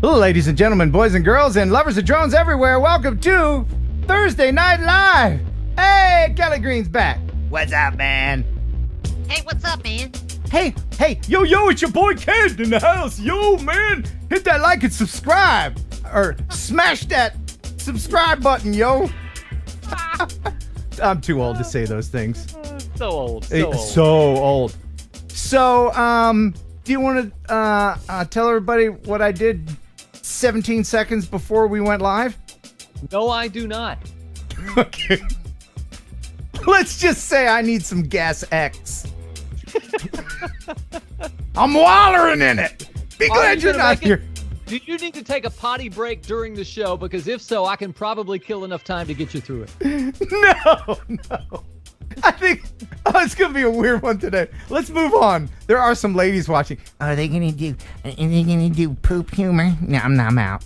Ladies and gentlemen, boys and girls, and lovers of drones everywhere, welcome to Thursday Night Live. Hey, Kelly Green's back. What's up, man? Hey, what's up, man? Hey, yo, it's your boy Ken in the house. Yo, man, hit that like and subscribe. Or smash that subscribe button, yo. I'm too old to say those things. So old. So old. So, do you want to tell everybody what I did 17 seconds before we went live? No, I do not. Okay. Let's just say I need some Gas X. I'm wallering in it. Be glad you're not here. Do you need to take a potty break during the show? Because if so, I can probably kill enough time to get you through it. No. I think it's going to be a weird one today. Let's move on. There are some ladies watching. Are they going to do poop humor? No, I'm out.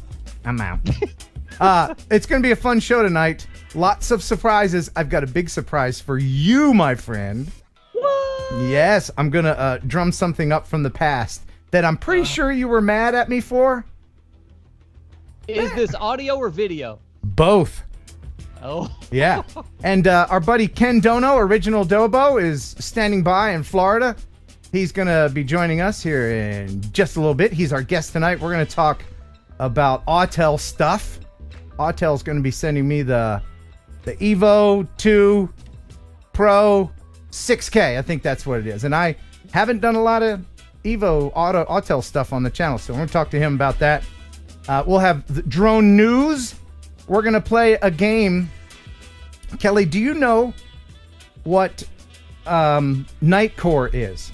It's going to be a fun show tonight. Lots of surprises. I've got a big surprise for you, my friend. What? Yes, I'm going to drum something up from the past that I'm pretty sure you were mad at me for. Is this audio or video? Both. Oh. Yeah. And our buddy Ken Dono, OriginaldoBo, is standing by in Florida. He's going to be joining us here in just a little bit. He's our guest tonight. We're going to talk about Autel stuff. Autel's going to be sending me the Evo 2 Pro 6K. I think that's what it is. And I haven't done a lot of Autel stuff on the channel, so we're going to talk to him about that. We'll have the drone news. We're going to play a game. Kelly, do you know what Night Court is?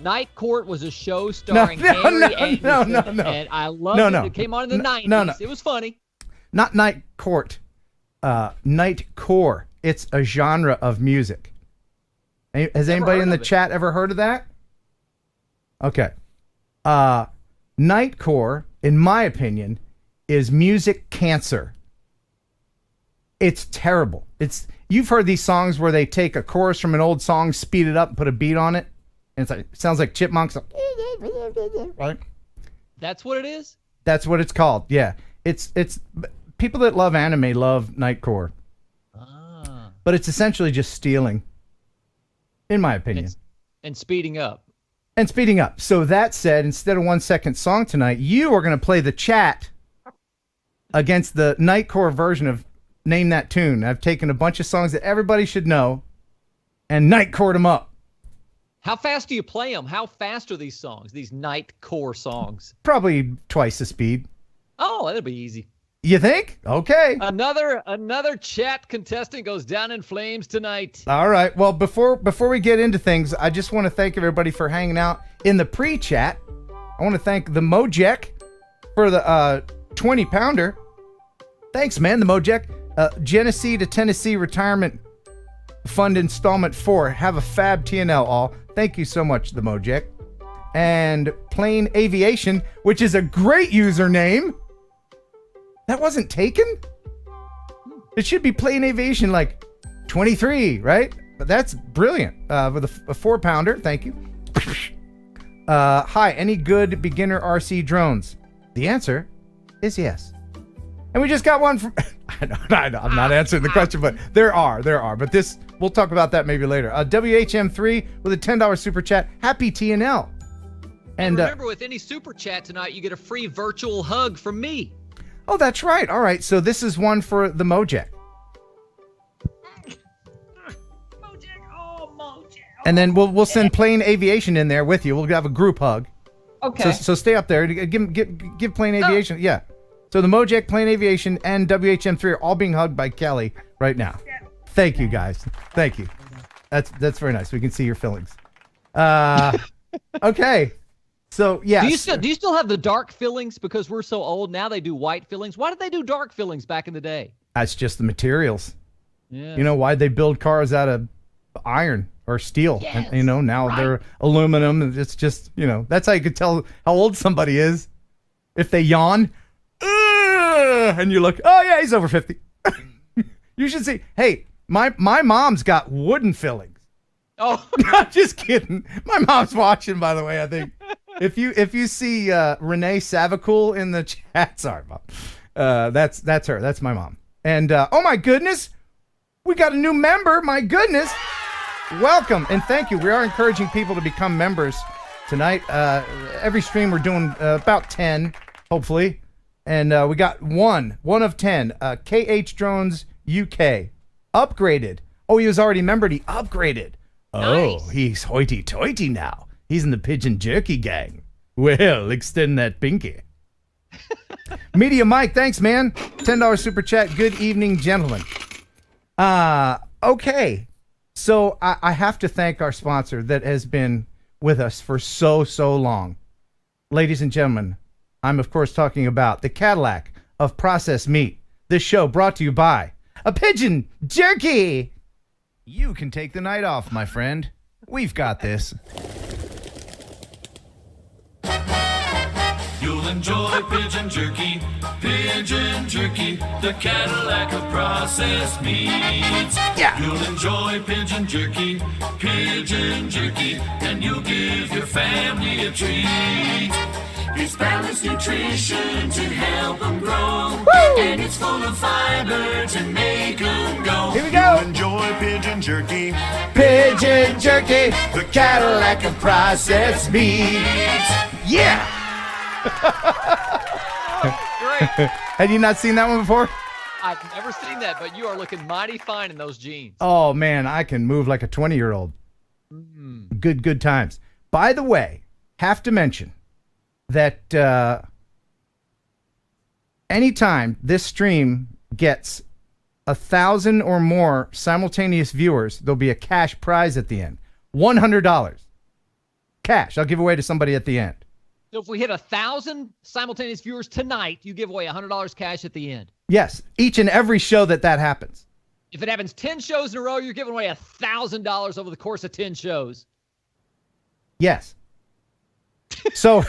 Night Court was a show starring Harry Anderson, and I loved it. It came on in the 90s. It was funny. Not Night Court. Night Core. It's a genre of music. Has anybody in the chat ever heard of that? Okay. Night Core, in my opinion, is music cancer. It's terrible. You've heard these songs where they take a chorus from an old song, speed it up, and put a beat on it, and it sounds like chipmunks. Right? That's what it is? That's what it's called. Yeah. It's people that love anime love Nightcore. But it's essentially just stealing, in my opinion. And speeding up. So that said, instead of 1 second song tonight, you are going to play the chat against the Nightcore version of Name That Tune. I've taken a bunch of songs that everybody should know and Nightcored them up. How fast do you play them? How fast are these songs, these Nightcore songs? Probably twice the speed. Oh, that'll be easy. You think? Okay. Another chat contestant goes down in flames tonight. All right. Well, before we get into things, I just want to thank everybody for hanging out in the pre-chat. I want to thank the Mojek for the 20-pounder. Thanks, man, the Mojek. Genesee to Tennessee Retirement Fund Installment 4. Have a fab TNL all. Thank you so much, the Mojek. And Plain Aviation, which is a great username. That wasn't taken? It should be Plain Aviation like 23, right? But that's brilliant. With a 4-pounder, thank you. Hi, any good beginner RC drones? The answer is yes. And we just got one from... I know, I'm not answering the question, but there are. But we'll talk about that maybe later. WHM3 with a $10 super chat. Happy TNL. And remember, with any super chat tonight, you get a free virtual hug from me. Oh, that's right. All right. So this is one for the Mojek. And then we'll send Plain Aviation in there with you. We'll have a group hug. Okay. So stay up there. Give Plain Aviation. Yeah. So the Mojek, Plain Aviation, and WHM3 are all being hugged by Kelly right now. Yeah. Thank you, guys. Thank you. That's very nice. We can see your feelings. Okay. So yeah. Do you still have the dark fillings because we're so old? Now they do white fillings. Why did they do dark fillings back in the day? That's just the materials. Yeah. You know, why'd they build cars out of iron or steel? Yes, and, now they're aluminum. And it's just, that's how you could tell how old somebody is. If they yawn, and you look, oh yeah, he's over 50. You should see, hey, my mom's got wooden fillings. Oh. I'm just kidding. My mom's watching, by the way, I think. If you see Renee Savacool in the chat, sorry, Mom. That's her. That's my mom. And oh my goodness, we got a new member. My goodness, welcome and thank you. We are encouraging people to become members tonight. Every stream we're doing about 10, hopefully, and we got one of 10. KH Drones UK upgraded. Oh, he was already a member. He upgraded. Nice. Oh, he's hoity-toity now. He's in the Pigeon Jerky gang. Well, extend that pinky. Media Mike, thanks, man. $10 super chat. Good evening, gentlemen. Okay. So I have to thank our sponsor that has been with us for so long. Ladies and gentlemen, I'm of course talking about the Cadillac of processed meat. This show brought to you by a Pigeon Jerky. You can take the night off, my friend. We've got this. You'll enjoy Pigeon Jerky, the Cadillac of processed meats. Yeah. You'll enjoy Pigeon Jerky, and you'll give your family a treat. It's balanced nutrition to help them grow, and it's full of fiber to make them go. Here we go. You'll enjoy Pigeon Jerky, Pigeon Jerky, the Cadillac of processed meats. Yeah. Great. Had you not seen that one before? I've never seen that, but you are looking mighty fine in those jeans. Oh, man, I can move like a 20-year-old. Good times. By the way, have to mention that anytime this stream gets 1,000 or more simultaneous viewers, there'll be a cash prize at the end. $100. Cash. I'll give away to somebody at the end. So if we hit 1,000 simultaneous viewers tonight, you give away $100 cash at the end. Yes, each and every show that happens. If it happens 10 shows in a row, you're giving away $1,000 over the course of 10 shows. Yes. So,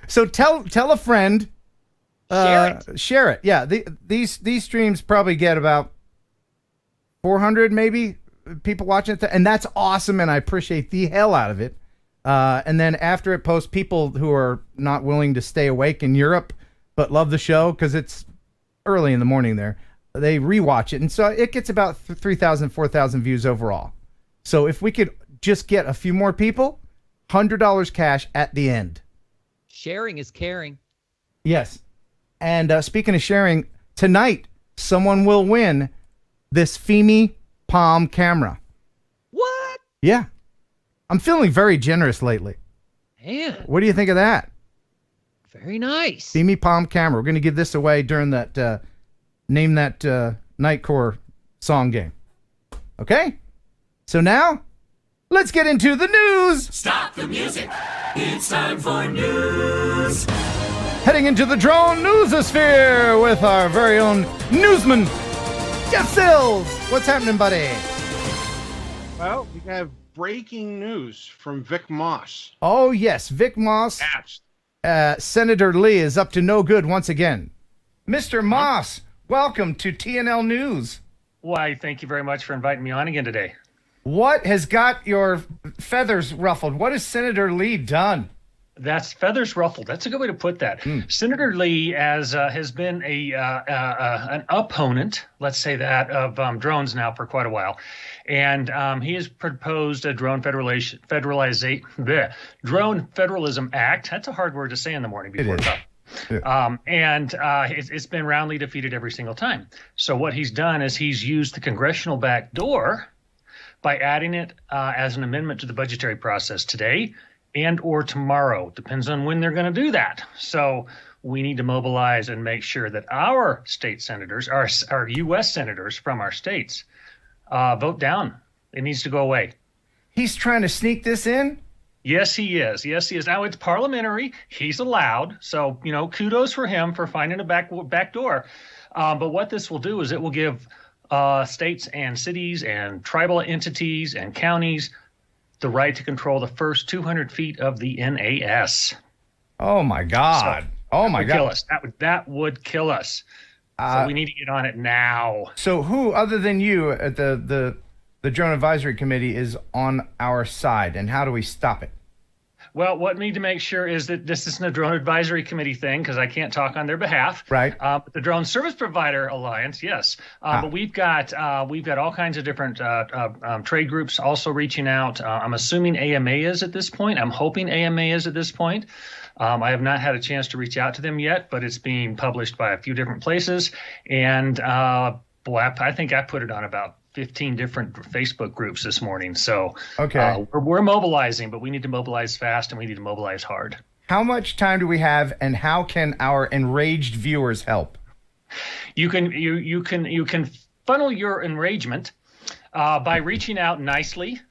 so tell a friend. Share it. Yeah. These streams probably get about 400 maybe people watching it, and that's awesome, and I appreciate the hell out of it. And then after it posts, people who are not willing to stay awake in Europe but love the show because it's early in the morning there, they rewatch it, and so it gets about 3,000, 4,000 views overall. So if we could just get a few more people, $100 cash at the end. Sharing is caring. Yes. And speaking of sharing, tonight someone will win this Fimi Palm camera. What? Yeah. I'm feeling very generous lately. Man, What do you think of that? very nice. Fimi Palm camera. We're going to give this away during that Name That Nightcore song game. Okay? So now, let's get into the news. Stop the music. It's time for news. Heading into the drone newsosphere with our very own newsman, Jeff Sills. What's happening, buddy? Well, we have breaking news from Vic Moss. Oh, yes, Vic Moss. Senator Lee is up to no good once again. Mr. Moss, welcome to TNL News. Why, thank you very much for inviting me on again today. What has got your feathers ruffled? What has Senator Lee done? That's feathers ruffled. That's a good way to put that. Senator Lee has been an opponent, let's say that, of drones now for quite a while. And he has proposed a drone drone federalism act. That's a hard word to say in the morning before it's up. Yeah. It's been roundly defeated every single time. So what he's done is he's used the congressional back door by adding it as an amendment to the budgetary process today and or tomorrow. Depends on when they're going to do that. So we need to mobilize and make sure that our state senators, our U.S. senators from our states, vote down. It needs to go away. He's trying to sneak this in? Yes, he is. Yes, he is. Now, it's parliamentary. He's allowed. So, kudos for him for finding a back door. But what this will do is it will give states and cities and tribal entities and counties the right to control the first 200 feet of the NAS. Oh, my God. So kill us. That would kill us. So we need to get on it now. So who, other than you at the Drone Advisory Committee, is on our side, and how do we stop it? Well, what we need to make sure is that this isn't a drone advisory committee thing because I can't talk on their behalf. Right. The Drone Service Provider Alliance, yes. But we've got all kinds of different trade groups also reaching out. I'm assuming AMA is at this point. I'm hoping AMA is at this point. I have not had a chance to reach out to them yet, but it's being published by a few different places. And boy, I think I put it on about 15 different Facebook groups this morning. So okay, we're mobilizing, but we need to mobilize fast and we need to mobilize hard. How much time do we have, and how can our enraged viewers help? You can funnel your enragement by reaching out nicely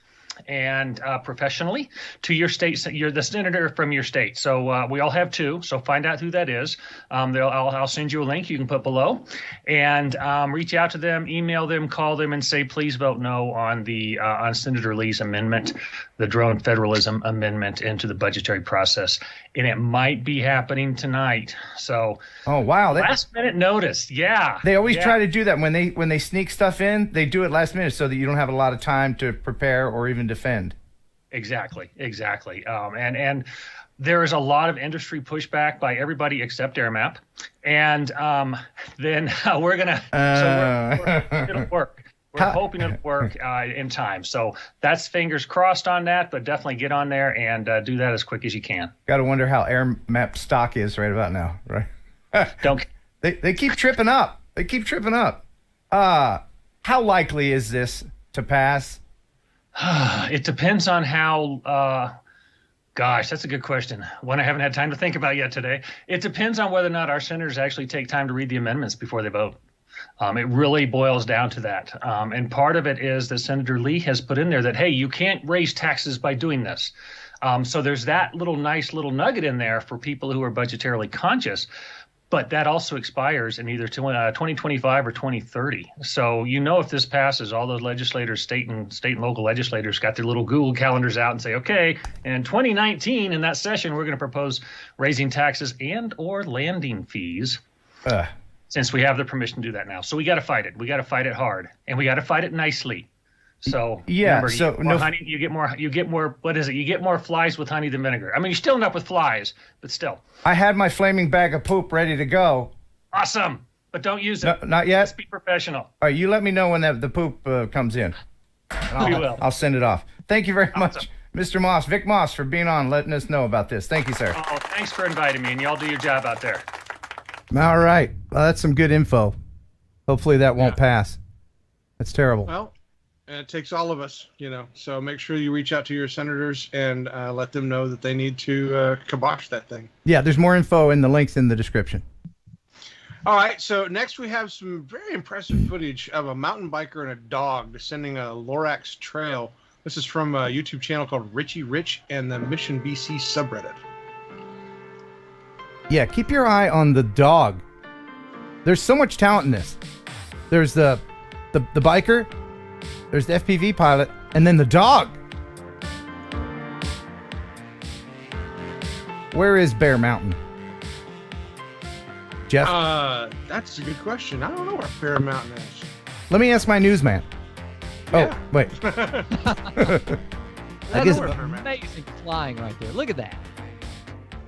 and professionally to your state. You're the senator from your state. So we all have two. So find out who that is. I'll send you a link you can put below, and reach out to them, email them, call them, and say please vote no on the on Senator Lee's amendment, the drone federalism amendment into the budgetary process. And it might be happening tonight. So oh wow, last minute notice. Yeah, they always try to do that when they sneak stuff in. They do it last minute so that you don't have a lot of time to prepare or even defend. Exactly. And there is a lot of industry pushback by everybody except AirMap. And then we're going to, it'll work. We're hoping it'll work in time. So that's fingers crossed on that, but definitely get on there and do that as quick as you can. Got to wonder how AirMap stock is right about now, right? They keep tripping up. How likely is this to pass? It depends on how, gosh, that's a good question. One I haven't had time to think about yet today. It depends on whether or not our senators actually take time to read the amendments before they vote. It really boils down to that. And part of it is that Senator Lee has put in there that, hey, you can't raise taxes by doing this. So there's that nice little nugget in there for people who are budgetarily conscious. But that also expires in either 2025 or 2030. So, if this passes, all those legislators, state and local legislators got their little Google calendars out and say, okay, in 2019, in that session, we're going to propose raising taxes and or landing fees since we have the permission to do that now. So we got to fight it. We got to fight it hard, and we got to fight it nicely. So yeah, remember, honey, you get more. What is it? You get more flies with honey than vinegar. I mean, you still end up with flies, but still. I had my flaming bag of poop ready to go. Awesome, but don't use it. No, not yet. Let's be professional. All right, you let me know when the poop comes in. We will. I'll send it off. Thank you very much, Mr. Moss, Vic Moss, for being on, letting us know about this. Thank you, sir. Oh, thanks for inviting me, and y'all do your job out there. All right, well, that's some good info. Hopefully that won't pass. That's terrible. Well. And it takes all of us, so make sure you reach out to your senators and let them know that they need to kibosh that thing. Yeah, there's more info in the links in the description. All right, so next we have some very impressive footage of a mountain biker and a dog descending a Lorax trail. This is from a YouTube channel called Richie Rich and the Mission BC subreddit. Yeah, keep your eye on the dog. There's so much talent in this. There's the biker. There's the FPV pilot, and then the dog. Where is Bear Mountain? Jeff? That's a good question. I don't know where Bear Mountain is. Let me ask my newsman. Yeah. Oh, wait. I guess amazing flying right there. Look at that.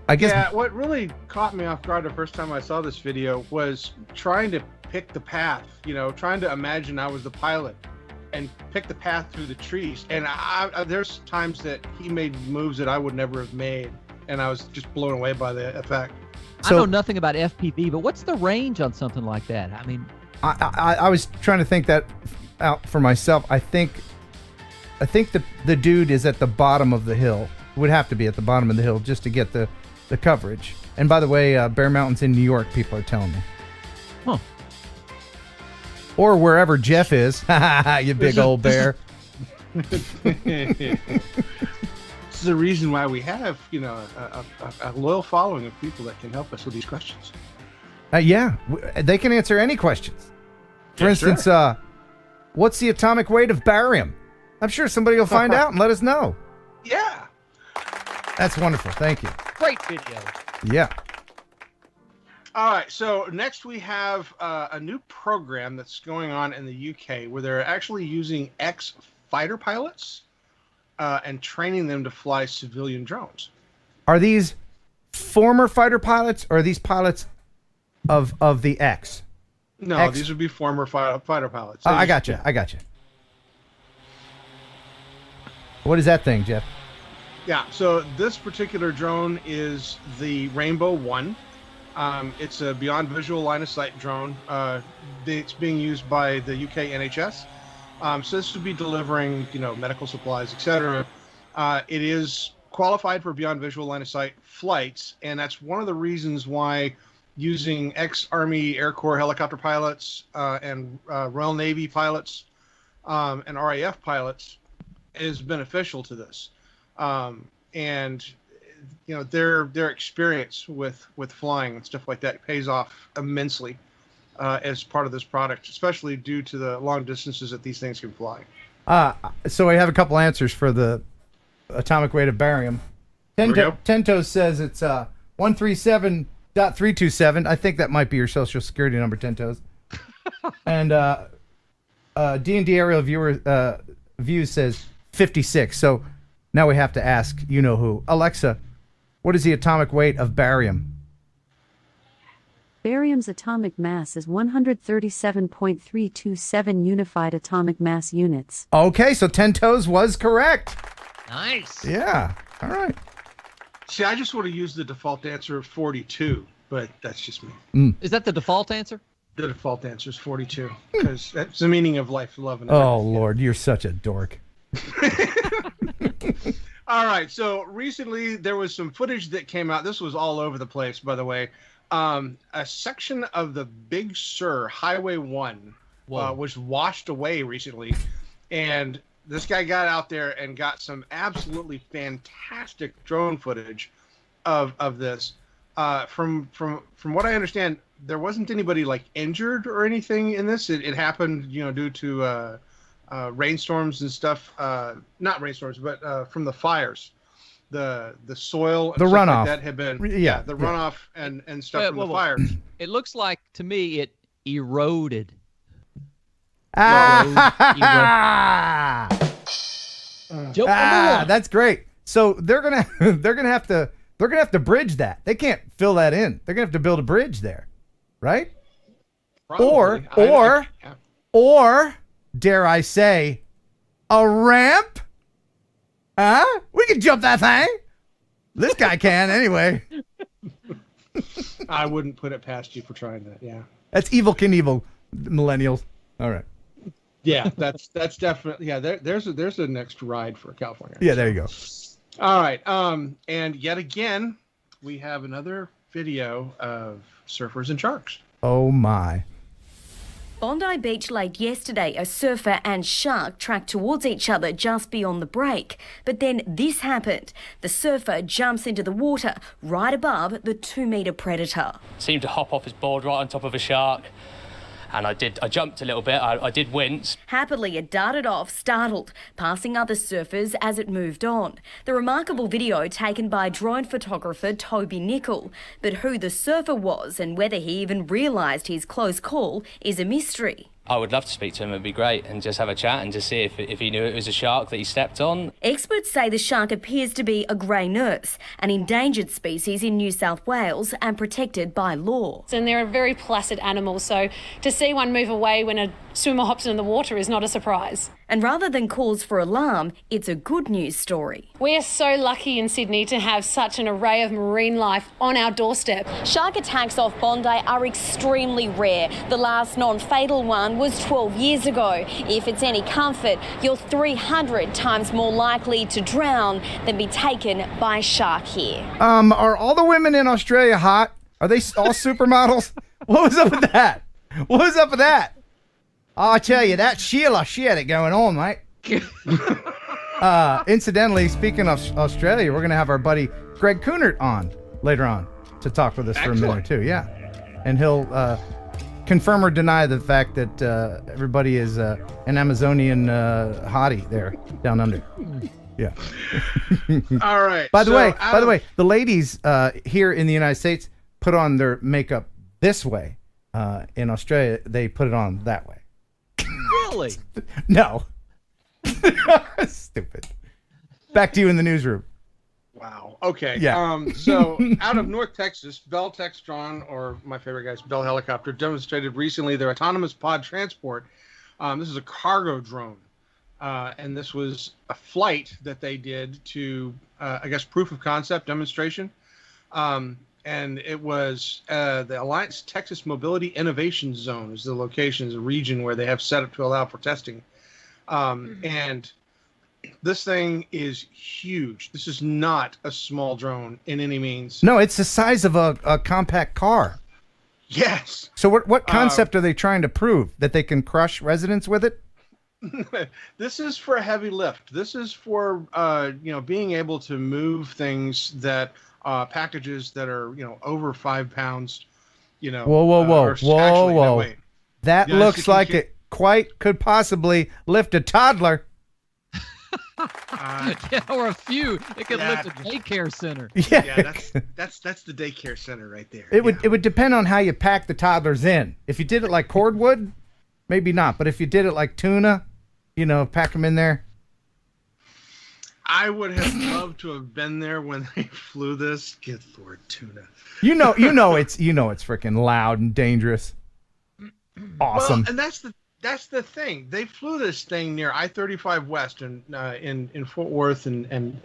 I guess. Yeah, what really caught me off guard the first time I saw this video was trying to pick the path, trying to imagine I was the pilot and pick the path through the trees. And there's times that he made moves that I would never have made, and I was just blown away by the effect. So, I know nothing about FPV, but what's the range on something like that? I mean, I was trying to think that out for myself. I think the dude is at the bottom of the hill. Would have to be at the bottom of the hill just to get the coverage. And by the way, Bear Mountain's in New York, people are telling me. Huh. Or wherever Jeff is. You big old bear. This is the reason why we have, a loyal following of people that can help us with these questions. Yeah, they can answer any questions. For instance, sure. What's the atomic weight of barium? I'm sure somebody will find out and let us know. Yeah. That's wonderful. Thank you. Great video. Yeah. All right, so next we have a new program that's going on in the UK where they're actually using ex-fighter pilots and training them to fly civilian drones. Are these former fighter pilots, or are these pilots of the X? No, these would be former fighter pilots. I got you. What is that thing, Jeff? Yeah, so this particular drone is the Rainbow 1. It's a beyond visual line of sight drone. It's being used by the UK NHS. So this would be delivering, medical supplies, etc. It is qualified for beyond visual line of sight flights, and that's one of the reasons why using ex-Army Air Corps helicopter pilots and Royal Navy pilots and RAF pilots is beneficial to this. And their experience with flying and stuff like that pays off immensely as part of this product, especially due to the long distances that these things can fly. So I have a couple answers for the atomic weight of barium. Tento says it's 137.327. I think that might be your social security number, Tentos. And D&D aerial view says 56. So now we have to ask, who. Alexa, what is the atomic weight of barium? Barium's atomic mass is 137.327 unified atomic mass units. Okay, so Tentos was correct. Nice. Yeah. All right. See, I just would have used the default answer of 42, but that's just me. Is that the default answer? The default answer is 42, because that's the meaning of life, love, and oh, Lord, you're such a dork. All right, so recently there was some footage that came out. This was all over the place, by the way. A section of the Big Sur Highway 1 was washed away recently, and this guy got out there and got some absolutely fantastic drone footage of this. From what I understand, there wasn't anybody injured or anything in this. It happened, due to rainstorms and stuff. Not rainstorms, but from the fires. The soil and the stuff runoff like that had been the runoff and stuff from the fires. It looks like to me it eroded. That's great. So they're gonna have to bridge that. They can't fill that in. They're gonna have to build a bridge there, right? Probably. Or dare I say, a ramp? Huh? We can jump that thing. This guy can anyway. I wouldn't put it past you for trying that. Yeah. That's evil Knievel, millennials. All right. Yeah, that's definitely there's a next ride for California. Yeah, there you go. All right. And yet again, we have another video of surfers and sharks. Oh my. Bondi Beach late yesterday, a surfer and shark tracked towards each other just beyond the break. But then this happened. The surfer jumps into the water right above the 2-metre predator. Seemed to hop off his board right on top of a shark. And I jumped a little bit, I did wince. Happily, it darted off, startled, passing other surfers as it moved on. The remarkable video taken by drone photographer Toby Nicol. But who the surfer was and whether he even realised his close call is a mystery. I would love to speak to him, it'd be great, and just have a chat and just see if he knew it was a shark that he stepped on. Experts say the shark appears to be a grey nurse, an endangered species in New South Wales and protected by law. And they're a very placid animal, so to see one move away when a swimmer hops in the water is not a surprise. And rather than cause for alarm, it's a good news story. We are so lucky in Sydney to have such an array of marine life on our doorstep. Shark attacks off Bondi are extremely rare. The last non-fatal one was 12 years ago. If it's any comfort, you're 300 times more likely to drown than be taken by a shark here. Are all the women in Australia hot? Are they all supermodels? What was up with that? What was up with that? Oh, I tell you, that Sheila, she had it going on, mate. Incidentally, speaking of Australia, we're going to have our buddy Greg Coonert on later on to talk with us for a minute or two. Yeah. And he'll confirm or deny the fact that everybody is an Amazonian hottie there down under. Yeah. All right. By the way, the ladies here in the United States put on their makeup this way. In Australia, they put it on that way. Really? No. Stupid. Back to you in the newsroom. Wow. Okay. Yeah. So out of North Texas, Bell Textron, or my favorite guys, Bell Helicopter, demonstrated recently their autonomous pod transport. This is a cargo drone. And this was a flight that they did to, I guess, proof of concept demonstration. And it was the Alliance Texas Mobility Innovation Zone is the location, is a region where they have set up to allow for testing. And this thing is huge. This is not a small drone in any means. No, it's the size of a compact car. Yes. So what concept are they trying to prove? That they can crush residents with it? This is for a heavy lift. This is for being able to move things that packages that are over 5 pounds. Whoa! That looks like it quite could possibly lift a toddler. Or a few. It could lift a daycare center. Yeah, that's the daycare center right there. It would depend on how you pack the toddlers in. If you did it like cordwood, maybe not. But if you did it like tuna, pack them in there. I would have loved to have been there when they flew this. Good Lord, tuna. It's freaking loud and dangerous. Awesome. Well, and that's the thing. They flew this thing near I-35 West in Fort Worth, and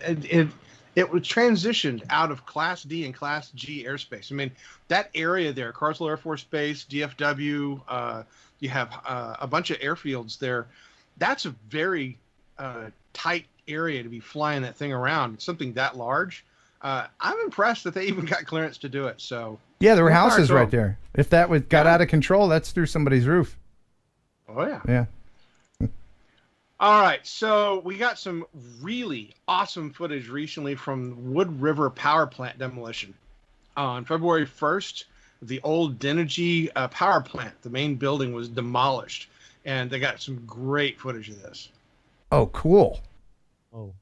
it was transitioned out of Class D and Class G airspace. I mean, that area there, Carswell Air Force Base, DFW, you have a bunch of airfields there. That's a very tight area to be flying that thing around. Something that large. I'm impressed that they even got clearance to do it. So yeah, there were houses right there. If that got out of control, that's through somebody's roof. Oh yeah. Yeah. All right, so we got some really awesome footage recently from Wood River Power Plant demolition. On February 1st, the old Dynegy power plant, the main building, was demolished, and they got some great footage of this. Oh, cool. Oh.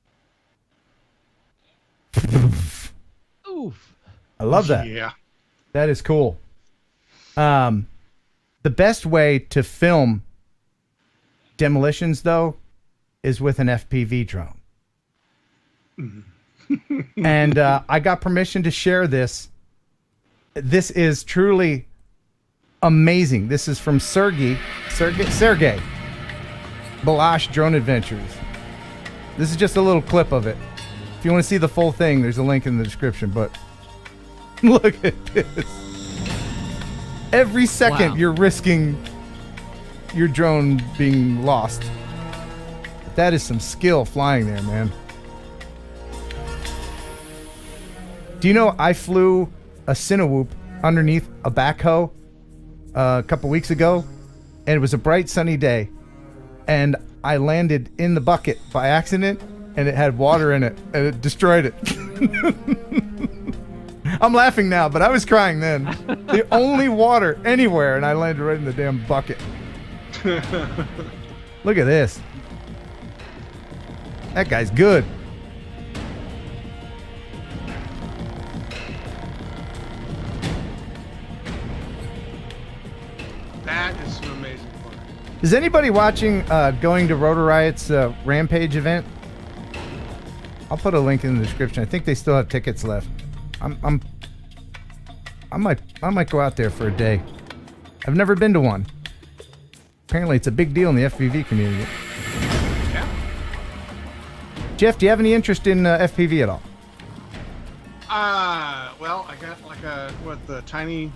Oof. I love that. Yeah. That is cool. The best way to film demolitions, though, is with an FPV drone. And I got permission to share this. This is truly amazing. This is from Sergey Balash Drone Adventures. This is just a little clip of it. If you want to see the full thing, there's a link in the description, but look at this. Every second you're risking your drone being lost. That is some skill flying there, man. Do you know I flew a Cinewhoop underneath a backhoe a couple weeks ago, and it was a bright sunny day, and I landed in the bucket by accident, and it had water in it, and it destroyed it. I'm laughing now, but I was crying then. The only water anywhere, and I landed right in the damn bucket. Look at this. That guy's good. That is some amazing fun. Is anybody watching going to Rotor Riot's Rampage event? I'll put a link in the description. I think they still have tickets left. I might go out there for a day. I've never been to one. Apparently, it's a big deal in the FPV community. Yeah. Jeff, do you have any interest in FPV at all? Well, I got like the tiny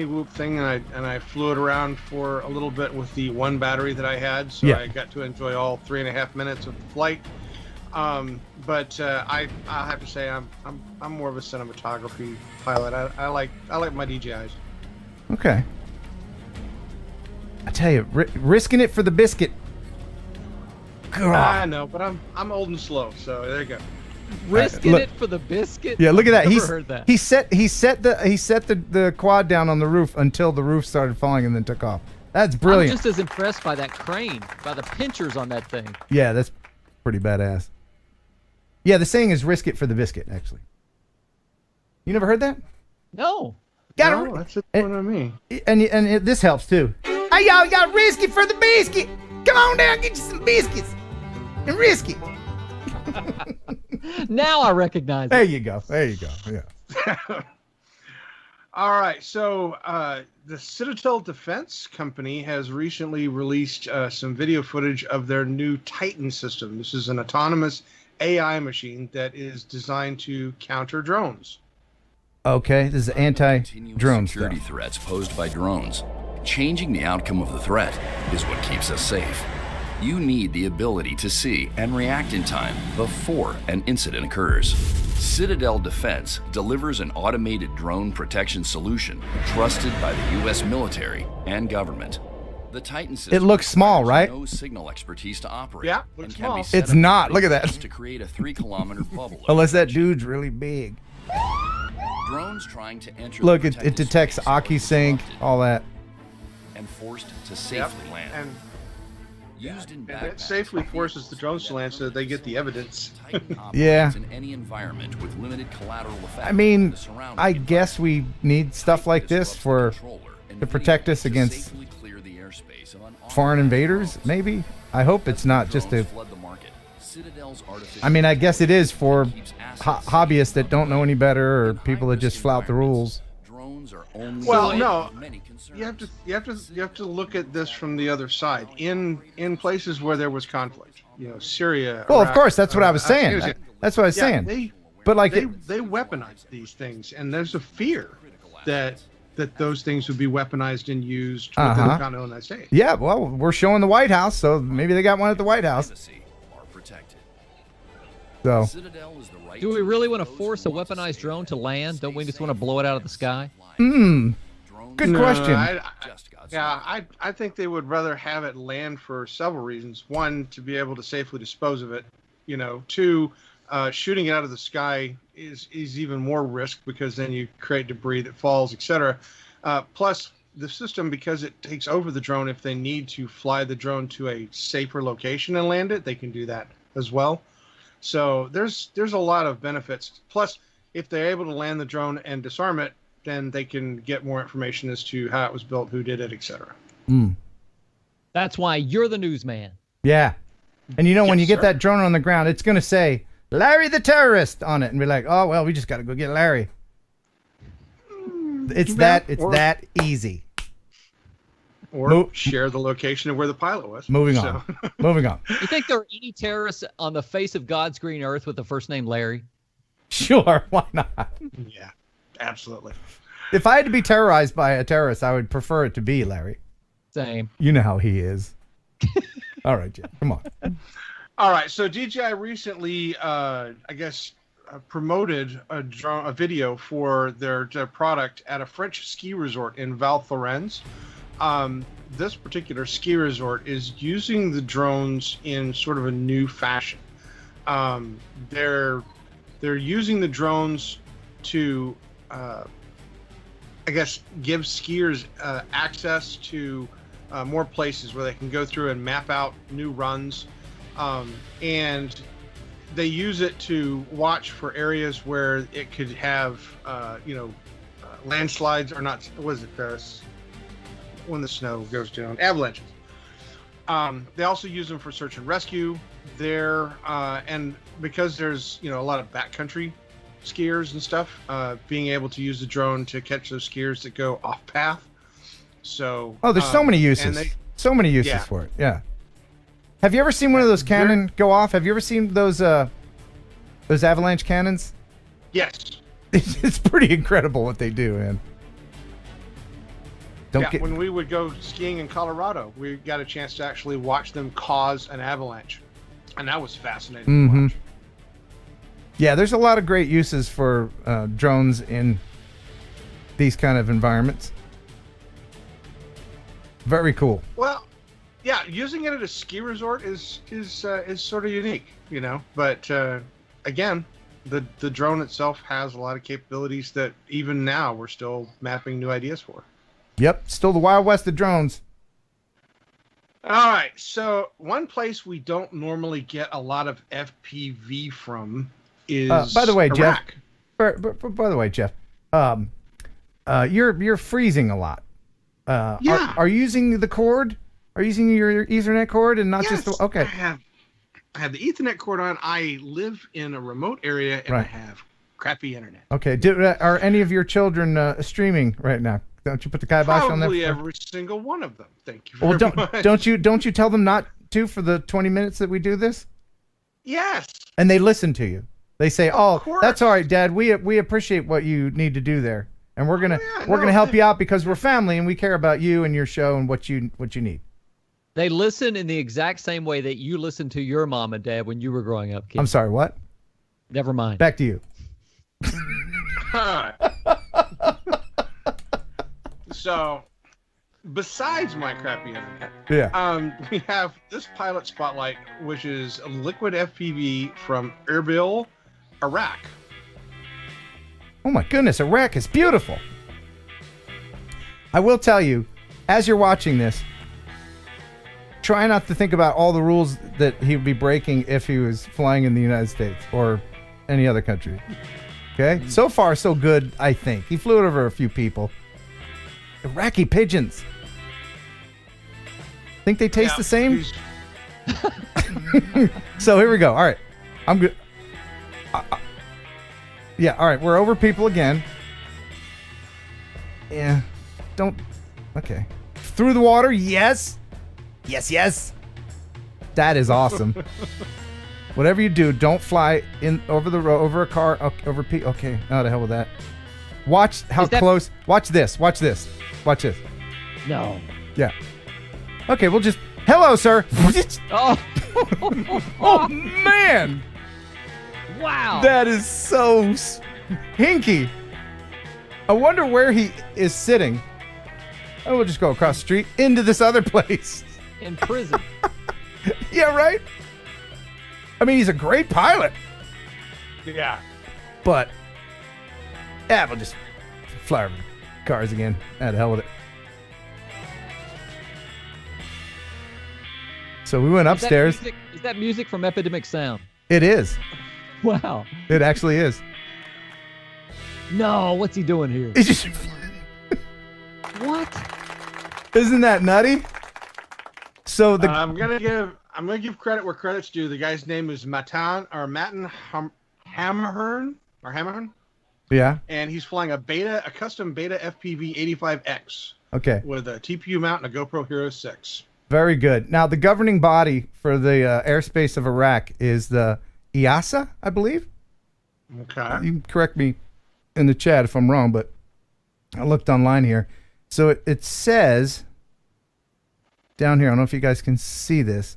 whoop thing, and I flew it around for a little bit with the one battery that I had, so I got to enjoy all 3.5 minutes of the flight. But I'll have to say I'm more of a cinematography pilot. I like my DJIs. Okay. I tell you, risking it for the biscuit. I know, but I'm old and slow, so there you go. Risking it for the biscuit. Yeah, look at that. Never heard that. He set the quad down on the roof until the roof started falling and then took off. That's brilliant. I'm just as impressed by that crane, by the pinchers on that thing. Yeah, that's pretty badass. Yeah, the saying is "risk it for the biscuit." Actually, you never heard that? No. That's just one of me. And this helps too. Hey, y'all, you gotta risk it for the biscuit. Come on down, get you some biscuits and risk it. Now I recognize There it. you go. There you go. Yeah. All right, so the Citadel Defense Company has recently released some video footage of their new Titan system. This is an autonomous AI machine that is designed to counter drones. Okay, this is anti-drone security stuff. threats posed by drones. Changing the outcome of the threat is what keeps us safe. You need the ability to see and react in time before an incident occurs. Citadel Defense delivers an automated drone protection solution trusted by the U.S. military and government. The Titan system It looks small, right? no signal expertise to operate. Yeah, and looks can be small. set It's up not. in Look at that. to create a 3-kilometer bubble. Unless that dude's really big. Drones trying to enter Look, the it protected detects space are Aki sync, disrupted all that. and forced to Yep, safely land. and Used in and it backpacks, safely forces the drones to land so that they get the evidence. Titan operates Yeah. in any environment with limited collateral effect I mean, on the surrounding I guess we need stuff like this for to protect us against foreign invaders, maybe? I hope it's not just a... I mean, I guess it is for hobbyists that don't know any better or people that just flout the rules. Well, no, you have to look at this from the other side. In places where there was conflict, Syria. Well, Iraq, of course, that's what I was saying. Afghanistan. That's what I was saying. But like, they weaponize these things, and there's a fear that those things would be weaponized and used within the continental United States. Yeah, well, we're showing the White House, so maybe they got one at the White House. So, Do we really want to force a weaponized drone to land? Don't we just want to blow it out of the sky? good question. I think they would rather have it land for several reasons. One, to be able to safely dispose of it. Two, shooting it out of the sky is even more risk because then you create debris that falls, etc. Plus, the system, because it takes over the drone, if they need to fly the drone to a safer location and land it, they can do that as well. So there's a lot of benefits. Plus, if they're able to land the drone and disarm it, then they can get more information as to how it was built, who did it, etc. That's why you're the newsman. Yeah. And when you get that drone on the ground, it's going to say, Larry the terrorist on it. And be like, oh, well, we just got to go get Larry. It's that easy. Or share the location of where the pilot was. Moving on. Moving on. You think there are any terrorists on the face of God's green earth with the first name Larry? Sure, why not? Yeah, absolutely. If I had to be terrorized by a terrorist, I would prefer it to be Larry. Same. You know how he is. All right, Jeff, come on. All right, so DJI recently, promoted a video for their product at a French ski resort in Val Thorens. This particular ski resort is using the drones in sort of a new fashion. They're using the drones to, give skiers access to more places where they can go through and map out new runs. And they use it to watch for areas where it could have, landslides or not. Was it when the snow goes down? Avalanches. They also use them for search and rescue. And because there's a lot of backcountry skiers and stuff, being able to use the drone to catch those skiers that go off path. So there's so many uses. So many uses for it. Yeah. Have you ever seen one of those cannon go off? Have you ever seen those avalanche cannons? Yes. It's pretty incredible what they do, man. When we would go skiing in Colorado, we got a chance to actually watch them cause an avalanche, and that was fascinating to watch. Yeah, there's a lot of great uses for drones in these kind of environments. Very cool. Well, yeah, using it at a ski resort is sort of unique, But again, the drone itself has a lot of capabilities that even now we're still mapping new ideas for. Yep, still the Wild West of drones. All right, so one place we don't normally get a lot of FPV from is by the way, Iraq. Jeff. By the way, Jeff, you're freezing a lot. Are you using the cord? Are you using your Ethernet cord and not just the? Okay. I have the Ethernet cord on. I live in a remote area, and I Right. have crappy internet. Okay. Are any of your children streaming right now? Don't you put the kibosh on them? Probably every single one of them. Thank you Well, very much. don't you tell them not to for the 20 minutes that we do this? Yes. And they listen to you. They say, "Oh, course. that's all right, Dad. We appreciate what you need to do there, and we're gonna help you out because we're family and we care about you and your show and what you need." They listen in the exact same way that you listened to your mom and dad when you were growing up, kid. I'm sorry. What? Never mind. Back to you. So, besides my crappy internet, we have this pilot spotlight, which is a liquid FPV from Erbil, Iraq. Oh my goodness, Iraq is beautiful. I will tell you, as you're watching this, try not to think about all the rules that he would be breaking if he was flying in the United States or any other country. Okay? So far, so good, I think. He flew it over a few people. Iraqi pigeons. Think they taste the same? So here we go. All right. I'm good. Yeah, all right. We're over people again. Yeah. Don't. Okay. Through the water. Yes. Yes, yes. That is awesome. Whatever you do, don't fly in over the road, over a car, over people. Okay. No, the hell with that. Watch how close. Watch this. Watch this. Watch this. No. Yeah. Okay, we'll just. Hello, sir. Oh. Oh, man. Wow. That is so hinky. I wonder where he is sitting. Oh, we'll just go across the street into this other place. In prison. Yeah, right? I mean, he's a great pilot. Yeah. But, yeah, we'll just fly over the cars again. Ah, the hell with it. So we went upstairs. Is that music from Epidemic Sound? It is. Wow. It actually is. No, what's he doing here? It's just what? Isn't that nutty? So the I'm gonna give credit where credit's due. The guy's name is Matten Hammerhorn. Yeah. And he's flying a custom Beta FPV 85X. Okay. With a TPU mount and a GoPro Hero 6. Very good. Now, the governing body for the airspace of Iraq is the EASA, I believe. Okay. You can correct me in the chat if I'm wrong, but I looked online here. So it says down here, I don't know if you guys can see this.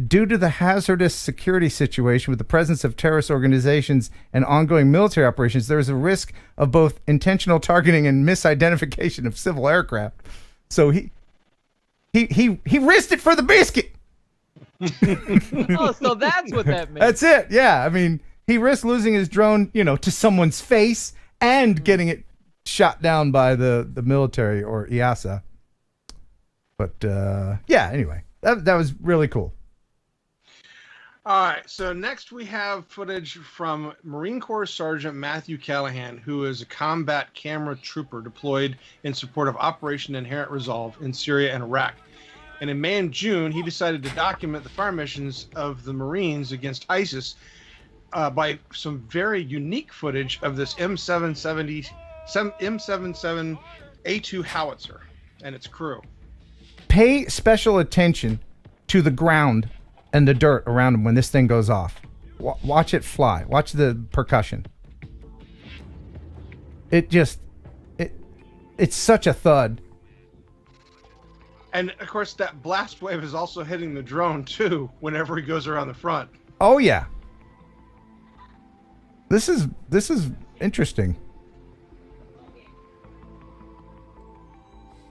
Due to the hazardous security situation with the presence of terrorist organizations and ongoing military operations, there is a risk of both intentional targeting and misidentification of civil aircraft. So he risked it for the biscuit. Oh, so that's what that means. That's it. Yeah. I mean, he risked losing his drone, to someone's face and getting it shot down by the military or EASA. But yeah, anyway, that was really cool. All right, so next we have footage from Marine Corps Sergeant Matthew Callahan, who is a combat camera trooper deployed in support of Operation Inherent Resolve in Syria and Iraq. And in May and June, he decided to document the fire missions of the Marines against ISIS by some very unique footage of this M777 A2 howitzer and its crew. Pay special attention to the ground and the dirt around him when this thing goes off. Watch it fly. Watch the percussion. It's such a thud. And of course, that blast wave is also hitting the drone too whenever he goes around the front. Oh yeah. This is interesting.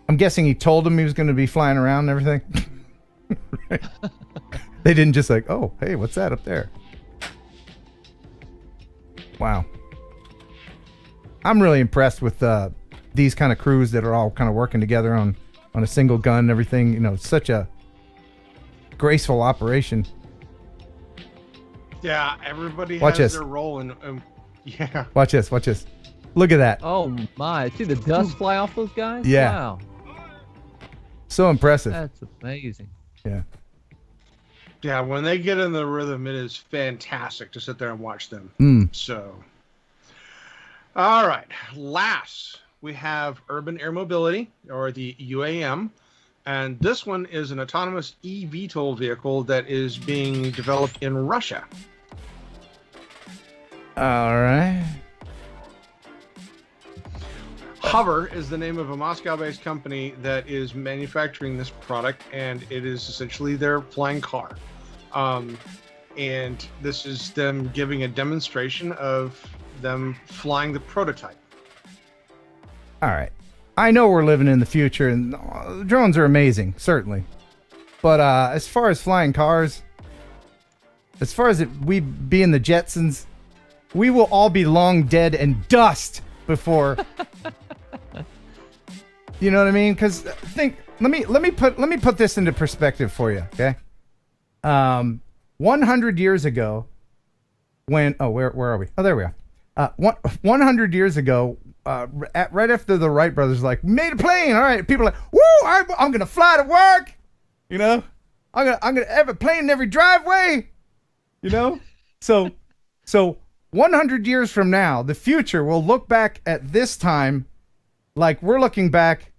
I'm guessing he told him he was going to be flying around and everything. Right. They didn't just like, oh, hey, what's that up there? Wow. I'm really impressed with these kind of crews that are all kind of working together on a single gun and everything. Such a graceful operation. Yeah, everybody Watch has this. their role and yeah. Watch this. Look at that. Oh my! See the dust fly off those guys? Yeah. Wow. So impressive. That's amazing. Yeah. Yeah, when they get in the rhythm, it is fantastic to sit there and watch them. So, all right. Last, we have Urban Air Mobility, or the UAM. And this one is an autonomous eVTOL vehicle that is being developed in Russia. All right. Hover is the name of a Moscow-based company that is manufacturing this product, and it is essentially their flying car. And this is them giving a demonstration of them flying the prototype. All right. I know we're living in the future, and drones are amazing, certainly. But as far as flying cars, as far as we being the Jetsons, we will all be long dead and dust before. You know what I mean? Because let me put this into perspective for you, okay? 100 years ago, where are we? Oh, there we are. 100 years ago, right after the Wright brothers made a plane. All right, people are like, woo! I'm gonna fly to work. You know, I'm gonna have a plane in every driveway. You know, so 100 years from now, the future will look back at this time like we're looking back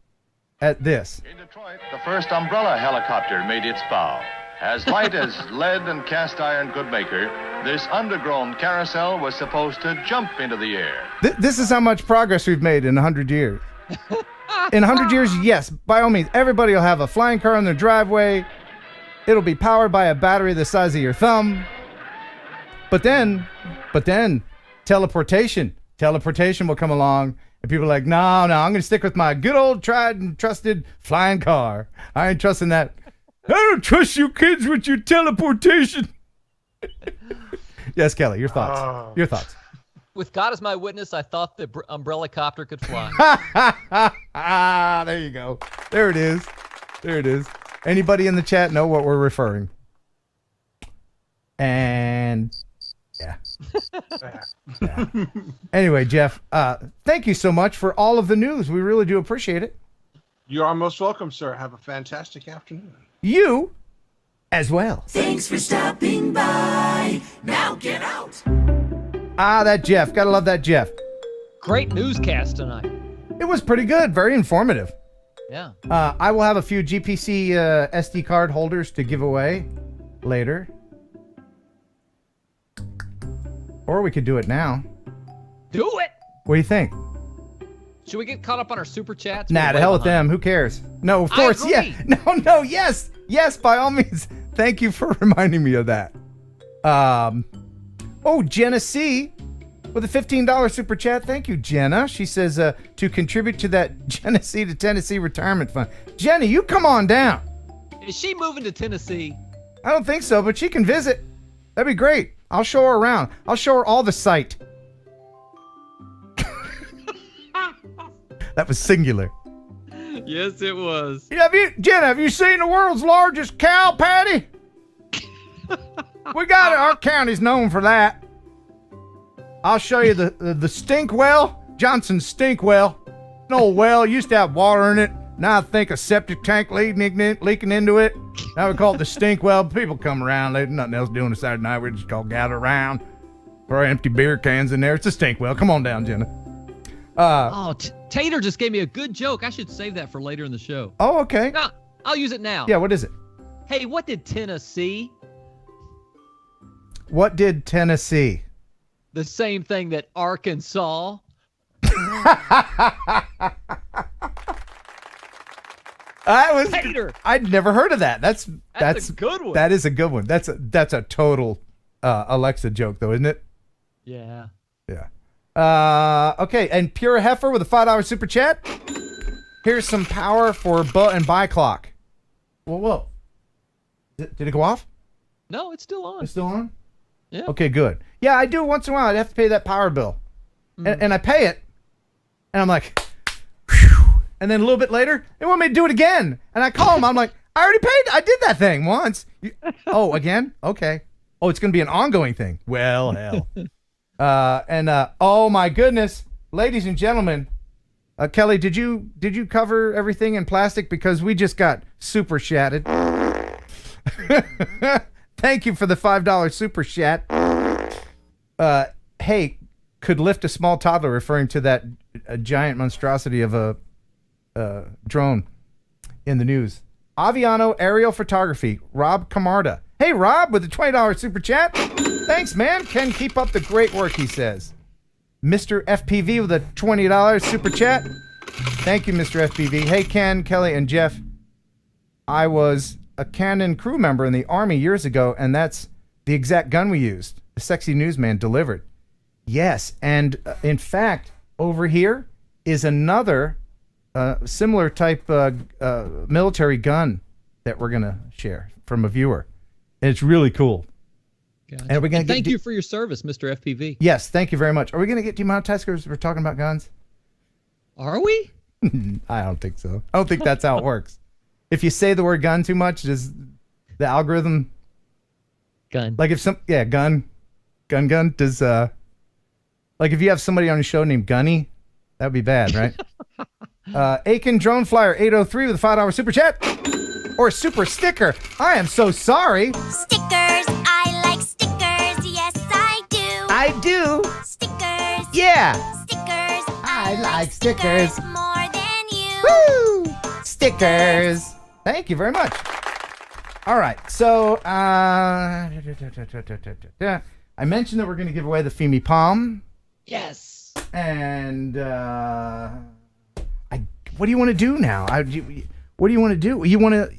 at this. In Detroit, the first umbrella helicopter made its bow. As light as lead and cast iron could make her, this undergrown carousel was supposed to jump into the air. This is how much progress we've made in 100 years. In 100 years, yes, by all means, everybody will have a flying car in their driveway. It'll be powered by a battery the size of your thumb. But then, teleportation will come along, and people are like, no, I'm going to stick with my good old tried and trusted flying car. I ain't trusting that. I don't trust you kids with your teleportation. Yes, Kelly, your thoughts. Your thoughts. With God as my witness, I thought the umbrella copter could fly. There you go. There it is. There it is. Anybody in the chat know what we're referring? And yeah. Yeah. Anyway, Jeff, thank you so much for all of the news. We really do appreciate it. You are most welcome, sir. Have a fantastic afternoon. You as well. Thanks for stopping by. Now get out. That Jeff. Gotta love that Jeff. Great newscast tonight. It was pretty good. Very informative. Yeah. I will have a few GPC SD card holders to give away later. Or we could do it now. Do it! What do you think? Should we get caught up on our super chats? Nah, to hell with them. Who cares? No, of course. Yeah. No, yes. Yes, by all means. Thank you for reminding me of that. Jenna C. with a $15 super chat. Thank you, Jenna. She says to contribute to that Genesee to Tennessee retirement fund. Jenna, you come on down. Is she moving to Tennessee? I don't think so, but she can visit. That'd be great. I'll show her around. I'll show her all the site. That was singular. Yes, it was. Jenna, have you seen the world's largest cow patty? We got it. Our county's known for that. I'll show you the stink well. Johnson's stink well. An old well used to have water in it. Now I think a septic tank leaking into it. Now we call it the stink well. People come around. There's nothing else to do on a Saturday night. We just call gather around. Throw empty beer cans in there. It's a stink well. Come on down, Jenna. Tater just gave me a good joke. I should save that for later in the show. Oh, okay. No, I'll use it now. Yeah, what is it? Hey, what did Tennessee? What did Tennessee? The same thing that Arkansas. Tater. I'd never heard of that. That's a good one. That is a good one. That's a total Alexa joke, though, isn't it? Yeah. Yeah. Okay, and Pure Heifer with a $5 super chat. Here's some power for and buy clock. Whoa. Did it go off? No, it's still on. It's still on? Yeah. Okay, good. Yeah, I do once in a while. I'd have to pay that power bill. And I pay it, and I'm like, whew. And then a little bit later, they want me to do it again. And I call them. I'm like, I already paid. I did that thing once. Again? Okay. Oh, it's going to be an ongoing thing. Well, hell. Oh my goodness, ladies and gentlemen, Kelly, did you cover everything in plastic, because we just got super shattered? Thank you for the $5 super chat. Hey, could lift a small toddler, referring to that giant monstrosity of a drone in the news. Aviano Aerial Photography, Rob Camarda. Hey, Rob, with the $20 super chat. Thanks, man. Ken, keep up the great work, he says. Mr. FPV with a $20 super chat. Thank you, Mr. FPV. Hey, Ken, Kelly, and Jeff. I was a Canon crew member in the Army years ago, and that's the exact gun we used. The sexy newsman delivered. Yes, and in fact, over here is another similar type military gun that we're going to share from a viewer. And it's really cool. Gotcha. And are we gonna thank you for your service, Mr. FPV. Yes, thank you very much. Are we going to get demonetized because we're talking about guns? Are we? I don't think so. I don't think that's how it works. If you say the word gun too much, does the algorithm... Gun. Like if gun, does... Like if you have somebody on your show named Gunny, that'd be bad, right? Aiken Drone Flyer 803 with a $5 super chat. Or super sticker. I am so sorry. Stickers, I like stickers, yes I do. I do. Stickers. Yeah. Stickers, I like stickers more than you. Woo! Stickers. Thank you very much. All right, so I mentioned that we're going to give away the Femi Palm. Yes. And what do you want to do now? What do you want to do? You want to...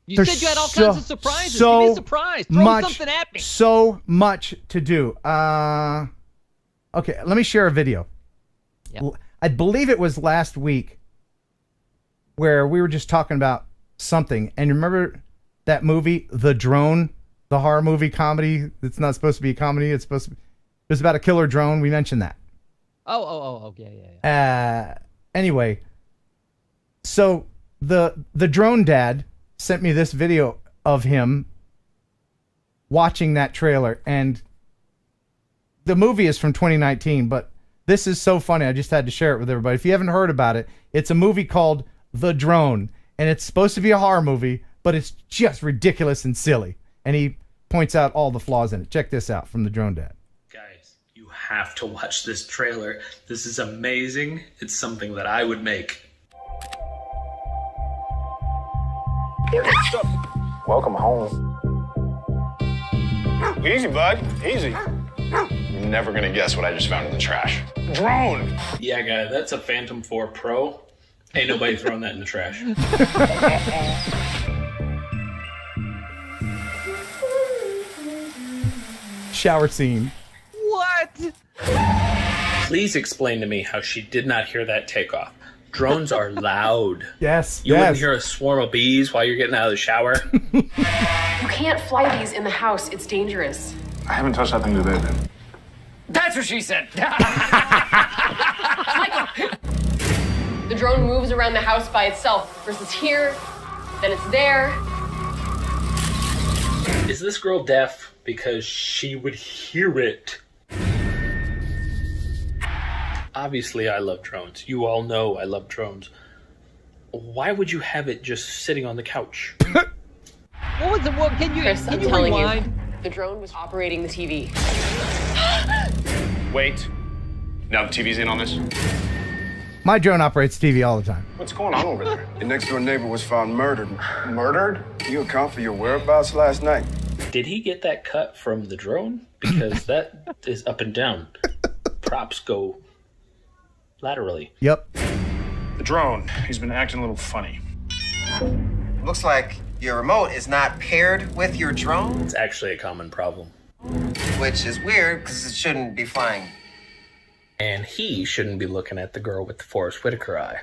You said you had all kinds of surprises. Give me a surprise. Throw something at me. So much to do. Okay, let me share a video. Yep. I believe it was last week where we were just talking about something. And remember that movie, The Drone, the horror movie comedy? It's not supposed to be a comedy. It's supposed to be... It was about a killer drone. We mentioned that. Oh, yeah. Anyway, so the drone dad sent me this video of him watching that trailer, and the movie is from 2019, but this is so funny. I just had to share it with everybody. If you haven't heard about it, it's a movie called The Drone, and it's supposed to be a horror movie, but it's just ridiculous and silly. And he points out all the flaws in it. Check this out from the drone dad. Guys, you have to watch this trailer. This is amazing. It's something that I would make. Welcome home. Easy, bud. Easy. You're never gonna guess what I just found in the trash. Drone! Yeah, guy, that's a Phantom 4 Pro. Ain't nobody throwing that in the trash. Shower scene. What? Please explain to me how she did not hear that takeoff. Drones are loud. Yes. You wouldn't hear a swarm of bees while you're getting out of the shower? You can't fly these in the house. It's dangerous. I haven't touched that thing today, then. That's what she said. Michael! The drone moves around the house by itself. First it's here, then it's there. Is this girl deaf? Because she would hear it. Obviously, I love drones. You all know I love drones. Why would you have it just sitting on the couch? What was it? What, can you telling rewind? you, the drone was operating the TV. Wait. Now the TV's in on this? My drone operates TV all the time. What's going on over there? Your next door neighbor was found murdered. Murdered? You account for your whereabouts last night. Did he get that cut from the drone? Because that is up and down. Props go laterally. Yep. The drone, he's been acting a little funny. Looks like your remote is not paired with your drone. It's actually a common problem. Which is weird, because it shouldn't be flying. And he shouldn't be looking at the girl with the Forrest Whitaker eye.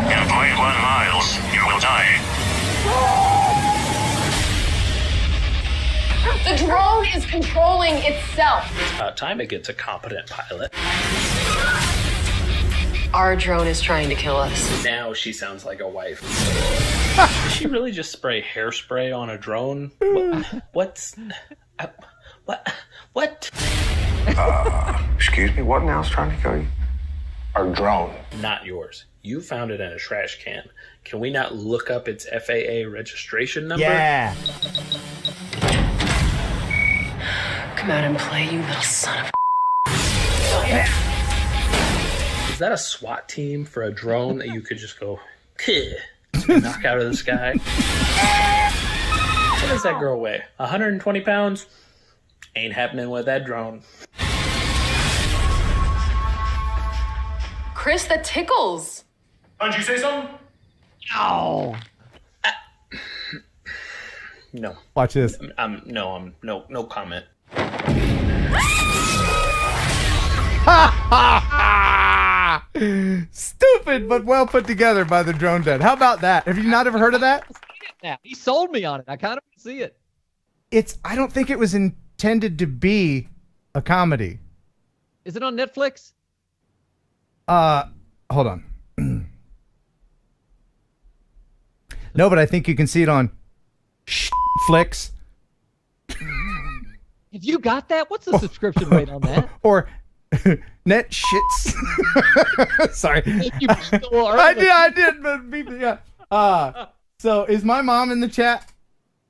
In 0.1 miles, you will die. The drone is controlling itself. It's about time it gets a competent pilot. Our drone is trying to kill us. Now she sounds like a wife. Did she really just spray hairspray on a drone? What? Excuse me, what now is trying to kill you? Our drone. Not yours. You found it in a trash can. Can we not look up its FAA registration number? Yeah. Come out and play, you little son of Is that a SWAT team for a drone that you could just go, and knock out of the sky? What does that girl weigh? 120 pounds? Ain't happening with that drone. Chris, that tickles. Did you say something? Oh. No. Watch this. No comment. Stupid, but well put together by the drone dad. How about that? Have you not ever heard of that? Now, he sold me on it. I kind of see it. I don't think it was intended to be a comedy. Is it on Netflix? Hold on. No, but I think you can see it on Flicks. Have you got that? What's the subscription rate on that? Or Net Shits. Sorry. I did, but yeah. So is my mom in the chat?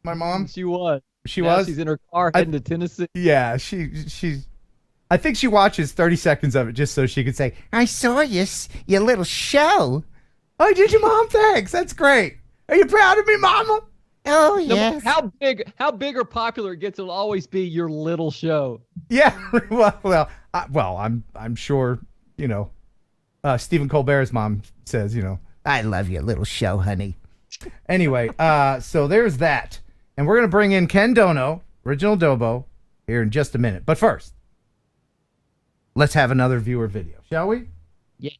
My mom? She was. She now was? She's in her car heading to Tennessee. Yeah, she's I think she watches 30 seconds of it just so she could say, I saw your little show. Oh, did you, Mom? Thanks. That's great. Are you proud of me, Mama? Oh, yes. How big or popular it gets, it'll always be your little show. Yeah. I'm sure, Stephen Colbert's mom says, I love your little show, honey. Anyway, so there's that. And we're going to bring in Ken Dono, OriginaldoBo, here in just a minute. But first, let's have another viewer video, shall we? Yeah.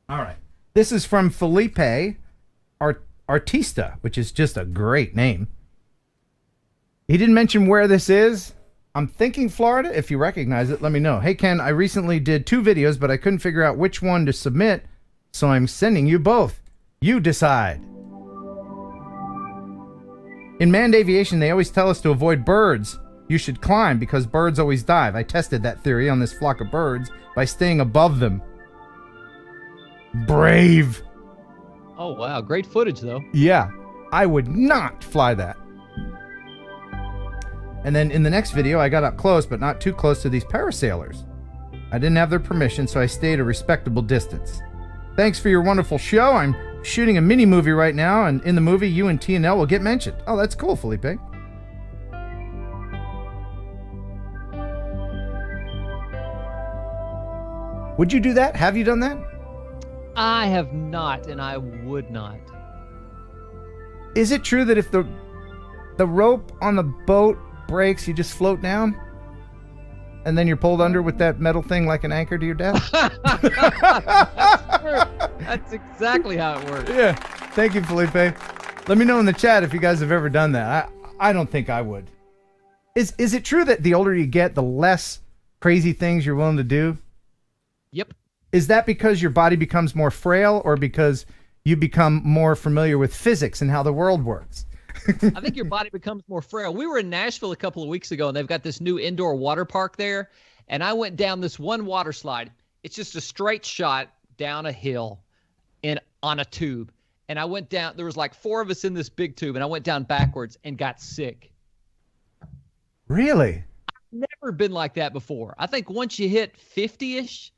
All right. This is from Felipe Artista, which is just a great name. He didn't mention where this is. I'm thinking Florida. If you recognize it, let me know. Hey, Ken, I recently did 2 videos, but I couldn't figure out which one to submit, so I'm sending you both. You decide. In manned aviation, they always tell us to avoid birds. You should climb because birds always dive. I tested that theory on this flock of birds by staying above them. Brave. Oh, wow. Great footage, though. Yeah, I would not fly that. And then in the next video, I got up close, but not too close to these parasailers. I didn't have their permission, so I stayed a respectable distance. Thanks for your wonderful show. I'm shooting a mini movie right now, and in the movie, you and TNL will get mentioned. Oh, that's cool, Felipe. Would you do that? Have you done that? I have not, and I would not. Is it true that if the rope on the boat breaks, you just float down? And then you're pulled under with that metal thing like an anchor to your death? That's true. That's exactly how it works. Yeah. Thank you, Felipe. Let me know in the chat if you guys have ever done that. I don't think I would. Is it true that the older you get, the less crazy things you're willing to do? Yep. Is that because your body becomes more frail or because you become more familiar with physics and how the world works? I think your body becomes more frail. We were in Nashville a couple of weeks ago, and they've got this new indoor water park there. And I went down this one water slide. It's just a straight shot down a hill on a tube. And I went down. There was like 4 of us in this big tube, and I went down backwards and got sick. Really? I've never been like that before. I think once you hit 50-ish,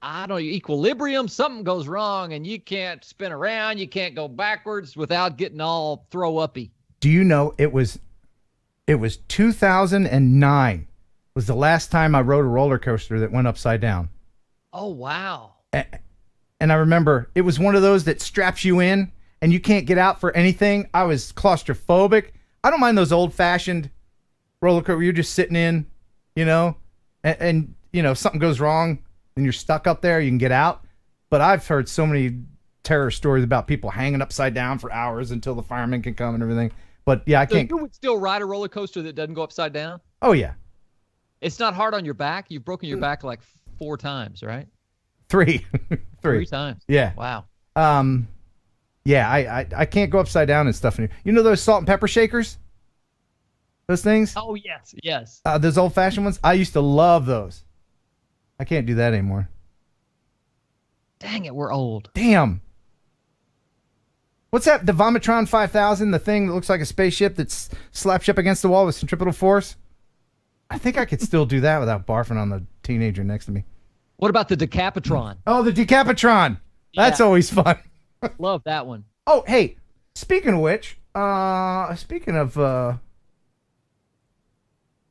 I don't know, equilibrium, something goes wrong, and you can't spin around, you can't go backwards without getting all throw-uppy. Do you know it was 2009 was the last time I rode a roller coaster that went upside down. Oh, wow. And I remember it was one of those that straps you in and you can't get out for anything. I was claustrophobic. I don't mind those old-fashioned roller coasters where you're just sitting in, and something goes wrong and you're stuck up there, you can get out. But I've heard so many terror stories about people hanging upside down for hours until the firemen can come and everything. But yeah, I can't. You would still ride a roller coaster that doesn't go upside down? Oh, yeah. It's not hard on your back? You've broken your back like 4 times, right? 3. 3 times. Yeah. Wow. Yeah, I can't go upside down and stuff. You know those salt and pepper shakers? Those things? Oh, yes, yes. Those old-fashioned ones? I used to love those. I can't do that anymore. Dang it, we're old. Damn. What's that? The Vomitron 5000, the thing that looks like a spaceship that's slapped you up against the wall with centripetal force? I think I could still do that without barfing on the teenager next to me. What about the Decapitron? Oh, the Decapitron. That's always fun. Love that one. Oh, hey, speaking of which, speaking of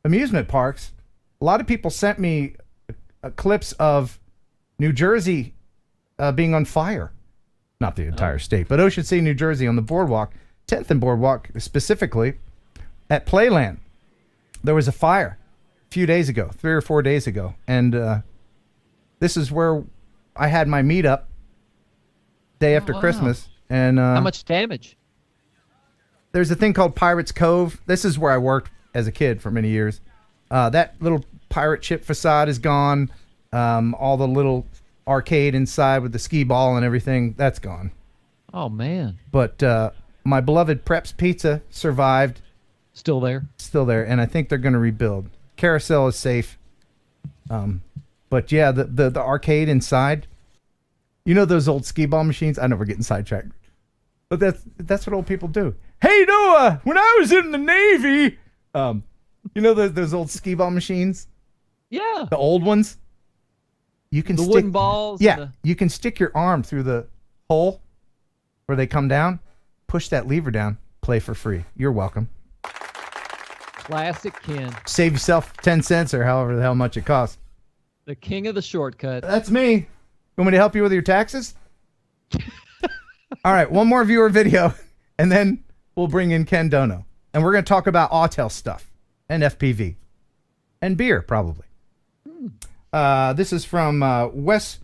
amusement parks, a lot of people sent me clips of New Jersey being on fire. Not the entire state, but Ocean City, New Jersey, on the boardwalk, 10th and Boardwalk specifically, at Playland. There was a fire a few days ago, 3 or 4 days ago, and this is where I had my meetup day after Christmas. And how much damage? There's a thing called Pirates Cove. This is where I worked as a kid for many years. That little pirate ship facade is gone. All the little arcade inside with the skee ball and everything, that's gone. Oh, man. But my beloved Preps Pizza survived. Still there? Still there, and I think they're going to rebuild. Carousel is safe. But yeah, the arcade inside, you know those old skee ball machines? I know we're getting sidetracked. But that's what old people do. Hey, Noah, when I was in the Navy, you know those old skee ball machines? Yeah. The old ones? You can the wooden balls. Yeah, you can stick your arm through the hole where they come down, push that lever down, play for free. You're welcome. Classic Ken. Save yourself 10 cents or however the hell much it costs. The king of the shortcut. That's me. You want me to help you with your taxes? All right, one more viewer video, and then we'll bring in Ken Dono. And we're going to talk about Autel stuff and FPV and beer, probably. This is from Wes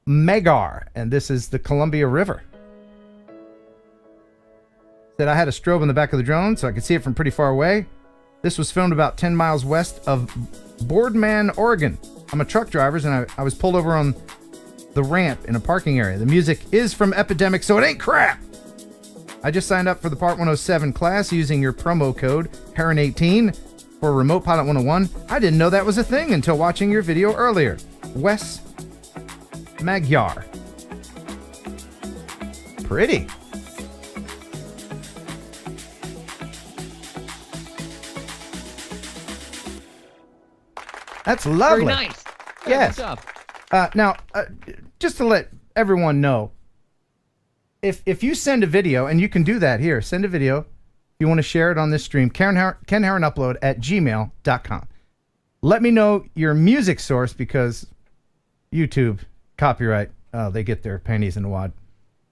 Megar, and this is the Columbia River. Said I had a strobe in the back of the drone, so I could see it from pretty far away. This was filmed about 10 miles west of Boardman, Oregon. I'm a truck driver, and I was pulled over on the ramp in a parking area. The music is from Epidemic, so it ain't crap. I just signed up for the Part 107 class using your promo code Heron18 for Remote Pilot 101. I didn't know that was a thing until watching your video earlier. Wes Magyar. Pretty. That's lovely. Very nice. Yes. Good job. Now, just to let everyone know, if you send a video, and you can do that here, send a video. If you want to share it on this stream, Ken Heron Upload at gmail.com. Let me know your music source, because YouTube, copyright, they get their pennies in a wad.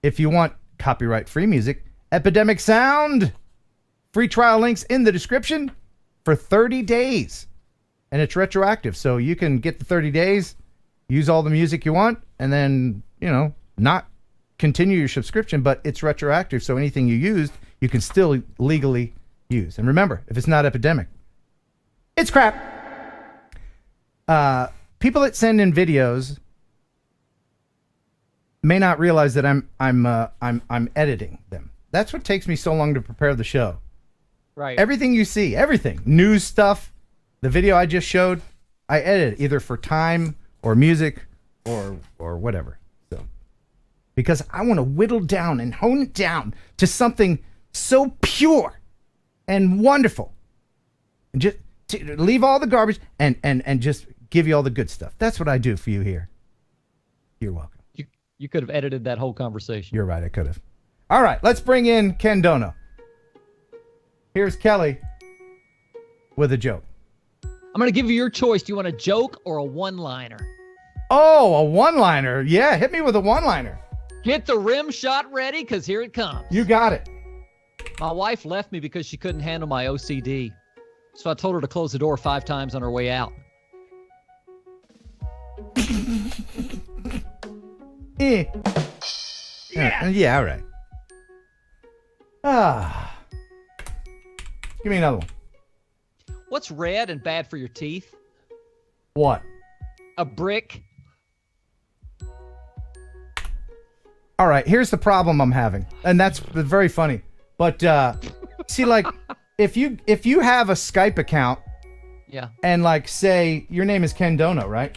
If you want copyright-free music, Epidemic Sound. Free trial links in the description for 30 days. And it's retroactive, so you can get the 30 days, use all the music you want, and then, not continue your subscription, but it's retroactive, so anything you used, you can still legally use. And remember, if it's not Epidemic, it's crap. People that send in videos may not realize that I'm editing them. That's what takes me so long to prepare the show. Right. Everything you see, everything, news stuff, the video I just showed, I edit either for time or music or whatever. So, because I want to whittle down and hone it down to something so pure and wonderful, and just to leave all the garbage and just give you all the good stuff. That's what I do for you here. You're welcome. You could have edited that whole conversation. You're right, I could have. All right, let's bring in Ken Dono. Here's Kelly with a joke. I'm going to give you your choice. Do you want a joke or a one-liner? Oh, a one-liner. Yeah, hit me with a one-liner. Get the rim shot ready, because here it comes. You got it. My wife left me because she couldn't handle my OCD. So I told her to close the door 5 times on her way out. Yeah, all right. Give me another one. What's red and bad for your teeth? What? A brick. All right, here's the problem I'm having, and that's very funny. But see, like, if you have a Skype account, yeah, and like say your name is Ken Dono, right?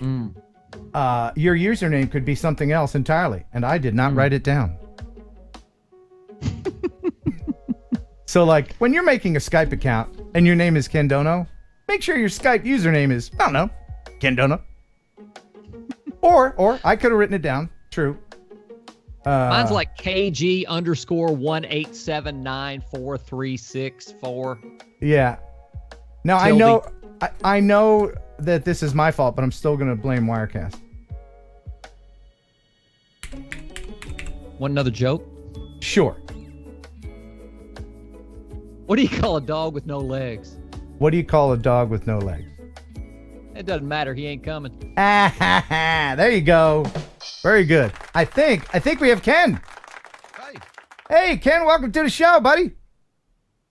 Your username could be something else entirely, and I did not write it down. So, like, when you're making a Skype account and your name is Ken Dono, make sure your Skype username is, I don't know, Ken Dono. Or I could have written it down. True. Mine's like KG_187943664. Yeah. Now, I know that this is my fault, but I'm still going to blame Wirecast. Want another joke? Sure. What do you call a dog with no legs? What do you call a dog with no legs? It doesn't matter. He ain't coming. There you go. Very good. I think we have Ken. Hi. Hey, Ken, welcome to the show, buddy.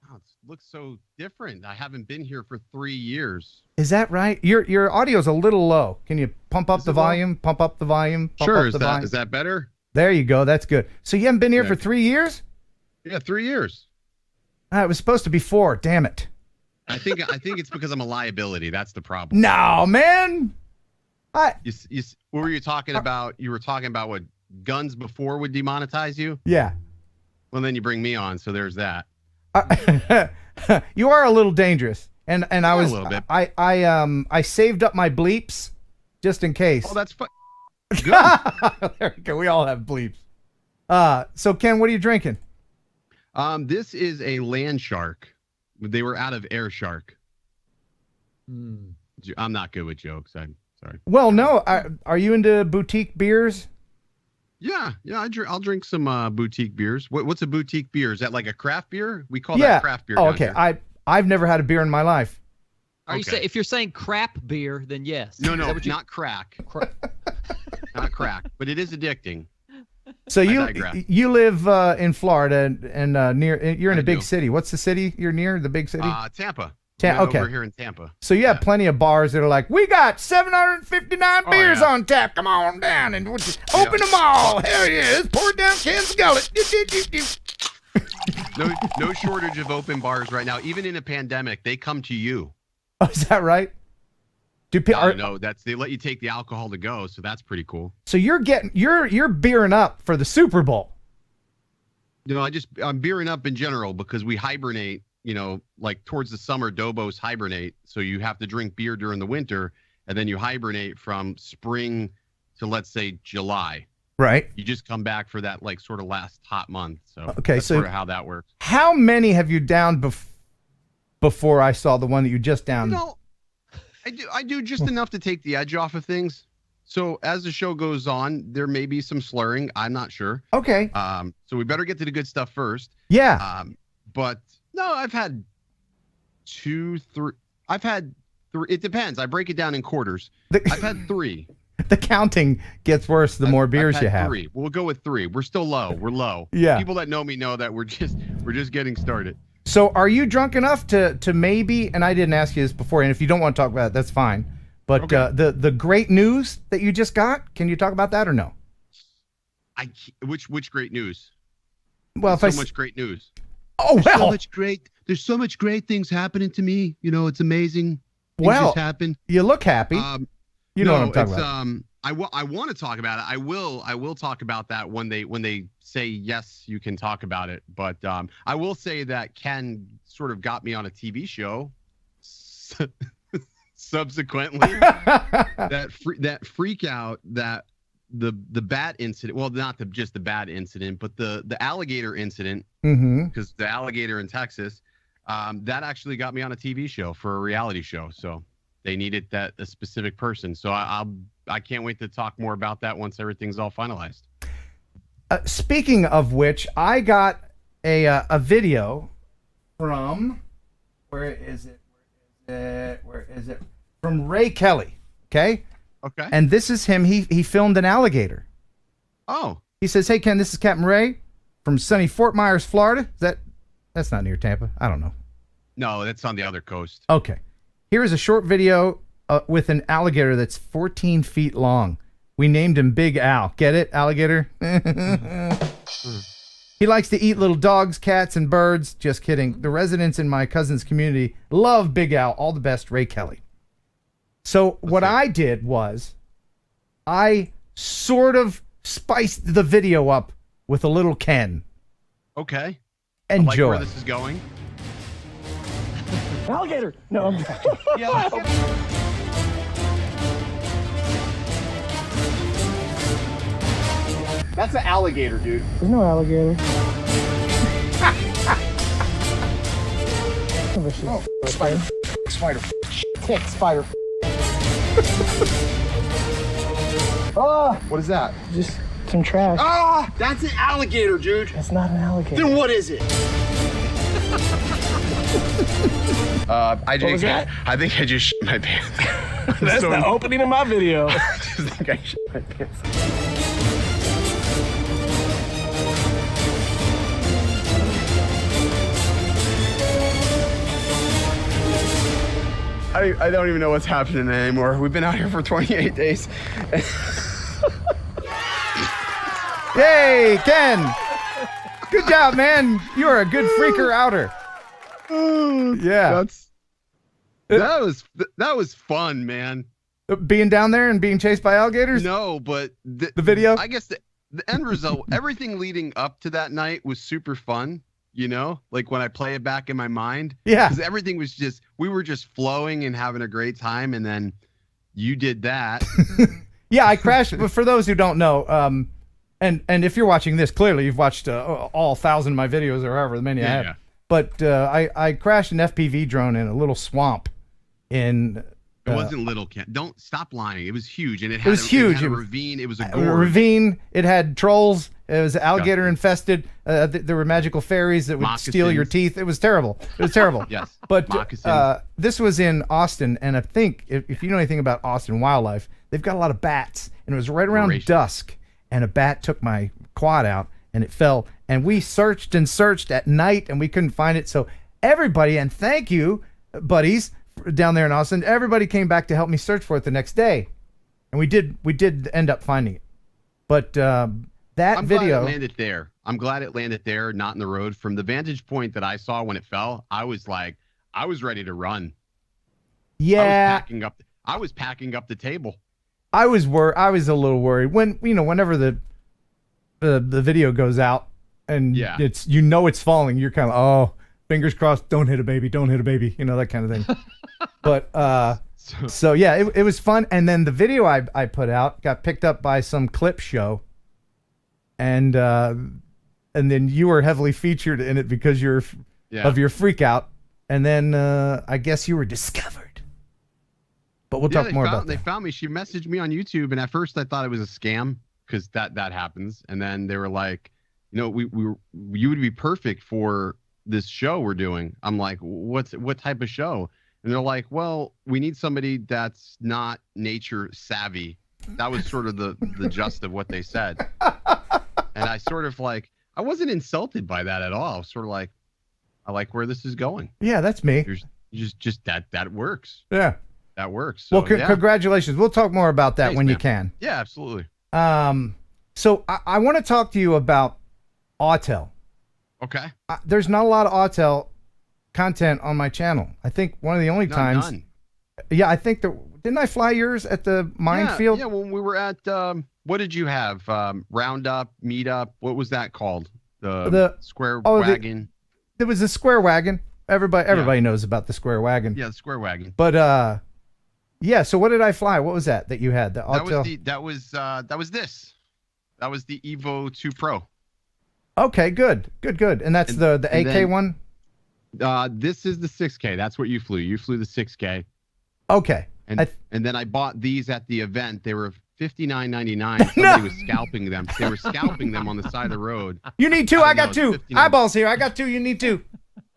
Oh, it looks so different. I haven't been here for 3 years. Is that right? Your audio's a little low. Can you pump up the volume? Pump up the volume? Sure. Is that better? There you go. That's good. So you haven't been here for 3 years? Yeah, 3 years. It was supposed to be 4. Damn it. I think it's because I'm a liability. That's the problem. No, man. What were you talking about? You were talking about what guns before would demonetize you? Yeah. Well, then you bring me on, so there's that. You are a little dangerous, and I was a little bit. I saved up my bleeps just in case. Oh, that's fun. There we go. We all have bleeps. So Ken, what are you drinking? This is a land shark. They were out of air shark. I'm not good with jokes. I'm sorry. Well, no. Are you into boutique beers? Yeah. I'll drink some boutique beers. What's a boutique beer? Is that like a craft beer? We call that craft beer. Oh, down okay. here. I've never had a beer in my life. If you're saying crap beer, then yes. No, not crack. Not crack, but it is addicting. So you live in Florida and you're in a big city. What's the city you're near? The big city? Tampa. Okay. Over here in Tampa. So you have plenty of bars that are like, we got 759 beers on tap. Come on down and we'll just open them all. Here it is. Pour it down Ken's gullet. No shortage of open bars right now. Even in a pandemic, they come to you. Oh, is that right? No, they let you take the alcohol to go, so that's pretty cool. So you're beering up for the Super Bowl. I'm beering up in general because we hibernate, like towards the summer, dobos hibernate. So you have to drink beer during the winter, and then you hibernate from spring to, let's say, July. Right. You just come back for that like sort of last hot month. So that's sort of how that works. How many have you downed before I saw the one that you just downed? I do just enough to take the edge off of things. So as the show goes on, there may be some slurring. I'm not sure. Okay. So we better get to the good stuff first. Yeah. But no, I've had 2, 3. I've had 3. It depends. I break it down in quarters. I've had 3. The counting gets worse the more beers you have. 3. We'll go with 3. We're still low. We're low. Yeah. People that know me know that we're just getting started. So are you drunk enough to maybe, and I didn't ask you this before, and if you don't want to talk about it, that's fine. But the great news that you just got, can you talk about that or no? Which great news? Well, much great news. Oh, well. There's so much great things happening to me. It's amazing. Things just happen. You look happy. You know what I'm talking about. I want to talk about it. I will talk about that when they say yes, you can talk about it. But I will say that Ken sort of got me on a TV show. Subsequently, that freak out that the bat incident. Well, not just the bat incident, but the alligator incident. Because the alligator in Texas, that actually got me on a TV show for a reality show. So they needed a specific person. So I can't wait to talk more about that once everything's all finalized. Speaking of which, I got a video from where is it? From Ray Kelly. Okay. And this is him. He filmed an alligator. Oh. He says, "Hey Ken, this is Captain Ray from sunny Fort Myers, Florida." That's not near Tampa? I don't know. No, that's on the other coast. Okay. Here is a short video with an alligator that's 14 feet long. We named him Big Al. Get it, alligator? He likes to eat little dogs, cats, and birds. Just kidding. The residents in my cousin's community love Big Al. All the best, Ray Kelly. So what I did was I sort of spiced the video up with a little Ken. Okay. I like Enjoy. where this is going. Alligator. No. Yeah. That's an alligator, dude. There's no alligator. Oh, spider. Spider. Tick, spider. What is that? Just some trash. Ah! That's an alligator, dude. That's not an alligator. Then what is it? I What was that? I think I just shit my pants. That's the opening of my video. I just think I shit my pants. I don't even know what's happening anymore. We've been out here for 28 days. Yay, Ken! Good job, man. You are a good freaker outer. Yeah. That was fun, man. Being down there and being chased by alligators? No, but the video? I guess the end result, everything leading up to that night was super fun. You know, like when I play it back in my mind. Yeah. Because everything was we were just flowing and having a great time. And then you did that. Yeah, I crashed. But for those who don't know, and if you're watching this, clearly you've watched all 1,000 of my videos or however many I have. Yeah. But I crashed an FPV drone in a little swamp in... It wasn't little, Ken. Don't stop lying. It was huge. And it was huge. It had a ravine. It was a gorge. A ravine. It had trolls. It was alligator infested. There were magical fairies that would steal your teeth. It was terrible. It was terrible. Yes. But this was in Austin, and I think if you know anything about Austin wildlife, they've got a lot of bats. And it was right around dusk, and a bat took my quad out, and it fell. And we searched and searched at night, and we couldn't find it. So everybody, and thank you, buddies, down there in Austin, everybody came back to help me search for it the next day, and we did end up finding it. But that video, glad it landed there. I'm glad it landed there, not in the road. From the vantage point that I saw when it fell, I was ready to run. Yeah, I was packing up the table. I was a little worried when whenever the video goes out and it's it's falling, you're kind of fingers crossed, don't hit a baby, that kind of thing. But so yeah, it was fun. And then the video I put out got picked up by some clip show, and then you were heavily featured in it because of your freak out. And then I guess you were discovered. But we'll talk more about that. They found me. She messaged me on YouTube, and at first I thought it was a scam because that happens. And then they were like, you would be perfect for this show we're doing. I'm like, what type of show? And they're like, well, we need somebody that's not nature savvy. That was sort of the gist of what they said. And I sort of I wasn't insulted by that at all. I was sort of like, I like where this is going. Yeah, that's me. Just that works. Yeah. That works. So, well, congratulations. We'll talk more about that when you can. Yeah, absolutely. So I want to talk to you about Autel. Okay. There's not a lot of Autel content on my channel. I think one of the only times. None. Yeah, I think didn't I fly yours at the minefield? Yeah, when we were at what did you have? Roundup, Meetup. What was that called? The square wagon. There was a square wagon. Everybody knows about the square wagon. Yeah, the square wagon. But yeah. So what did I fly? What was that you had? The Autel. That was this. That was the Evo 2 Pro. Okay, good. And that's the AK one? This is the 6K. That's what you flew. You flew the 6K. Okay. And then I bought these at the event. They were $59.99. Somebody was scalping them. They were scalping them on the side of the road. You need two. I got two. Eyeballs here. I got two. You need two.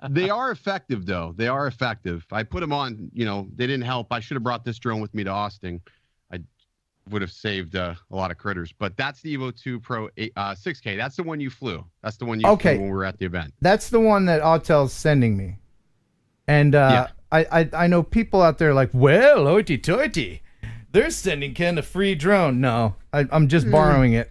They are effective, though. They are effective. I put them on. They didn't help. I should have brought this drone with me to Austin. I would have saved a lot of critters. But that's the Evo 2 Pro 6K. That's the one you flew. That's the one you flew when we were at the event. That's the one that Autel's sending me. And I know people out there like, well, hoity-toity, they're sending Ken a free drone. No, I'm just borrowing it.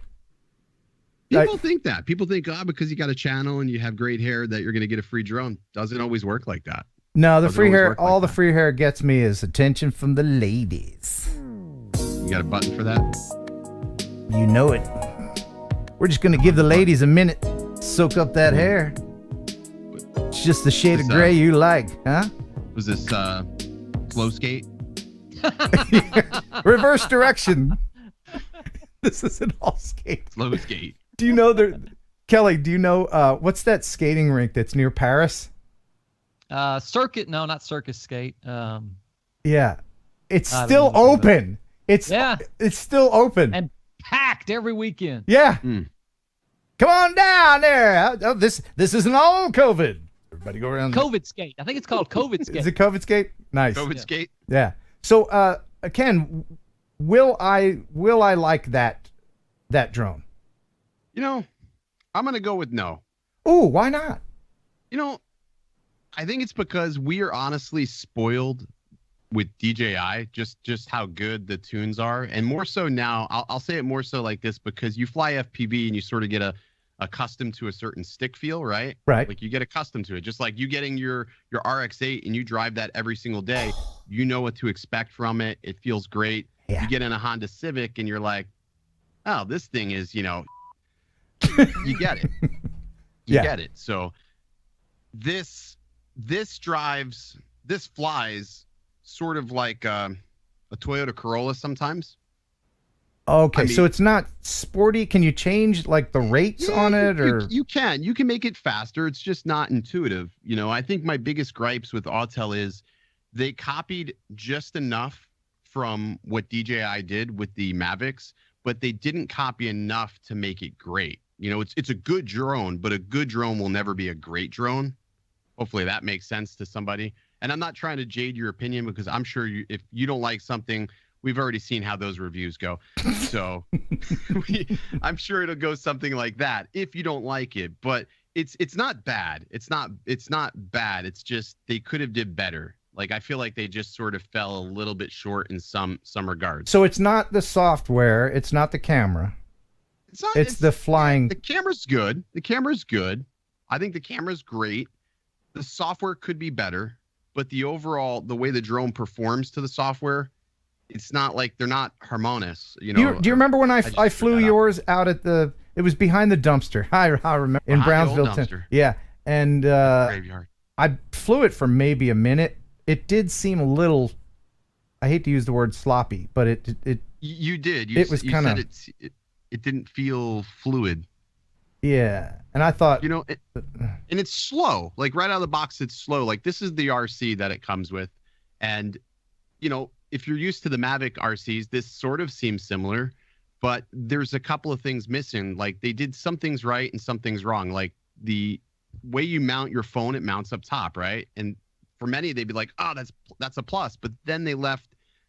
People think that. People think, because you got a channel and you have great hair that you're going to get a free drone. Doesn't always work like that. No, the free hair, all the free hair gets me is attention from the ladies. You got a button for that? You know it. We're just going to give the ladies a minute, soak up that hair. It's just the shade of gray you like, huh? Was this slow skate? Reverse direction. This is an all skate. Slow skate. Do you know Kelly, do you know what's that skating rink that's near Paris? Circuit? No, not Circus Skate. Yeah. It's still open. It's still open. And packed every weekend. Yeah. Come on down there. Oh, this isn't all COVID. Everybody go around. COVID skate. I think it's called COVID skate. Is it COVID skate? Nice. COVID skate? Yeah. So Ken, will I like that drone? You know, I'm gonna go with no. Ooh, why not? You know, I think it's because we are honestly spoiled with DJI, just how good the tunes are, and more so now. I'll say it more so like this because you fly FPV and you sort of get accustomed to a certain stick feel, right? Right. Like you get accustomed to it, just like you getting your RX-8 and you drive that every single day. You know what to expect from it. It feels great. Yeah. You get in a Honda Civic and you're like, oh, this thing is, you know, you get it. You get it. So this flies sort of like a Toyota Corolla sometimes. Okay, so it's not sporty. Can you change like the rates on it, or you can make it faster? It's just not intuitive. You know, I think my biggest gripes with Autel is they copied just enough from what DJI did with the Mavics, but they didn't copy enough to make it great. You know, it's a good drone, but a good drone will never be a great drone. Hopefully that makes sense to somebody. And I'm not trying to jade your opinion because I'm sure if you don't like something, we've already seen how those reviews go. So I'm sure it'll go something like that if you don't like it. But it's not bad. It's not bad. It's just they could have did better. Like I feel like they just sort of fell a little bit short in some regards. So it's not the software. It's not the camera. It's the flying. The camera's good. The camera's good. I think the camera's great. The software could be better, but the way the drone performs to the software, it's not like they're not harmonious. You know. Do you remember when I flew yours out at it was behind the dumpster. I remember in Brownsville. Yeah, and graveyard. I flew it for maybe a minute. It did seem a little. I hate to use the word sloppy, but it. You did. It was kind of. It didn't feel fluid. Yeah, and I thought, you know, and it's slow. Like right out of the box, it's slow. Like this is the RC that it comes with, and you know, if you're used to the Mavic RCs, this sort of seems similar, but there's a couple of things missing. Like they did some things right and some things wrong. Like the way you mount your phone, it mounts up top, right? And for many, they'd be like, oh, that's a plus. But then they left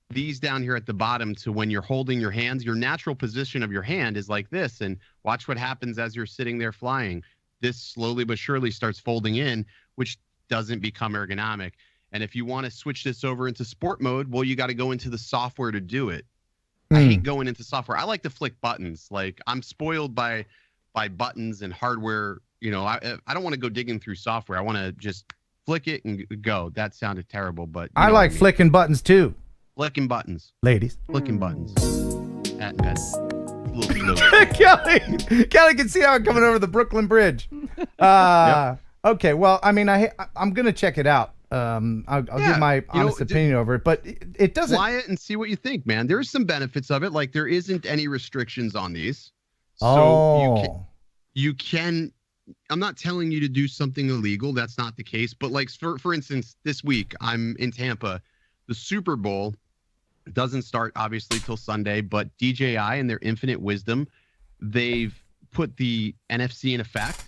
these down here at the bottom to when you're holding your hands, your natural position of your hand is like this. And watch what happens as you're sitting there flying. This slowly but surely starts folding in, which doesn't become ergonomic. And if you want to switch this over into sport mode, well, you got to go into the software to do it. I hate going into software. I like to flick buttons. Like I'm spoiled by buttons and hardware. You know, I don't want to go digging through software. I want to just flick it and go. That sounded terrible, but I like flicking buttons too. Flicking buttons. Ladies. Flicking buttons. At bed. Kelly can see how I'm coming over the Brooklyn Bridge. Okay, well, I mean, I'm going to check it out. I'll give my honest opinion over it, but it doesn't. Fly it and see what you think, man. There's some benefits of it. Like there isn't any restrictions on these. So you can, I'm not telling you to do something illegal. That's not the case. But like, for instance, this week I'm in Tampa. The Super Bowl doesn't start obviously till Sunday, but DJI in their infinite wisdom, they've put the NFC in effect.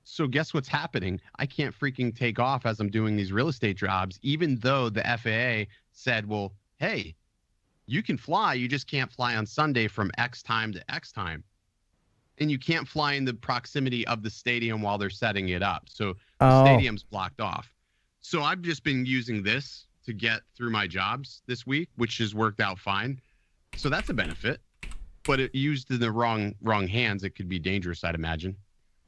So guess what's happening? I can't freaking take off as I'm doing these real estate jobs, even though the FAA said, well, hey, you can fly. You just can't fly on Sunday from X time to X time. And you can't fly in the proximity of the stadium while they're setting it up. So the stadium's blocked off. So I've just been using this to get through my jobs this week, which has worked out fine. So that's a benefit. But it used in the wrong hands, it could be dangerous, I'd imagine.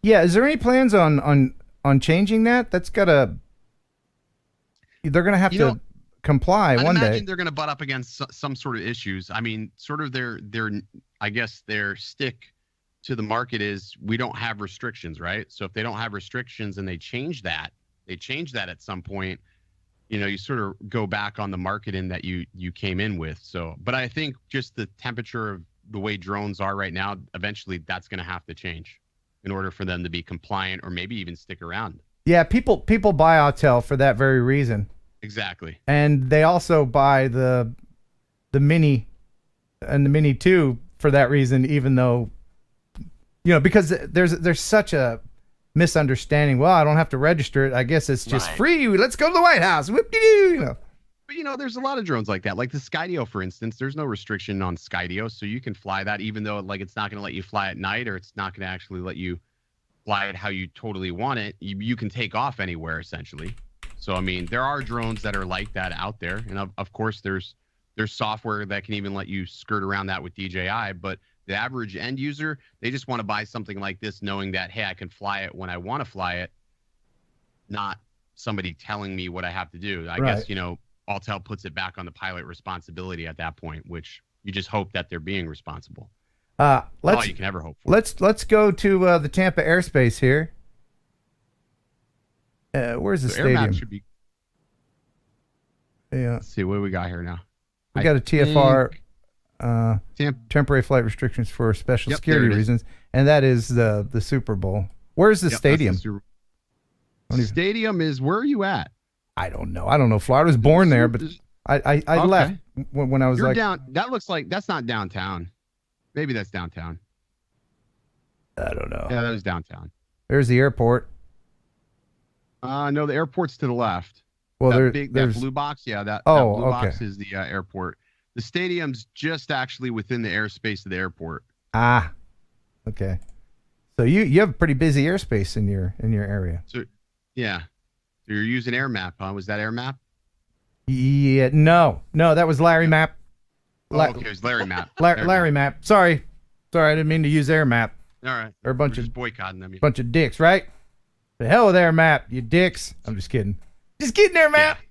Yeah, is there any plans on changing that? They're gonna have to comply one day. I imagine they're gonna butt up against some sort of issues. I mean, sort of their I guess their stick to the market is we don't have restrictions, right? So if they don't have restrictions and they change that, they change that at some point, you sort of go back on the marketing that you came in with. So, but I think just the temperature of the way drones are right now, eventually that's going to have to change in order for them to be compliant or maybe even stick around. Yeah, people buy Autel for that very reason. Exactly. And they also buy the Mini and the Mini 2 for that reason, even though, because there's such a misunderstanding. Well, I don't have to register it. I guess it's just free. Let's go to the White House. Whoop-de-doo, But there's a lot of drones like that. Like the Skydio, for instance, there's no restriction on Skydio, so you can fly that, even though it's not going to let you fly at night, or it's not going to actually let you fly it how you totally want it. You can take off anywhere essentially. So I mean, there are drones that are like that out there, and of course there's software that can even let you skirt around that with DJI. But the average end user, they just want to buy something like this, knowing that, hey, I can fly it when I want to fly it, not somebody telling me what I have to do. I guess Autel puts it back on the pilot responsibility at that point, which you just hope that they're being responsible. All you can ever hope for. Let's go to the Tampa airspace here. Where's the stadium? Air map should be. Yeah. Let's see what we got here now. We got a TFR, temporary flight restrictions for special security reasons, and that is the Super Bowl. Where's the stadium? Stadium is, where are you at? I don't know. Florida was born there, but I left when I was You're down. That looks like that's not downtown. Maybe that's downtown. I don't know. Yeah, that was downtown. There's the airport. No, the airport's to the left. Well, that blue box, that blue box is the airport. The stadium's just actually within the airspace of the airport. Ah, okay. So you have pretty busy airspace in your area. So, yeah. So you're using Air Map, huh? Was that Air Map? Yeah, no, that was Larry Map. Okay, it was Larry Map. Larry Map. Sorry, I didn't mean to use Air Map. All right. They're a bunch of boycotting them. Bunch of dicks, right? The hell with Air Map, you dicks. I'm just kidding. Just kidding, Air Map. Yeah.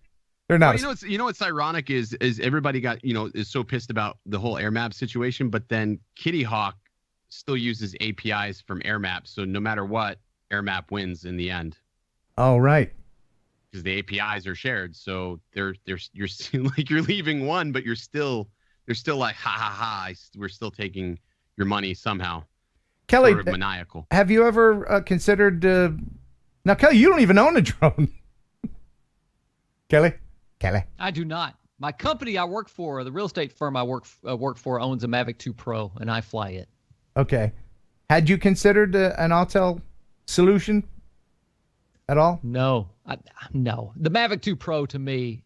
They're not. Well, what's ironic is everybody got is so pissed about the whole Air Map situation, but then Kitty Hawk still uses APIs from Air Map, so no matter what, Air Map wins in the end. Oh, right. Because the APIs are shared, so you're still, like, you're leaving one, but they're still like, ha ha ha, we're still taking your money somehow. Kelly, sort of maniacal. Have you ever considered? Now, Kelly, you don't even own a drone. Kelly. I do not. My company I work for, the real estate firm I work for, owns a Mavic 2 Pro, and I fly it. Okay. Had you considered an Autel solution at all? No. No. The Mavic 2 Pro to me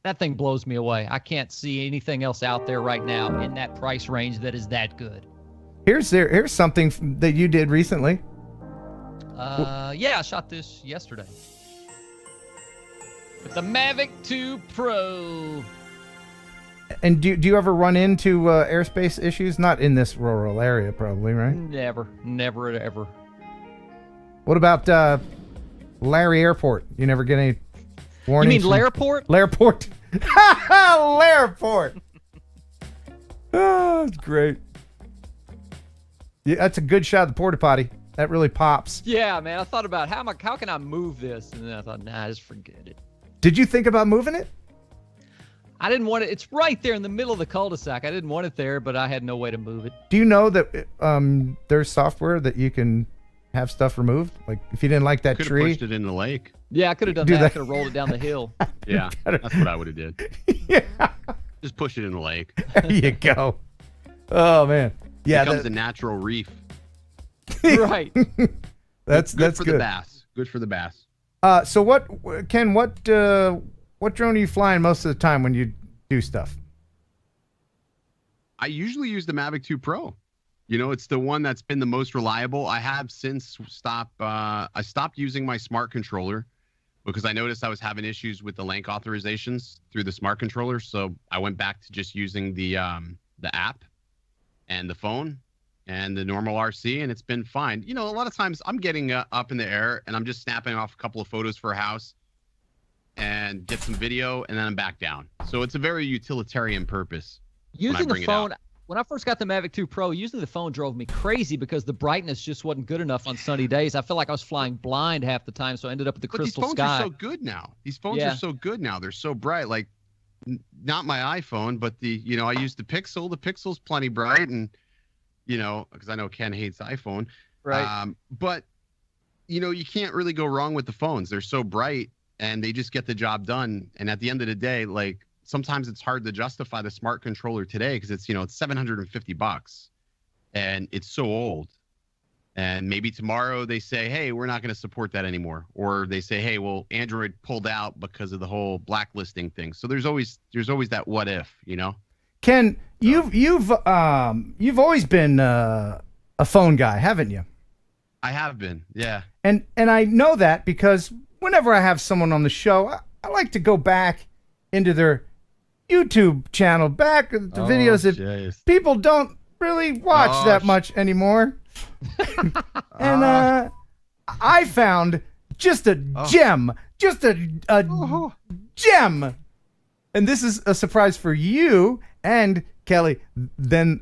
that thing blows me away. I can't see anything else out there right now in that price range that is that good. Here's something that you did recently. Yeah, I shot this yesterday. With the Mavic 2 Pro. And do you ever run into airspace issues? Not in this rural area, probably, right? Never, ever. What about Larry Airport? You never get any warnings? You mean Lairport? Lairport. Lairport. Oh, that's great. Yeah, that's a good shot of the porta potty. That really pops. Yeah, man. I thought about how can I move this, and then I thought, nah, just forget it. Did you think about moving it? I didn't want it. It's right there in the middle of the cul-de-sac. I didn't want it there, but I had no way to move it. Do you know that there's software that you can have stuff removed? Like if you didn't like that tree, pushed it in the lake. Yeah, I could have done that. I could have rolled it down the hill. Yeah, that's what I would have did. Yeah, just push it in the lake. There you go. Oh man, yeah, it becomes a natural reef. Right. That's good for good. The bass. Good for the bass. So Ken, what drone are you flying most of the time when you do stuff? I usually use the Mavic 2 Pro. It's the one that's been the most reliable. I have since stopped using my smart controller because I noticed I was having issues with the link authorizations through the smart controller. So I went back to just using the app and the phone and the normal RC, and it's been fine. A lot of times I'm getting up in the air and I'm just snapping off a couple of photos for a house and get some video, and then I'm back down. So it's a very utilitarian purpose. Using the phone, When I first got the Mavic 2 Pro, usually the phone drove me crazy because the brightness just wasn't good enough on sunny days. I feel like I was flying blind half the time, so I ended up with the crystal sky. These phones are so good now. These phones are so good now. They're so bright. Like, not my iPhone, but I use the Pixel. The Pixel's plenty bright, and because I know Ken hates iPhone. Right. But you can't really go wrong with the phones. They're so bright, and they just get the job done. And at the end of the day, like, sometimes it's hard to justify the smart controller today because it's it's $750 and it's so old. And maybe tomorrow they say, hey, we're not going to support that anymore, or they say, hey, well, Android pulled out because of the whole blacklisting thing. So there's always that what if, Ken, you've always been a phone guy, haven't you? I have been, yeah. And I know that because whenever I have someone on the show, I like to go back into their YouTube channel, back the videos that people don't really watch that much anymore. And I found just a gem, gem. And this is a surprise for you and Kelly, then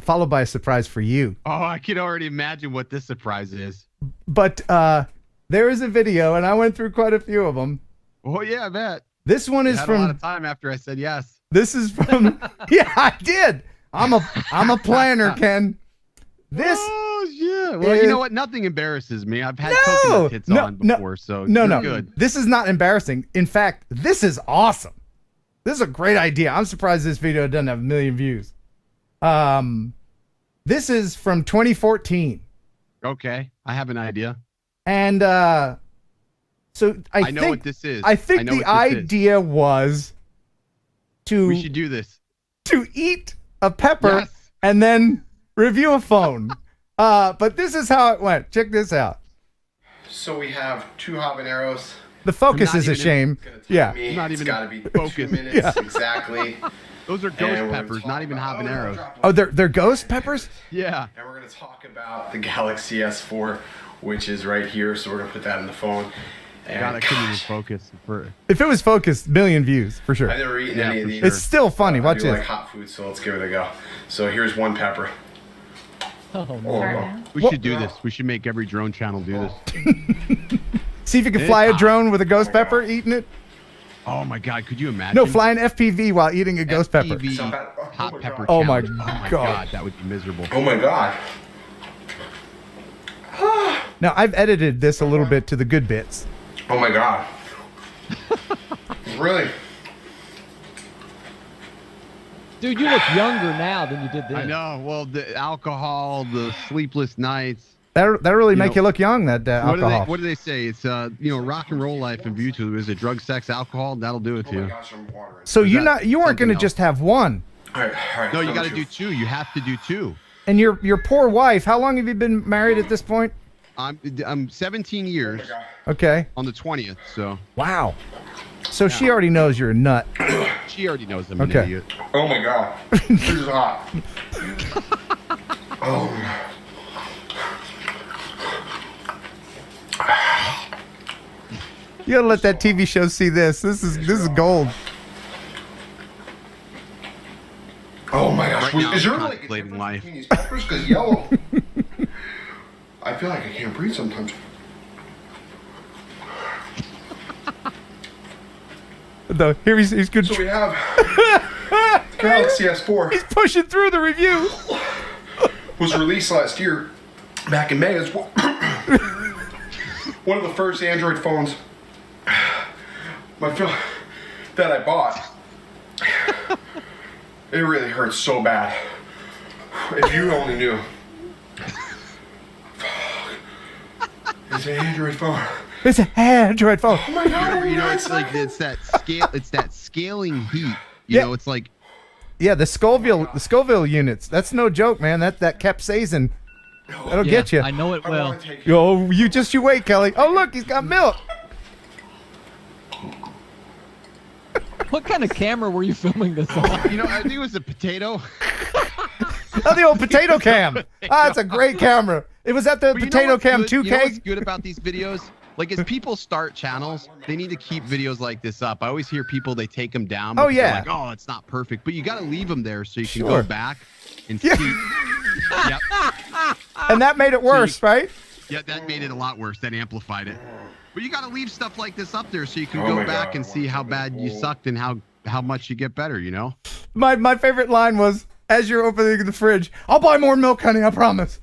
followed by a surprise for you. Oh, I can already imagine what this surprise is. But there is a video, and I went through quite a few of them. Oh, yeah, I bet. This one is from a lot of time after I said yes. This is from yeah, I did. I'm a planner, Ken. This yeah. Well, you know what? Nothing embarrasses me. I've had coconut hits on before, so you're good. This is not embarrassing. In fact, this is awesome. This is a great idea. I'm surprised this video doesn't have 1 million views. This is from 2014. Okay, I have an idea. And so I know what this is. I think the idea was we should do this. To eat a pepper and then review a phone. But this is how it went. Check this out. So we have 2 habaneros. The focus is a shame. Yeah. Not even got to be focused. 2 minutes exactly. Those are ghost peppers, not even habaneros. Oh, they're ghost peppers? Yeah. And we're going to talk about the Galaxy S4, which is right here. So we're going to put that in the phone. And God, I couldn't even focus. If it was focused, 1 million views for sure. I've never eaten any of these. It's still funny. Watch I do this. like hot food, so let's give it a go. So here's 1 pepper. Oh, no. We should do this. We should make every drone channel do this. See if you can fly a drone with a ghost pepper eating it. Oh my God, could you imagine? No, fly an FPV while eating a ghost pepper. Hot pepper. Oh my God, that would be miserable. Oh my God. Now I've edited this a little bit to the good bits. Oh my God. Really? Dude, you look younger now than you did then. I know. Well, the alcohol, the sleepless nights. That really make you look young. That alcohol. What do they say? It's rock and roll life and YouTube. Is it drug, sex, alcohol? That'll do it to you. So you weren't going to just have 1. All right. No, you got to do 2. You have to do 2. And your poor wife. How long have you been married at this point? I'm 17 years. Okay. On the 20th. So. Wow. So she already knows you're a nut. She already knows I'm an idiot. Oh my God. This is hot. Oh. You gotta let that TV show see this. This is gold. Oh my gosh. Right now, is there I'm like a contemplating difference life. between these peppers? Because yellow. I feel like I can't breathe sometimes. No, here he's good. So we have Galaxy S4. He's pushing through the review. Was released last year, back in May. It's one of the first Android phones that I bought. It really hurts so bad. If you only knew. It's an Android phone. It's an Android phone. Oh my God! It's like it's that scale. It's that scaling heat. You know, it's like. Yeah, the Scoville units. That's no joke, man. That capsaicin. That'll get you. I know it well. Yo, you wait, Kelly. Oh, look, he's got milk. What kind of camera were you filming this on? I think it was a potato. Oh, the old potato cam. It's a great camera. It was at the Potato Cam 2K. You know what's good about these videos? Like, as people start channels, they need to keep videos like this up. I always hear people, they take them down. Oh, yeah. Like, oh, it's not perfect. But you got to leave them there so you can go back and Yeah. see. Yep. And that made it worse, right? Yeah, that made it a lot worse. That amplified it. But you got to leave stuff like this up there so you can Oh go my back God. and see how bad you sucked and how much you get better, you know? My favorite line was, as you're opening the fridge, I'll buy more milk, honey, I promise.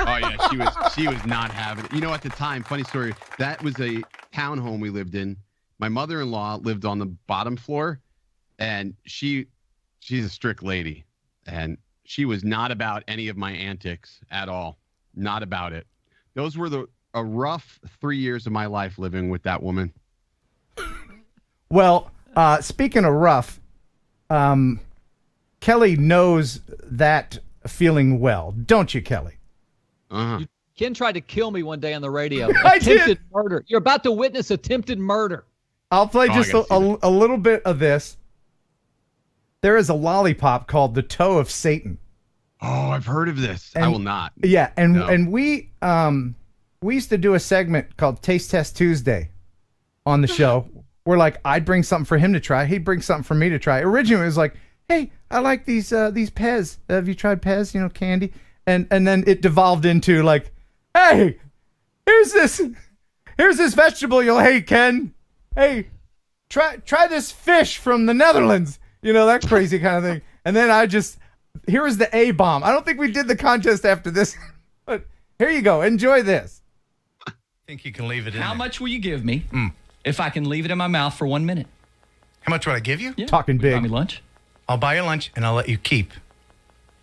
Oh yeah, she was not having it. You know, at the time, funny story, that was a townhome we lived in. My mother-in-law lived on the bottom floor, and she's a strict lady, and she was not about any of my antics at all. Not about it. Those were a rough 3 years of my life living with that woman. Well, speaking of rough, Kelly knows that feeling well, don't you, Kelly? Uh-huh. Ken tried to kill me one day on the radio. I Attempted did. murder. You're about to witness attempted murder. I'll play Oh, I just gotta a little bit of this. There is a lollipop called the Toe of Satan. Oh, I've heard of this. I And- will not. Yeah, and No. and we used to do a segment called Taste Test Tuesday on the show. Where like I'd bring something for him to try, he'd bring something for me to try. Originally it was like, hey, I like these Pez. Have you tried Pez? You know, candy. And then it devolved into like, hey, here's this vegetable you'll hate, Ken. Hey, try this fish from the Netherlands. You know, that crazy kind of thing. And then here was the A-bomb. I don't think we did the contest after this, but here you go. Enjoy this. I think you can leave it in How there. much will you give me if I can leave it in my mouth for 1 minute? How much would I give you? Yeah. Talking Will you buy big. me lunch? I'll buy you lunch, and I'll let you keep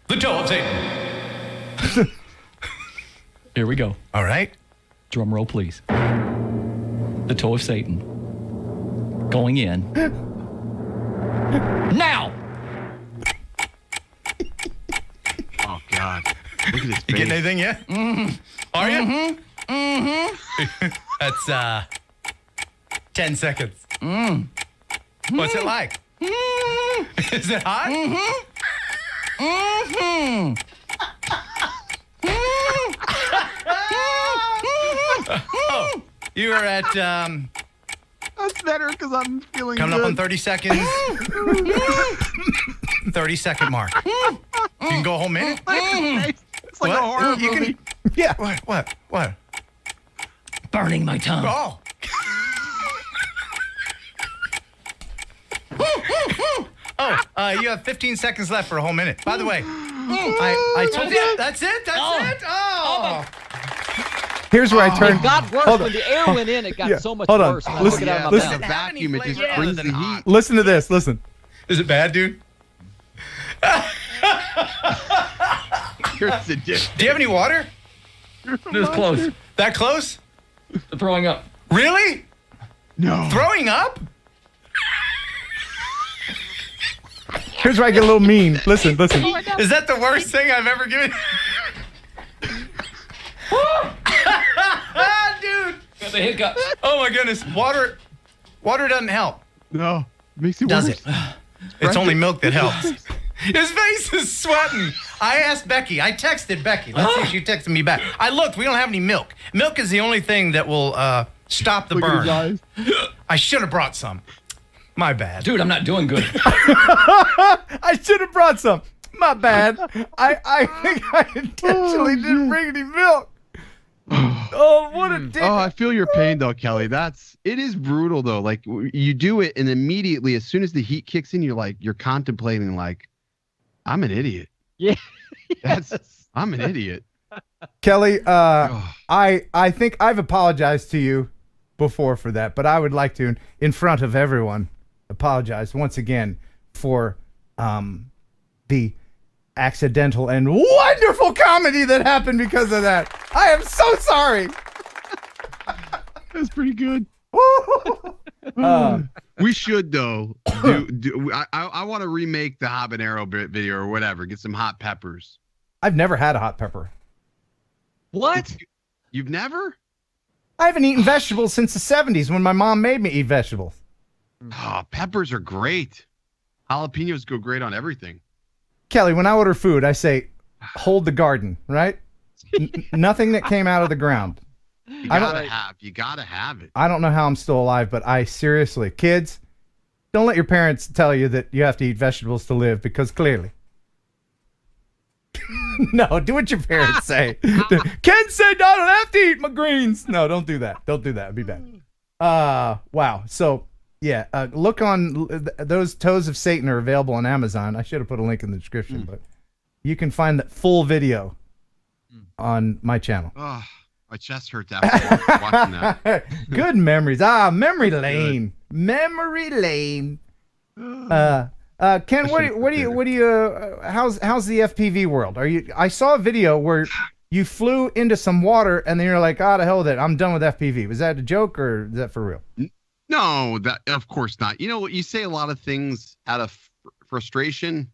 the Toe of Satan. Here we go. All right? Drum roll, please. The Toe of Satan. Going in. Now! Oh God! Look at this. You getting anything yet? Are you? That's 10 seconds. What's it like? Is it hot? Oh, you are at That's better because I'm feeling coming good. up on 30 seconds. 30-second mark. You can go a whole minute. It's like a horror You movie. can. Yeah. What? Burning my tongue. Oh. You have 15 seconds left for a whole minute. By the way, I told you. That's it. That's it. Oh. Here's where I turned. It got worse Hold when on. the air went in. It got Yeah, so much hold on. worse. when I Listen- took it out of my listen- mouth. The vacuum, it just flavor brings other the than heat. hot. Listen to this. Listen. Is it bad, dude? Here's the dish. Do you have any water? This close. That close? Throwing up. Really? No. Throwing up? Here's where I get a little mean. Listen. Is that the worst thing I've ever given? Dude. Got the hiccups. Oh my goodness. Water doesn't help. No. Makes it Does worse. it? It's only milk that helps. His face is sweating. I asked Becky. I texted Becky. Let's see if she texted me back. I looked. We don't have any milk. Milk is the only thing that will stop the Look at his burn. eyes. I should have brought some. My bad. Dude, I'm not doing good. I should have brought some. My bad. I think I intentionally didn't bring any milk. Oh, what a dick. Oh, I feel your pain though, Kelly. It is brutal though. Like you do it and immediately as soon as the heat kicks in, you're contemplating like, I'm an idiot. Yeah. I'm an idiot. Kelly, I think I've apologized to you before for that, but I would like to, in front of everyone, apologize once again for the accidental and wonderful comedy that happened because of that. I am so sorry. That's pretty good. We should though. I want to remake the habanero video or whatever. Get some hot peppers. I've never had a hot pepper. What? You've never? I haven't eaten vegetables since the 70s when my mom made me eat vegetables. Oh, peppers are great. Jalapenos go great on everything. Kelly, when I order food, I say, hold the garden, right? Nothing that came out of the ground. You gotta have it. I don't know how I'm still alive, but I seriously, kids, don't let your parents tell you that you have to eat vegetables to live, because clearly. No, do what your parents say. Ken said I don't have to eat my greens. No, don't do that. Don't do that. It'd be bad. Wow. So, yeah, look on those toes of Satan are available on Amazon. I should have put a link in the description, but you can find that full video on my channel. Oh, my chest hurts after watching that. Good memories. Memory lane. Memory lane. Ken, what do you how's the FPV world? I saw a video where you flew into some water and then you're like, the hell with it. I'm done with FPV. Was that a joke or is that for real? No, that of course not. You know, you say a lot of things out of frustration,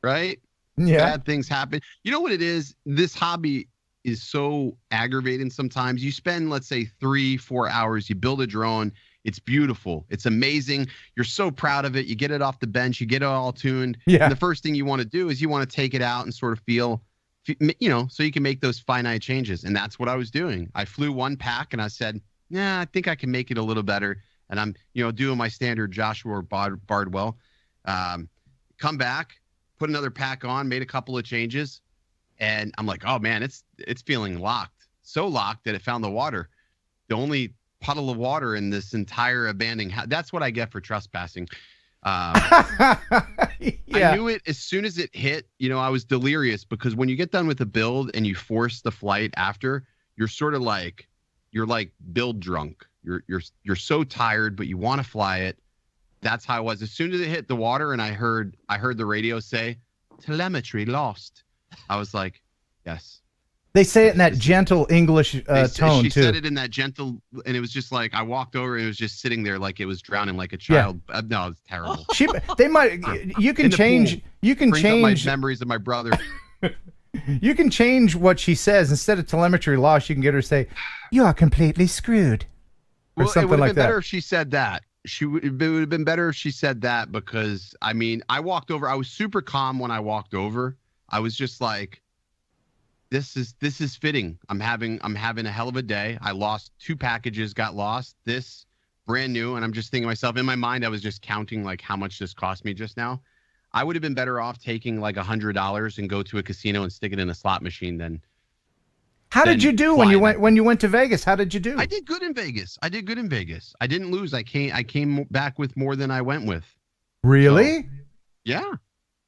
right? Yeah. Bad things happen. You know what it is? This hobby is so aggravating sometimes. You spend, let's say, 3-4 hours, you build a drone. It's beautiful. It's amazing. You're so proud of it. You get it off the bench. You get it all tuned. Yeah. And the first thing you want to do is you want to take it out and sort of feel, you know, so you can make those finite changes. And that's what I was doing. I flew one pack and I said, I think I can make it a little better. And I'm, doing my standard Joshua or Bardwell. Come back, put another pack on, made a couple of changes. And I'm like, oh man, it's feeling locked. So locked that it found the water. The only puddle of water in this entire abandoned house. That's what I get for trespassing. I knew it as soon as it hit. I was delirious because when you get done with the build and you force the flight after, you're sort of like, build drunk. You're so tired, but you want to fly it. That's how I was. As soon as it hit the water and I heard the radio say, telemetry lost. I was like, yes. They say it in that gentle English tone, she too. said it in that gentle, and it was just like, I walked over and it was just sitting there like it was drowning like a child. Yeah. No, it's terrible. You can change up my memories of my brother. You can change what she says. Instead of telemetry loss, you can get her to say, you are completely screwed. Or Well, it something would have like been better that. if she said that. It would have been better if she said that because, I walked over. I was super calm when I walked over. I was just like, this is fitting. I'm having a hell of a day. I lost 2 packages, got lost. This brand new, and I'm just thinking to myself, in my mind, I was just counting like how much this cost me just now. I would have been better off taking like $100 and go to a casino and stick it in a slot machine than. How did you do when you went to Vegas? How did you do? I did good in Vegas. I didn't lose. I came back with more than I went with. Really? So, yeah,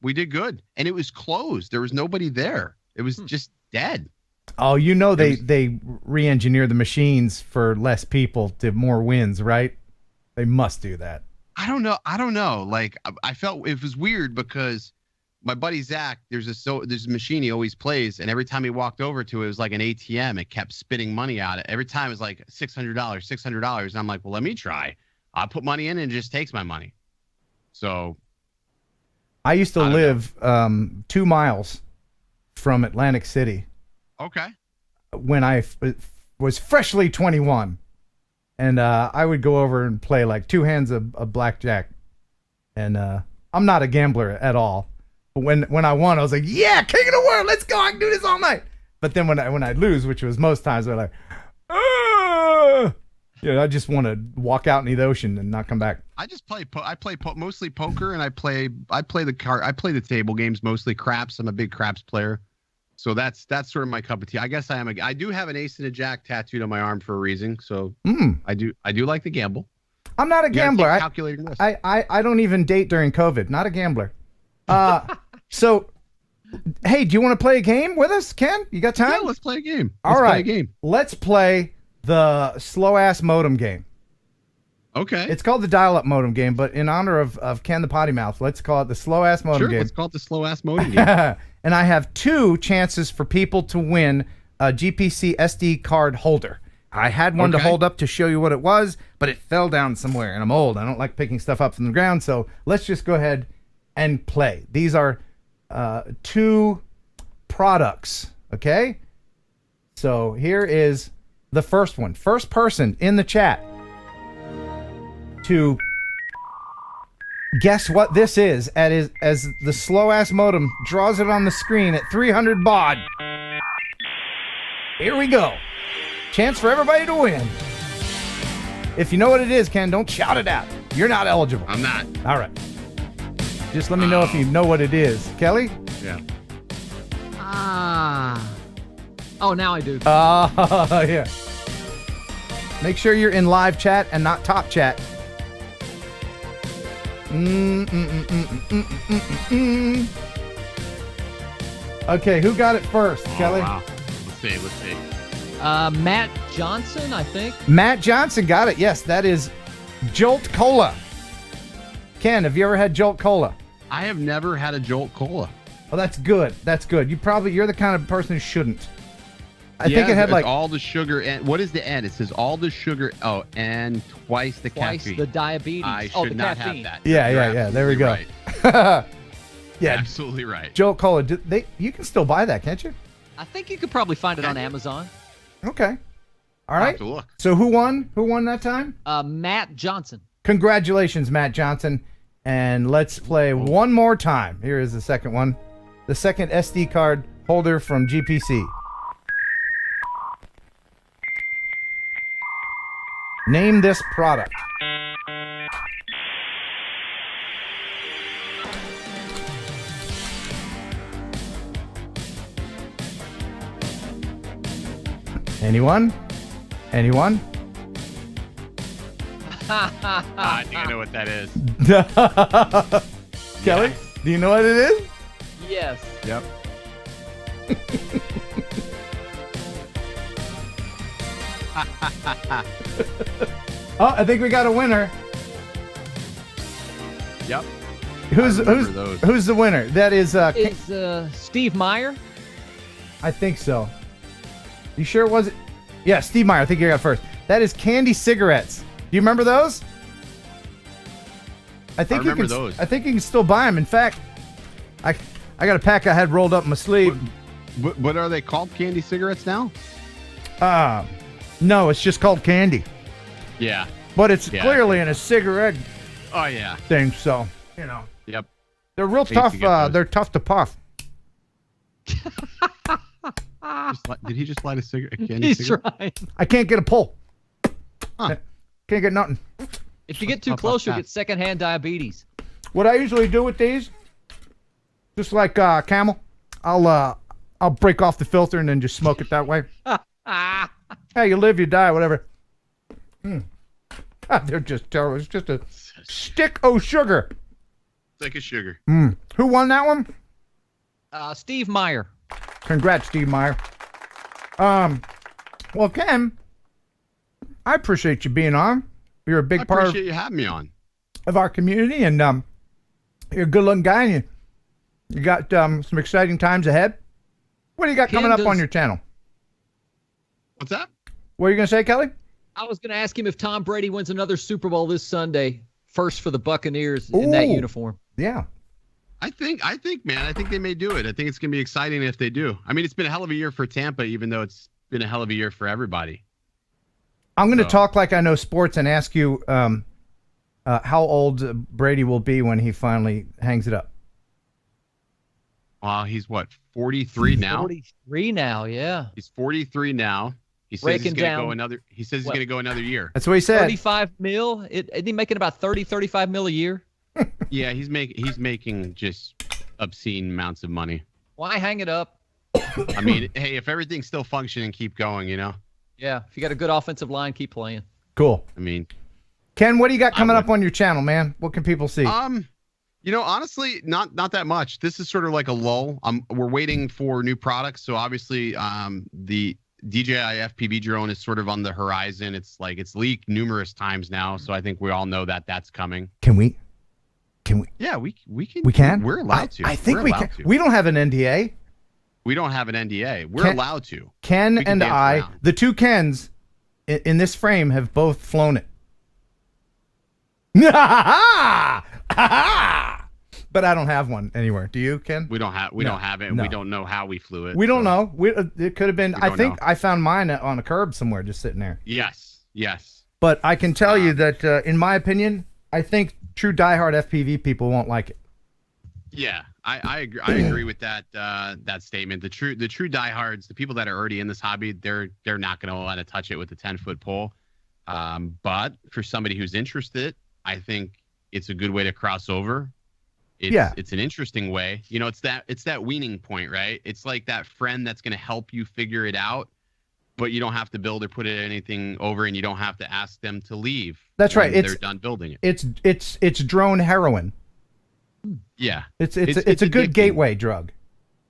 we did good, and it was closed. There was nobody there. It was just dead. Oh, they re-engineer the machines for less people to more wins, right? They must do that. I don't know. Like I felt it was weird because my buddy Zach, there's a machine he always plays, and every time he walked over to it, it was like an ATM. It kept spitting money out. Every time it was like $600. And I'm like, well, let me try. I'll put money in and it just takes my money. So I used to live 2 miles from Atlantic City. Okay. When I was freshly 21. And I would go over and play like 2 hands of blackjack. And I'm not a gambler at all. But when I won, I was like, yeah, king of the world, let's go. I can do this all night. But then when I'd lose, which was most times, I'm like, I just want to walk out into the ocean and not come back. I just play. I play mostly poker, and I play the table games, mostly craps. I'm a big craps player. So that's sort of my cup of tea. I guess I do have an ace and a jack tattooed on my arm for a reason. So I do like to gamble. I'm not a gambler. Calculating risk. I don't even date during COVID. Not a gambler. So, hey, do you want to play a game with us, Ken? You got time? Yeah, let's play a game. All right. Let's play the slow ass modem game. Okay. It's called the dial-up modem game, but in honor of Ken the Potty Mouth, let's call it the slow ass modem game. Let's call it the slow ass modem game. And I have 2 chances for people to win a GPC SD card holder. I had one to hold up to show you what it was, but it fell down somewhere, and I'm old. I don't like picking stuff up from the ground, so let's just go ahead and play. These are 2 products, okay? So here is the first one. First person in the chat to guess what this is as the slow-ass modem draws it on the screen at 300 baud. Here we go. Chance for everybody to win. If you know what it is, Ken, don't shout it out. You're not eligible. I'm not. All right. Just let me know if you know what it is. Kelly? Yeah. Oh, now I do. Yeah. Make sure you're in live chat and not top chat. Okay, who got it first, Kelly? Wow. Let's see. Matt Johnson, I think. Matt Johnson got it. Yes, that is Jolt Cola. Ken, have you ever had Jolt Cola? I have never had a Jolt Cola. Oh, that's good. That's good. You're the kind of person who shouldn't. I think it had like all the sugar and what is the N? It says all the sugar. Oh, and twice the caffeine. The diabetes. I the should not caffeine. have that. Yeah. There we go. Right. Yeah, absolutely right. Jolt Cola. You can still buy that, can't you? I think you could probably find it on Amazon. Okay. All right. I'll have to look. So who won? Who won that time? Matt Johnson. Congratulations, Matt Johnson. And let's play one more time. Here is the second one. The second SD card holder from GPC. Name this product. Anyone? I think I know what that is. Kelly, do you know what it is? Yes. Yep. Oh, I think we got a winner. Yep. Who's the winner? That is Steve Meyer. I think so. You sure it wasn't? Yeah, Steve Meyer. I think you got first. That is Candy cigarettes. Do you remember those? I remember those. I think you can still buy them. In fact, I got a pack I had rolled up in my sleeve. What are they called? Candy cigarettes now? No, it's just called candy. Yeah. But it's clearly in a cigarette Oh yeah. thing, so you know. Yep. They're real tough. They're tough to puff. Did he just light a cigarette? A candy He's cigarette? right. I can't get a pull. Huh. Can't get nothing. If you get too close, you'll get secondhand diabetes. What I usually do with these, just like Camel, I'll break off the filter and then just smoke it that way. Hey, you live, you die, whatever. They're just terrible. It's just a stick of sugar. Stick of sugar. Who won that one? Steve Meyer. Congrats, Steve Meyer. Well, Ken, I appreciate you being on. You're a big part appreciate you having me on. of our community, and you're a good-looking guy, and you got some exciting times ahead. What do you got coming up on your channel? What's that? What are you going to say, Kelly? I was going to ask him if Tom Brady wins another Super Bowl this Sunday, first for the Buccaneers in that uniform. Yeah. I think, man, I think they may do it. I think it's going to be exciting if they do. I mean, it's been a hell of a year for Tampa, even though it's been a hell of a year for everybody. I'm going to talk like I know sports and ask you how old Brady will be when he finally hangs it up. He's what, 43 now? 43 now, yeah. He's 43 now. He says Breaking he's going to down. go another. He says he's going to go another year. That's what he said. 35 mil. Isn't he making about 35 mil a year? Yeah, he's making just obscene amounts of money. Why hang it up? I mean, hey, if everything's still functioning, keep going, you know? Yeah, if you got a good offensive line, keep playing. Cool. I mean, Ken, what do you got coming up on your channel, man? What can people see? You know, honestly, not that much. This is sort of like a lull. We're waiting for new products. So obviously, the DJI FPV drone is sort of on the horizon. It's leaked numerous times now. So I think we all know that that's coming. Can we? Yeah, we can. We can? We're allowed to. I think we can. To. We don't have an NDA. We don't have an NDA. We're allowed to. Ken and I, the two Kens in this frame, have both flown it. But I don't have one anywhere. Do you, Ken? We don't have it, and we don't know how we flew it. We don't know. It could have been. I think I found mine on a curb somewhere, just sitting there. Yes. But I can tell you that, in my opinion, I think true diehard FPV people won't like it. Yeah, I agree with that that statement. The true diehards, the people that are already in this hobby, they're not going to want to touch it with a 10-foot pole. But for somebody who's interested, I think it's a good way to cross over. It's an interesting way. You know, it's that weaning point, right? It's like that friend that's going to help you figure it out, but you don't have to build or put anything over, and you don't have to ask them to leave. That's right. They're done building it. It's drone heroin. Yeah. It's a good gateway drug.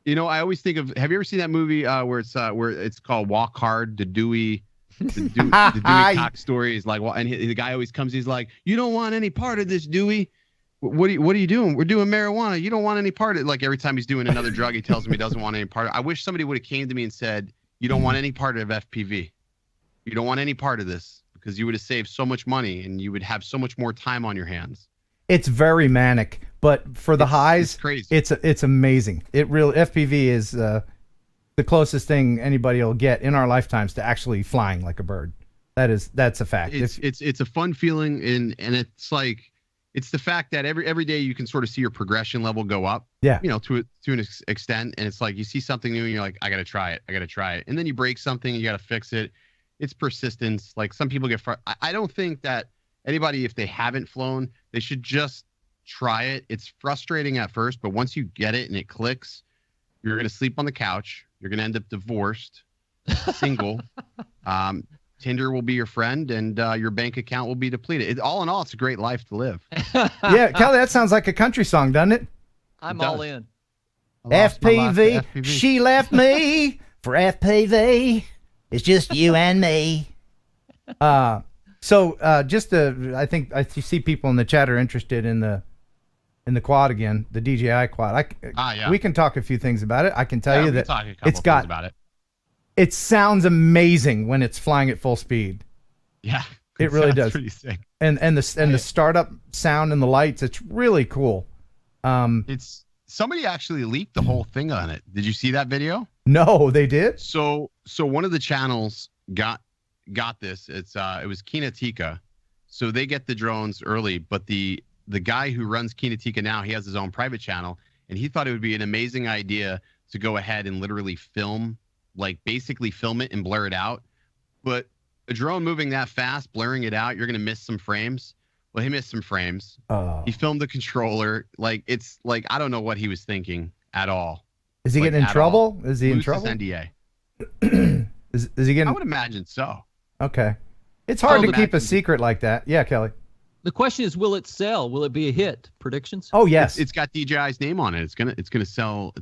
You know, I always think of. Have you ever seen that movie where it's called Walk Hard? The Dewey Cox story is like, and the guy always comes. He's like, "You don't want any part of this, Dewey. What are you doing? We're doing marijuana. You don't want any part of it." Like every time he's doing another drug, he tells him he doesn't want any part of it. I wish somebody would have came to me and said, "You don't want any part of FPV. You don't want any part of this because you would have saved so much money and you would have so much more time on your hands." It's very manic, but for the highs, it's crazy. It's amazing. FPV is the closest thing anybody will get in our lifetimes to actually flying like a bird. That's a fact. It's a fun feeling, and it's like it's the fact that every day you can sort of see your progression level go up. Yeah. You know, to an extent, and it's like you see something new and you're like, I gotta try it, and then you break something, you gotta fix it. It's persistence. Like some people get I don't think that anybody, if they haven't flown, they should just try it. It's frustrating at first, but once you get it and it clicks, you're going to sleep on the couch. You're going to end up divorced, single. Tinder will be your friend, and your bank account will be depleted. All in all, it's a great life to live. Yeah, Kelly, that sounds like a country song, doesn't it? I'm all in. FPV, she left me for FPV. It's just you and me. So I think I see people in the chat are interested in the quad again, the DJI quad. Yeah. We can talk a few things about it. I can tell you that it's got. About it. It sounds amazing when it's flying at full speed. Yeah, it really does. Pretty sick. And the startup sound and the lights, it's really cool. It's somebody actually leaked the whole thing on it. Did you see that video? No, they did. So one of the channels got this. It was Kinatika, so they get the drones early. But the guy who runs Kinatika now, he has his own private channel, and he thought it would be an amazing idea to go ahead and literally basically film it and blur it out. But a drone moving that fast, blurring it out, you're gonna miss some frames. Well, he missed some frames. He filmed the controller. It's like I don't know what he was thinking at all. Is he getting in trouble? Is he in trouble? NDA. Is he getting? I would imagine so. Okay. It's hard to keep a secret like that. Yeah, Kelly. The question is, will it sell? Will it be a hit? Predictions? Oh yes. It's got DJI's name on it. It's gonna sell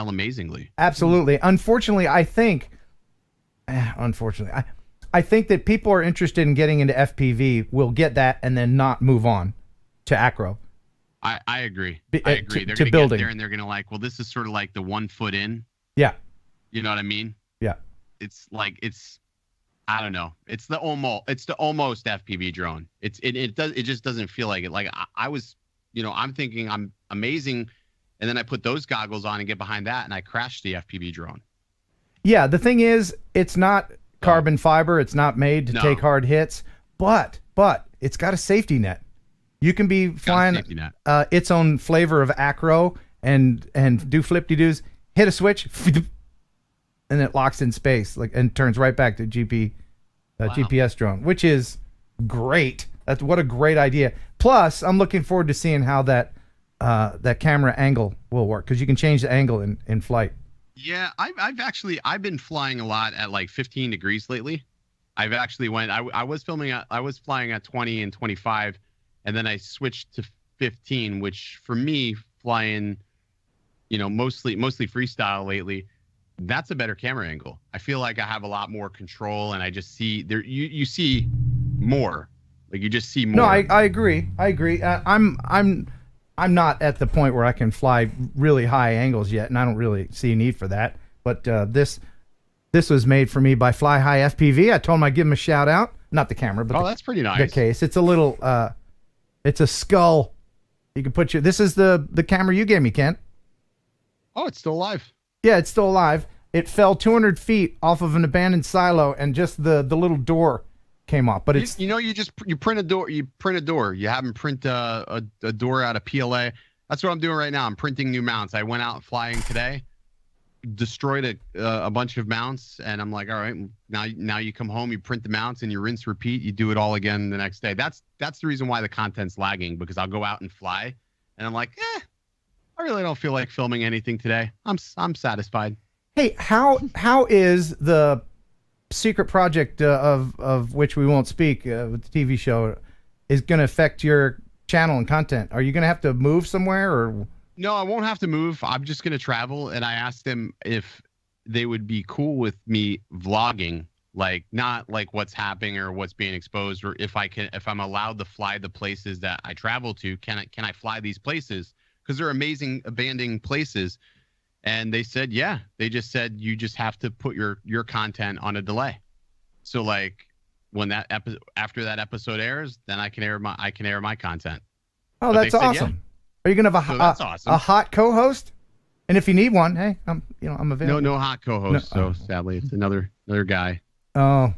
amazingly. Absolutely. Unfortunately, I think that people are interested in getting into FPV will get that and then not move on to acro. I agree. I agree. They're to gonna building. get there and they're gonna well, this is sort of like the 1 foot in. Yeah. You know what I mean? Yeah. It's I don't know. It's the almost FPV drone. It just doesn't feel like it. Like I was, I'm thinking I'm amazing, and then I put those goggles on and get behind that, and I crashed the FPV drone. Yeah, the thing is, it's not carbon fiber. It's not made to take hard hits, but it's got a safety net. You can be flying its own flavor of acro and do flip-de-doos, hit a switch, and it locks in space and turns right back to GPS drone, which is great. What a great idea. Plus, I'm looking forward to seeing how that camera angle will work, because you can change the angle in flight. Yeah, I've been flying a lot at 15 degrees lately. I've actually I was flying at 20 and 25, and then I switched to 15, which for me, flying, mostly freestyle lately, that's a better camera angle. I feel like I have a lot more control, and I just see there. You see more, you just see more. No, I agree. I'm not at the point where I can fly really high angles yet, and I don't really see a need for that. But this was made for me by Fly High FPV. I told him I'd give him a shout out. Not the camera, but that's pretty nice. The case. It's a little. It's a skull. You can put this is the camera you gave me, Kent. Oh, it's still alive. Yeah, it's still alive. It fell 200 feet off of an abandoned silo, and just the little door came off. But it's you print a door. You print a door. You have them print a door out of PLA. That's what I'm doing right now. I'm printing new mounts. I went out flying today, destroyed a bunch of mounts, and I'm like, all right, now you come home, you print the mounts, and you rinse, repeat. You do it all again the next day. That's the reason why the content's lagging, because I'll go out and fly, and I'm like, I really don't feel like filming anything today. I'm satisfied. Hey, how is the secret project of which we won't speak with the TV show is going to affect your channel and content? Are you going to have to move somewhere or? No, I won't have to move. I'm just going to travel. And I asked them if they would be cool with me vlogging, like not like what's happening or what's being exposed, or if I'm allowed to fly the places that I travel to, can I fly these places? Because they're amazing abandoned places. And they said, yeah. They just said you just have to put your content on a delay. So like when that after that episode airs, then I can air my content. Oh, that's awesome. Yeah. Are you gonna have a hot co-host? And if you need one, hey, I'm available. No hot co-host. So sadly, it's another guy. Oh,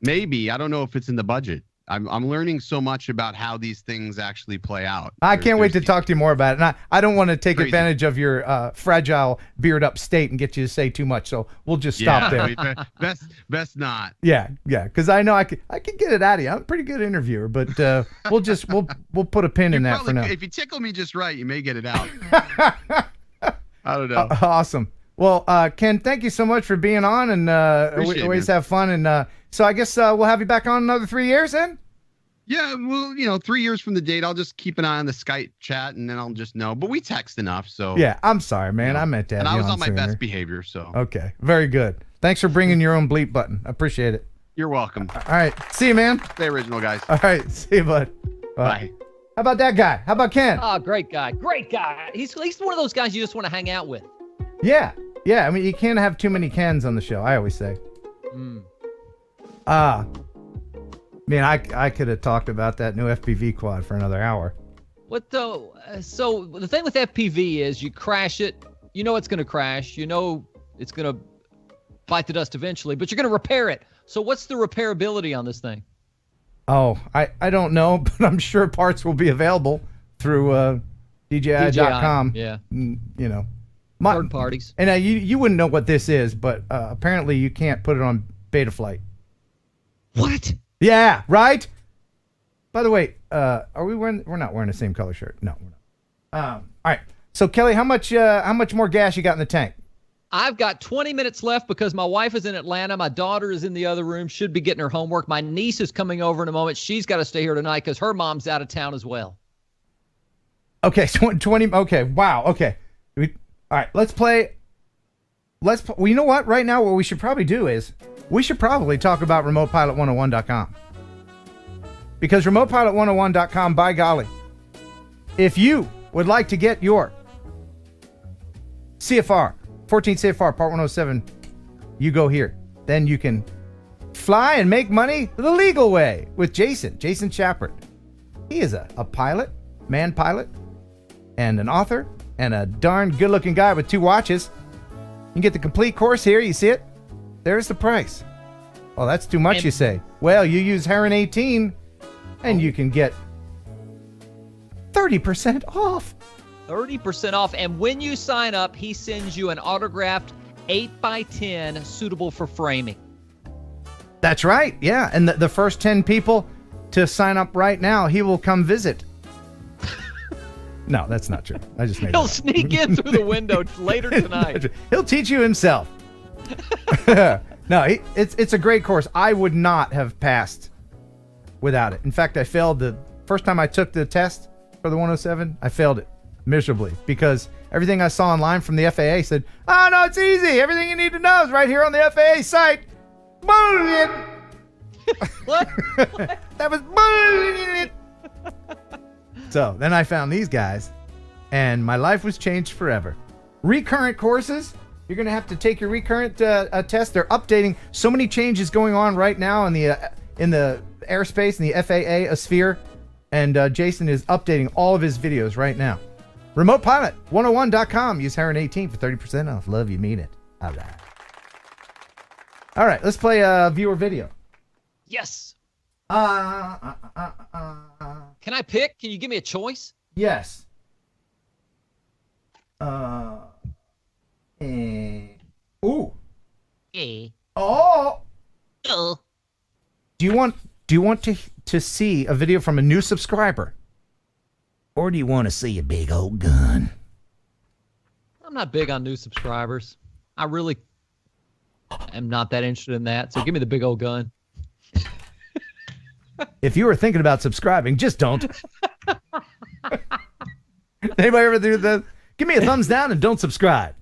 maybe. I don't know if it's in the budget. I'm learning so much about how these things actually play out. I can't wait to talk to you more about it. And I don't want to take advantage of your fragile beard up state and get you to say too much. So we'll just stop there. Best not. Yeah. Because I know I can get it out of you. I'm a pretty good interviewer, but we'll put a pin in that for now. If you tickle me just right, you may get it out. I don't know. Awesome. Well, Ken, thank you so much for being on, and we always have fun. And so I guess we'll have you back on another 3 years then? Yeah, well, 3 years from the date, I'll just keep an eye on the Skype chat, and then I'll just know. But we text enough, so. Yeah, I'm sorry, man. I meant that. And I was on my best behavior, so. Okay, very good. Thanks for bringing your own bleep button. I appreciate it. You're welcome. All right, see you, man. Stay original, guys. All right, see you, bud. Bye. How about that guy? How about Ken? Oh, great guy. Great guy. He's one of those guys you just want to hang out with. Yeah. I mean, you can't have too many Kens on the show, I always say. Man, I could have talked about that new FPV quad for another hour. What though? So the thing with FPV is you crash it, you know it's going to crash, you know it's going to bite the dust eventually, but you're going to repair it. So what's the repairability on this thing? Oh, I don't know, but I'm sure parts will be available through DJI.com. Yeah. Third parties. And you wouldn't know what this is, but apparently you can't put it on Betaflight. What? Yeah, right? By the way, are we wearing? We're not wearing the same color shirt. No, we're not. All right. So Kelly, how much more gas you got in the tank? I've got 20 minutes left because my wife is in Atlanta. My daughter is in the other room. Should be getting her homework. My niece is coming over in a moment. She's got to stay here tonight because her mom's out of town as well. Okay, so 20. Okay, wow. Okay. All right, let's play. Well, you know what? Right now, what we should probably do is we should probably talk about RemotePilot101.com. Because RemotePilot101.com, by golly, if you would like to get your CFR, 14 CFR, Part 107, you go here. Then you can fly and make money the legal way with Jason Schappert. He is a pilot, man pilot, and an author, and a darn good-looking guy with 2 watches. You can get the complete course here. You see it? There's the price. Oh, that's too much, you say. Well, you use Heron 18, and you can get 30% off. 30% off. And when you sign up, he sends you an autographed 8x10 suitable for framing. That's right. Yeah. And the first 10 people to sign up right now, he will come visit. No, that's not true. I just made He'll sneak in through the window later tonight. He'll teach you himself. No, it's a great course. I would not have passed without it. In fact, I failed the first time I took the test for the 107. I failed it miserably because everything I saw online from the FAA said, "Oh no, it's easy. Everything you need to know is right here on the FAA site." Bullshit. What? That was bullshit. So then I found these guys, and my life was changed forever. Recurrent courses. You're going to have to take your recurrent test. They're updating. So many changes going on right now in the airspace, in the FAA sphere. And Jason is updating all of his videos right now. RemotePilot101.com. Use Heron 18 for 30% off. Love you, mean it. All right. All right, let's play a viewer video. Yes. Can I pick? Can you give me a choice? Yes. Ooh. Oh. Do you want to see a video from a new subscriber? Or do you want to see a big old gun? not big on new subscribers. I really am not that interested in that. So give me the big old gun. If you were thinking about subscribing, just don't. Anybody ever do that? Give me a thumbs down and don't subscribe.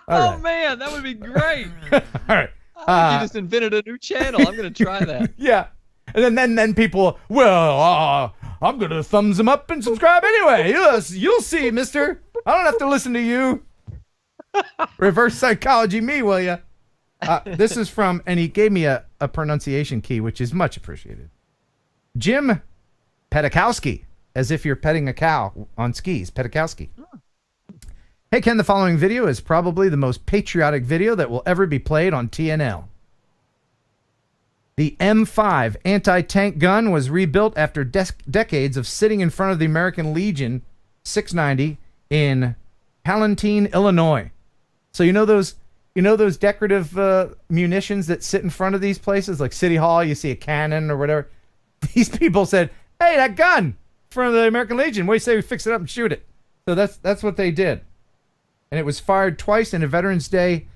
Oh man, that would be great. All right. You just invented a new channel. I'm gonna try that. Yeah. And then people, I'm gonna thumbs them up and subscribe anyway. Yes, you'll see, mister. I don't have to listen to you. Reverse psychology me, will ya? This is from, and he gave me a pronunciation key, which is much appreciated. Jim Petakowski, as if you're petting a cow on skis. Petakowski. Hey, Ken, the following video is probably the most patriotic video that will ever be played on TNL. The M5 anti-tank gun was rebuilt after decades of sitting in front of the American Legion 690 in Palatine, Illinois. So you know those decorative munitions that sit in front of these places, like City Hall, you see a cannon or whatever. These people said, hey, that gun in front of the American Legion, what do you say we fix it up and shoot it? So that's what they did. And it was fired twice in a Veterans Day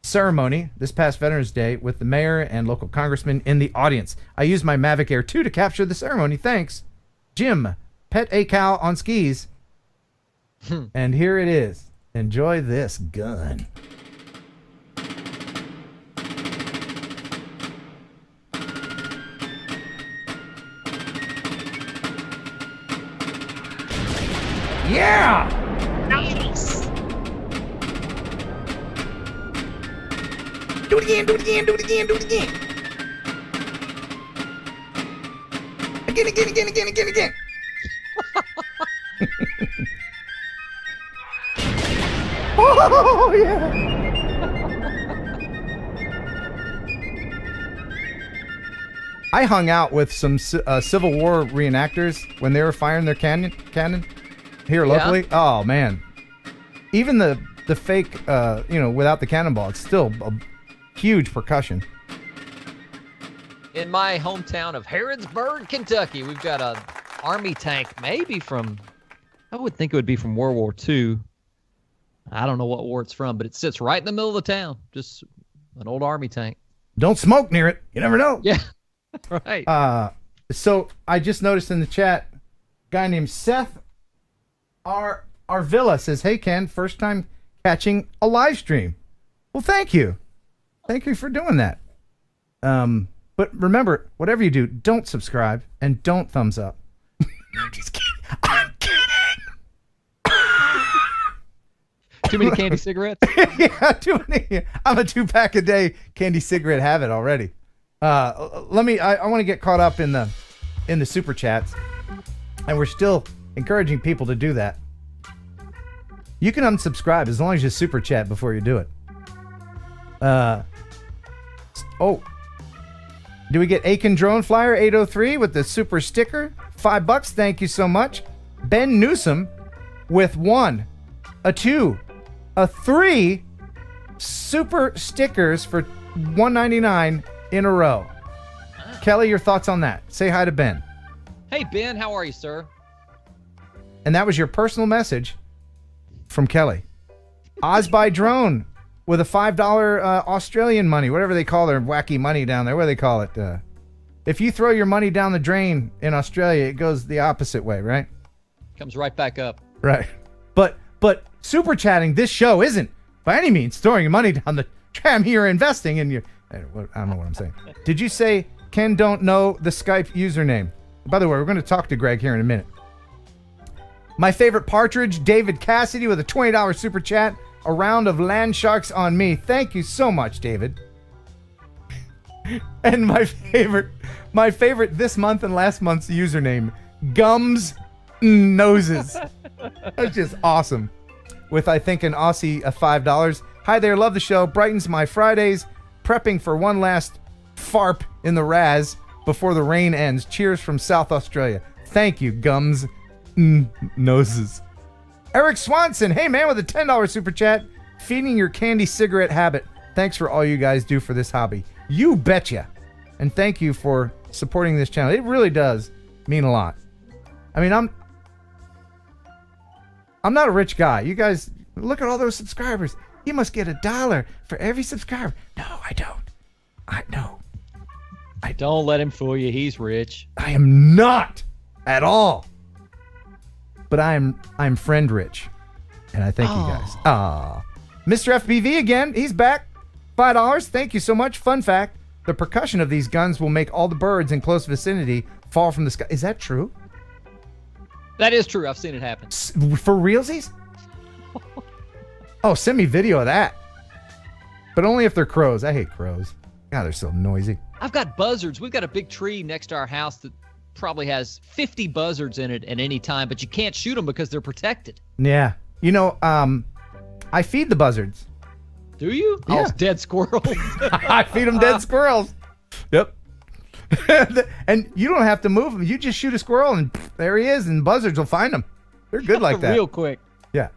ceremony, this past Veterans Day, with the mayor and local congressman in the audience. I used my Mavic Air 2 to capture the ceremony. Thanks. Jim, pet a cow on skis. And here it is. Enjoy this gun. Yeah! Nice. Do it again, do it again, do it again, do it again. Again. Oh, yeah. I hung out with some Civil War reenactors when they were firing their cannon here locally. Yeah. Oh, man. Even the fake, without the cannonball, it's still a huge percussion. In my hometown of Harrodsburg, Kentucky, we've got an Army tank, maybe from, I would think it would be from World War II. I don't know what war it's from, but it sits right in the middle of the town. Just an old Army tank. Don't smoke near it. You never know. Yeah, right. So I just noticed in the chat, a guy named Seth Arvilla says, hey, Ken, first time catching a live stream. Well, thank you. Thank you for doing that. But remember, whatever you do, don't subscribe and don't thumbs up. I'm just kidding. I'm kidding. Too many candy cigarettes? Yeah, too many. I'm a 2-pack a day candy cigarette habit already. I want to get caught up in the super chats, and we're still encouraging people to do that. You can unsubscribe as long as you super chat before you do it. Do we get Aiken Drone Flyer 803 with the super sticker? $5. Thank you so much. Ben Newsom with 1, a 2, a 3 super stickers for $1.99 in a row. Kelly, your thoughts on that? Say hi to Ben. Hey, Ben, how are you, sir? And that was your personal message from Kelly. Ozby Drone with a $5 Australian money, whatever they call their wacky money down there. What do they call it? If you throw your money down the drain in Australia, it goes the opposite way, right? Comes right back up. Right. But super chatting this show isn't by any means throwing your money down the tram here investing in your. I don't know what I'm saying. Did you say Ken don't know the Skype username? By the way, we're going to talk to Greg here in a minute. My favorite partridge, David Cassidy with a $20 super chat. A round of land sharks on me. Thank you so much, David. And my favorite this month and last month's username, Gums Noses. That's just awesome. With, I think, an Aussie of $5. Hi there, love the show. Brightens my Fridays. Prepping for one last farp in the Raz before the rain ends. Cheers from South Australia. Thank you, Gums Noses. Eric Swanson, hey man, with a $10 super chat, feeding your candy cigarette habit. Thanks for all you guys do for this hobby. You betcha. And thank you for supporting this channel. It really does mean a lot. I mean, I'm not a rich guy. You guys Look at all those subscribers. You must get $1 for every subscriber. No, I don't. No. Don't let him fool you. He's rich. I am not at all. But I'm friend rich. And I thank you guys. Mr. FPV again. He's back. $5. Thank you so much. Fun fact. The percussion of these guns will make all the birds in close vicinity fall from the sky. Is that true? That is true. I've seen it happen. For realsies? Oh, send me video of that. But only if they're crows. I hate crows. God, they're so noisy. I've got buzzards. We've got a big tree next to our house that probably has 50 buzzards in it at any time, but you can't shoot them because they're protected. Yeah. You know, I feed the buzzards. Do you? Yeah. Oh, dead squirrels. I feed them dead squirrels. Yep. And you don't have to move them. You just shoot a squirrel and there he is, and buzzards will find him. They're good like that. Real quick. Yeah.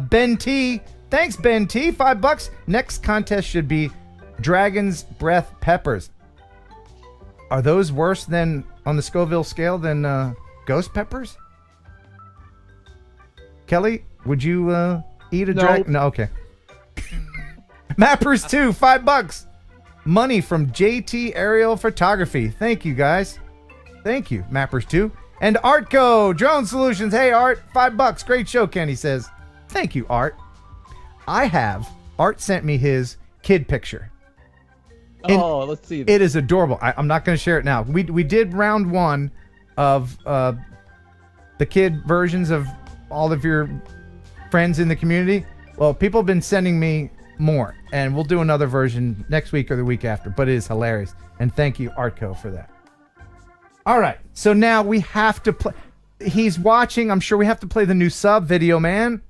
Ben T. Thanks, Ben T. $5. Next contest should be Dragon's Breath peppers. Are those worse than on the Scoville scale than ghost peppers? Kelly, would you eat a dragon? No, okay. Mappers 2, $5. Money from JT Aerial Photography. Thank you, guys. Thank you, Mappers 2. And Artco Drone Solutions. Hey, Art, $5. Great show, Kenny says. Thank you, Art. Art sent me his kid picture. Let's see that. It is adorable. I'm not going to share it now. We did round 1 of the kid versions of all of your friends in the community. Well, people have been sending me more, and we'll do another version next week or the week after, but it is hilarious. And thank you, Artco, for that. All right, so now we have to play. He's watching. I'm sure we have to play the new sub video, man.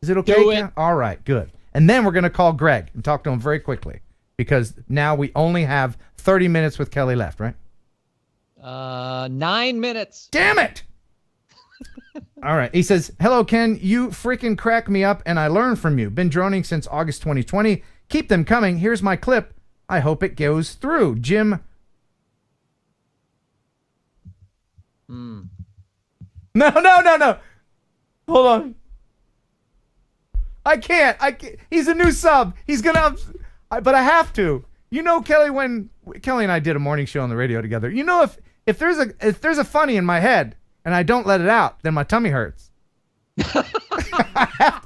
Is it okay? Do it. All right, good. And then we're going to call Greg and talk to him very quickly, because now we only have 30 minutes with Kelly left, right? 9 minutes. Damn it! All right. He says, hello, Ken. You freaking crack me up, and I learn from you. Been droning since August 2020. Keep them coming. Here's my clip. I hope it goes through. Jim. No. Hold on. I can't. He's a new sub. He's gonna. But I have to. You know, Kelly, when Kelly and I did a morning show on the radio together. You know, if there's a funny in my head and I don't let it out, then my tummy hurts. I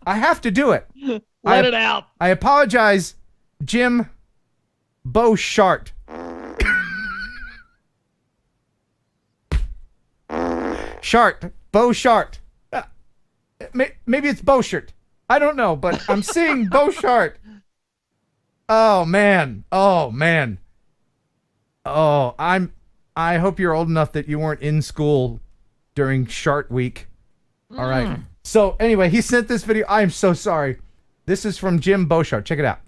have to do it. Let it out. I apologize, Jim Beauchart. Beauchart. Maybe it's Beauchart. I don't know, but I'm seeing Beauchart. Oh man. I hope you're old enough that you weren't in school during Shart Week. All right. So anyway, he sent this video. I am so sorry. This is from Jim Beauchart. Check it out.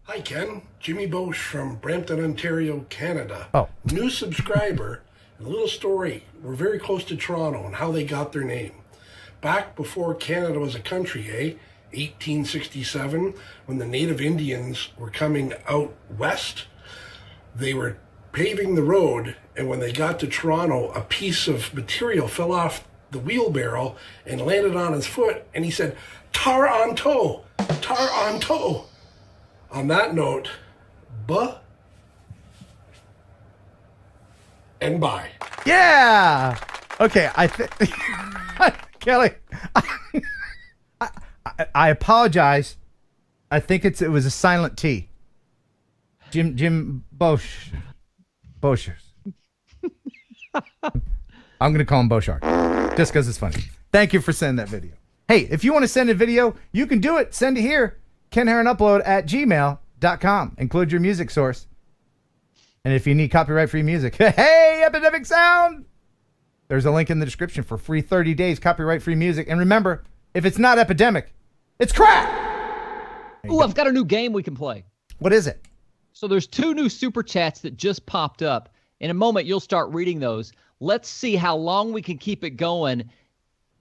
Hi, Ken. Jimmy Bosch from Brampton, Ontario, Canada. Oh. New subscriber. A little story. We're very close to Toronto and how they got their name. Back before Canada was a country, 1867, when the native Indians were coming out west, they were paving the road, and when they got to Toronto, a piece of material fell off the wheelbarrow and landed on his foot, and he said, "Tar on toe, tar on toe." On that note, buh and bye. Yeah. Okay. Kelly, I apologize. I think it was a silent T. Jim Boschers. I'm going to call him Beauchart just because it's funny. Thank you for sending that video. Hey, if you want to send a video, you can do it. Send it here. KenHeronUpload@gmail.com. Include your music source. And if you need copyright-free music, hey, Epidemic Sound! There's a link in the description for free 30 days copyright-free music. And remember, if it's not epidemic, it's crap! Ooh, I've got a new game we can play. What is it? So there's 2 new super chats that just popped up. In a moment, you'll start reading those. Let's see how long we can keep it going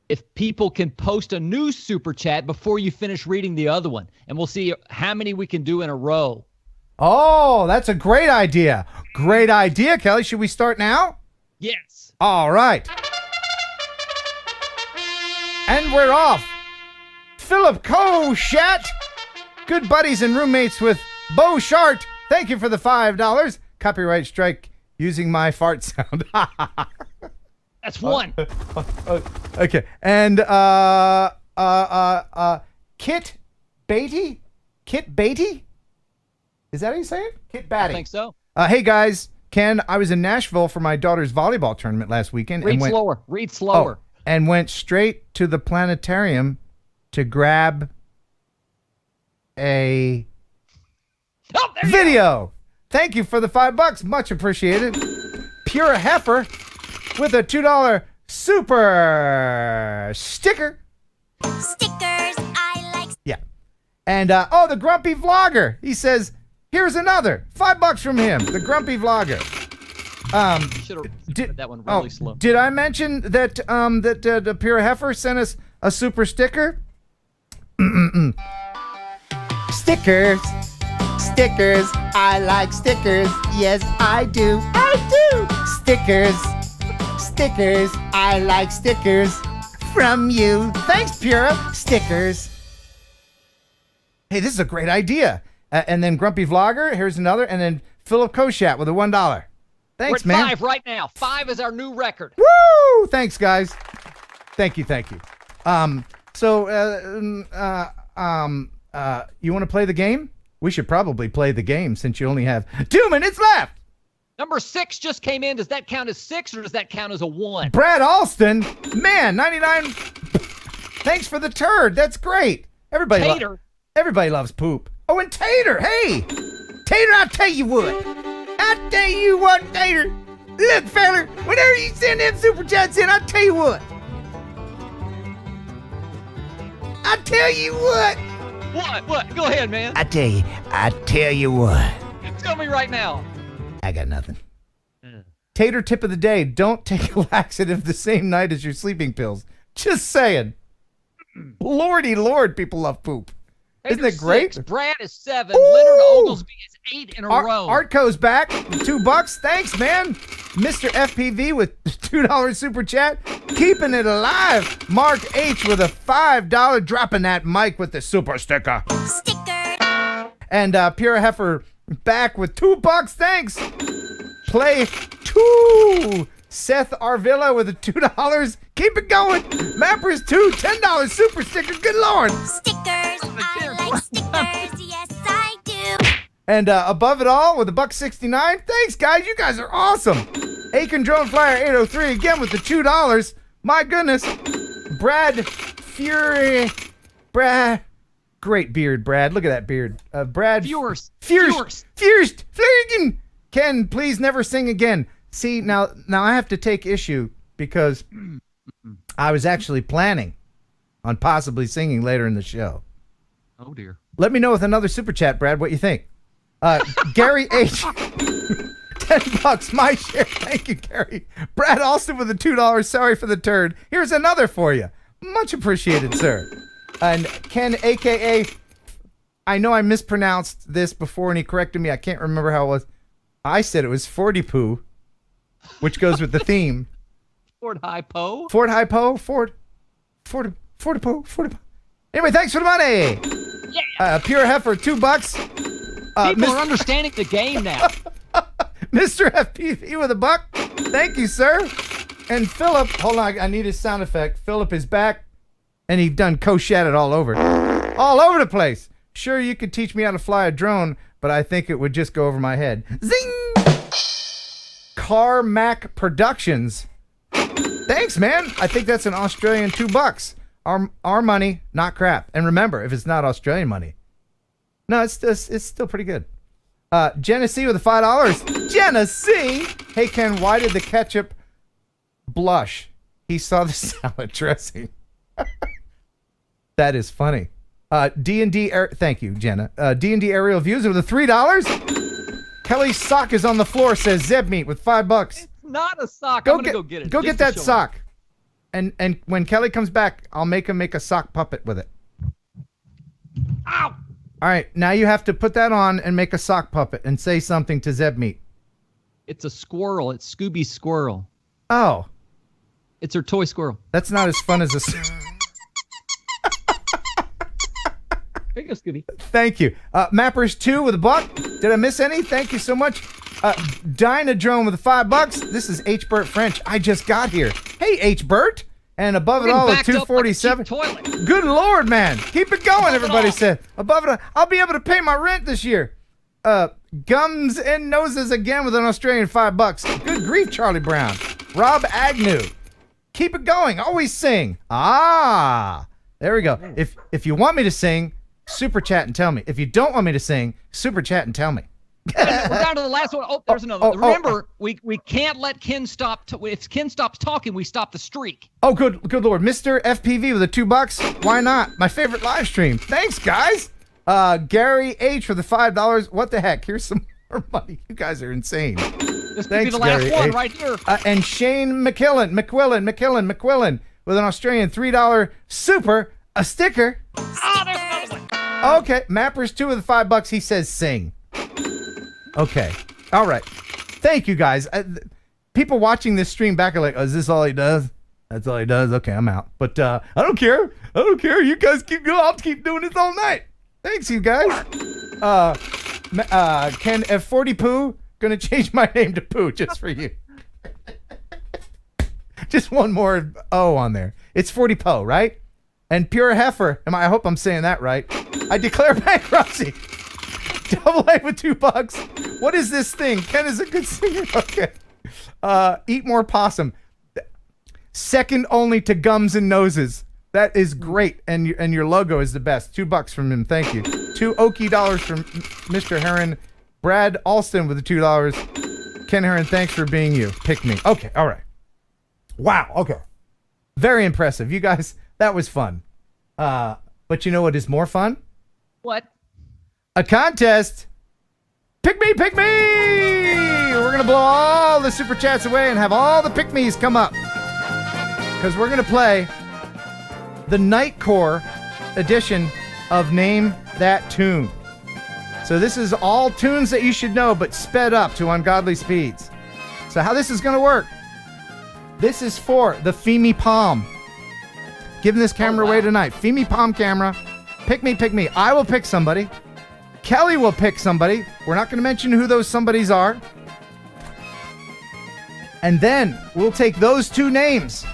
if people can post a new super chat before you finish reading the other one. And we'll see how many we can do in a row. Oh, that's a great idea. Great idea, Kelly. Should we start now? Yes. All right. And we're off. Philip Coshat, good buddies and roommates with Bo Shart. Thank you for the $5. Copyright strike using my fart sound. That's one. Okay. And Kit Beatty? Kit Beatty? Is that how you say it? Kit Batty. I think so. Hey guys, Ken, I was in Nashville for my daughter's volleyball tournament last weekend. Read slower. Read slower. And went straight to the planetarium to grab a video. Thank you for the $5. Much appreciated. Pure Heifer with a $2 super sticker. Stickers, I like. Yeah. And, the Grumpy Vlogger. He says, here's another. $5 from him. The Grumpy Vlogger. Should have read that one really slow. Did I mention that, the Pure Heifer sent us a super sticker? Stickers. Stickers. I like stickers. Yes, I do. I do. Stickers. Stickers. I like stickers from you. Thanks, Pura. Stickers. Hey, this is a great idea. And then Grumpy Vlogger. Here's another. And then Philip Coshat with a $1. Thanks, We're at man. 5 right now. 5 is our new record. Woo! Thanks, guys. Thank you. You want to play the game? We should probably play the game since you only have 2 minutes left. Number 6 just came in. Does that count as 6 or does that count as a 1? Brad Alston, man, 99. Thanks for the turd. That's great. Everybody loves poop. Oh, and Tater. Hey, Tater, I'll tell you what, Tater. Look, fella, whenever you send them super chats in, I'll tell you what. What? Go ahead, man. I tell you what. Tell me right now. I got nothing. Tater tip of the day: don't take a laxative the same night as your sleeping pills. Just saying. Lordy Lord, people love poop. Isn't it great? 6, Brad is 7. Leonard Oglesby is 8 in a row. Artco's back. $2. Thanks, man. Mr. FPV with $2 super chat. Keeping it alive. Mark H with a $5 dropping that mic with the super sticker. And Pure Heifer back with $2. Thanks. Play 2. Seth Arvilla with a $2. Keep it going. Mappers 2, $10 super sticker. Good Lord. Stickers, I like stickers. Yes, I do. And above it all with a $1.69. Thanks, guys. You guys are awesome. Aiken Drone Flyer 803 again with the $2. My goodness. Brad Fury. Brad. Great beard, Brad. Look at that beard. Brad. Fierst. Flurgen. Ken, please never sing again. See, now I have to take issue because I was actually planning on possibly singing later in the show. Oh, dear. Let me know with another super chat, Brad, what you think. Gary H. $10, my share. Thank you, Gary. Brad Alston with a $2. Sorry for the turd. Here's another for you. Much appreciated, sir. And Ken, a.k.a. I know I mispronounced this before and he corrected me. I can't remember how it was. I said it was Forty Poo, which goes with the theme. Fort High Po. Anyway, thanks for the money. Yeah. Pure Heifer, $2. People are understanding the game now. Mr. FPV with $1. Thank you, sir. And Philip, hold on, I need his sound effect. Philip is back, and he done co-shatted all over the place. Sure, you could teach me how to fly a drone, but I think it would just go over my head. Zing! Carmack Productions. Thanks, man. I think that's an Australian $2. Our money, not crap. And remember, if it's not Australian money, no, it's still pretty good. Genesee with a $5. Genesee. Hey Ken, why did the ketchup blush? He saw the salad dressing. That is funny. D&D. Thank you, Jenna. D&D aerial views with a $3. Kelly's sock is on the floor. Says Zeb Meat with $5. It's not a sock. I'm gonna go get it. Go get that sock. And when Kelly comes back, I'll make him make a sock puppet with it. Ow! All right, now you have to put that on and make a sock puppet and say something to Zeb Meat. It's a squirrel. It's Scooby's squirrel. Oh. It's her toy squirrel. That's not as fun as a... There you go, Scooby. Thank you. Mappers 2 with $1. Did I miss any? Thank you so much. Dynadrone with $5. This is H. Bert French. I just got here. Hey, H. Bert. And above it all is 247. Good Lord, man. Keep it going, everybody said. Above it, I'll be able to pay my rent this year. Gums and Noses again with an Australian $5. Good grief, Charlie Brown. Rob Agnew. Keep it going. Always sing. There we go. If you want me to sing, super chat and tell me. If you don't want me to sing, super chat and tell me. We're down to the last one. Oh, there's another. Remember, we can't let Ken stop. If Ken stops talking, we stop the streak. Oh, good Lord. Mr. FPV with $2. Why not? My favorite live stream. Thanks, guys. Gary H for the $5. What the heck? Here's some more money. You guys are insane. This could be the last one right here. And Shane McQuillan with an Australian $3 super, a sticker. There's another one. Okay, Mappers 2 with the $5. He says sing. Okay. All right. Thank you, guys. People watching this stream back are like, oh, is this all he does? That's all he does? Okay, I'm out. But I don't care. You guys keep going. I'll keep doing this all night. Thanks, you guys. Ken F40 Poo, gonna change my name to Poo just for you. Just one more O on there. It's 40 Po, right? And Pure Heifer. I hope I'm saying that right. I declare bankruptcy. Double A with $2. What is this thing? Ken is a good singer. Okay. Eat More Possum. Second only to Gums and Noses. That is great. And your logo is the best. $2 from him. Thank you. $2 Okie from Mr. Heron. Brad Alston with the $2. Ken Heron, thanks for being you. Pick me. Okay. All right. Wow. Okay. Very impressive. You guys, that was fun. But you know what is more fun? What? A contest. Pick me, pick me! We're going to blow all the super chats away and have all the pick me's come up. Because we're going to play the Nightcore edition of Name That Tune. So this is all tunes that you should know, but sped up to ungodly speeds. So how this is going to work. This is for the Femi Palm. Giving this camera away tonight. Femi Palm camera. Pick me, pick me. I will pick somebody. Kelly will pick somebody. We're not going to mention who those somebodies are. And then we'll take those two names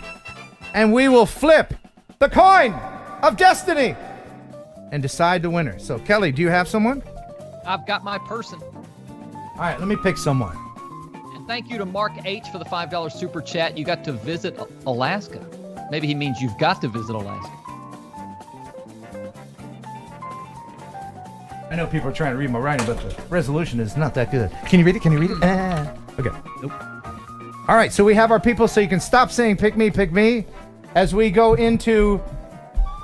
and we will flip the coin of destiny and decide the winner. So, Kelly, do you have someone? I've got my person. All right, let me pick someone. And thank you to Mark H for the $5 super chat. You got to visit Alaska. Maybe he means you've got to visit Alaska. I know people are trying to read my writing, but the resolution is not that good. Can you read it? Can you read it? Okay. Nope. All right, so we have our people, so you can stop saying pick me, as we go into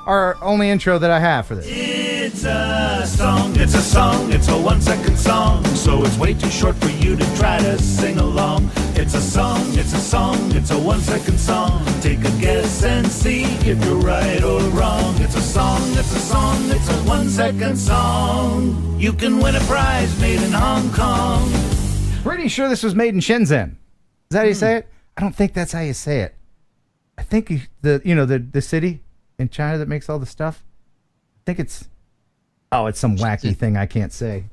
our only intro that I have for this. It's a song, it's a song, it's a 1-second song, so it's way too short for you to try to sing along. It's a song, it's a song, it's a 1-second song. Take a guess and see if you're right or wrong. It's a song, it's a song, it's a 1-second song. You can win a prize made in Hong Kong. Pretty sure this was made in Shenzhen. Is that how you say it? I don't think that's how you say it. I think the city in China that makes all the stuff. I think it's some wacky thing I can't say.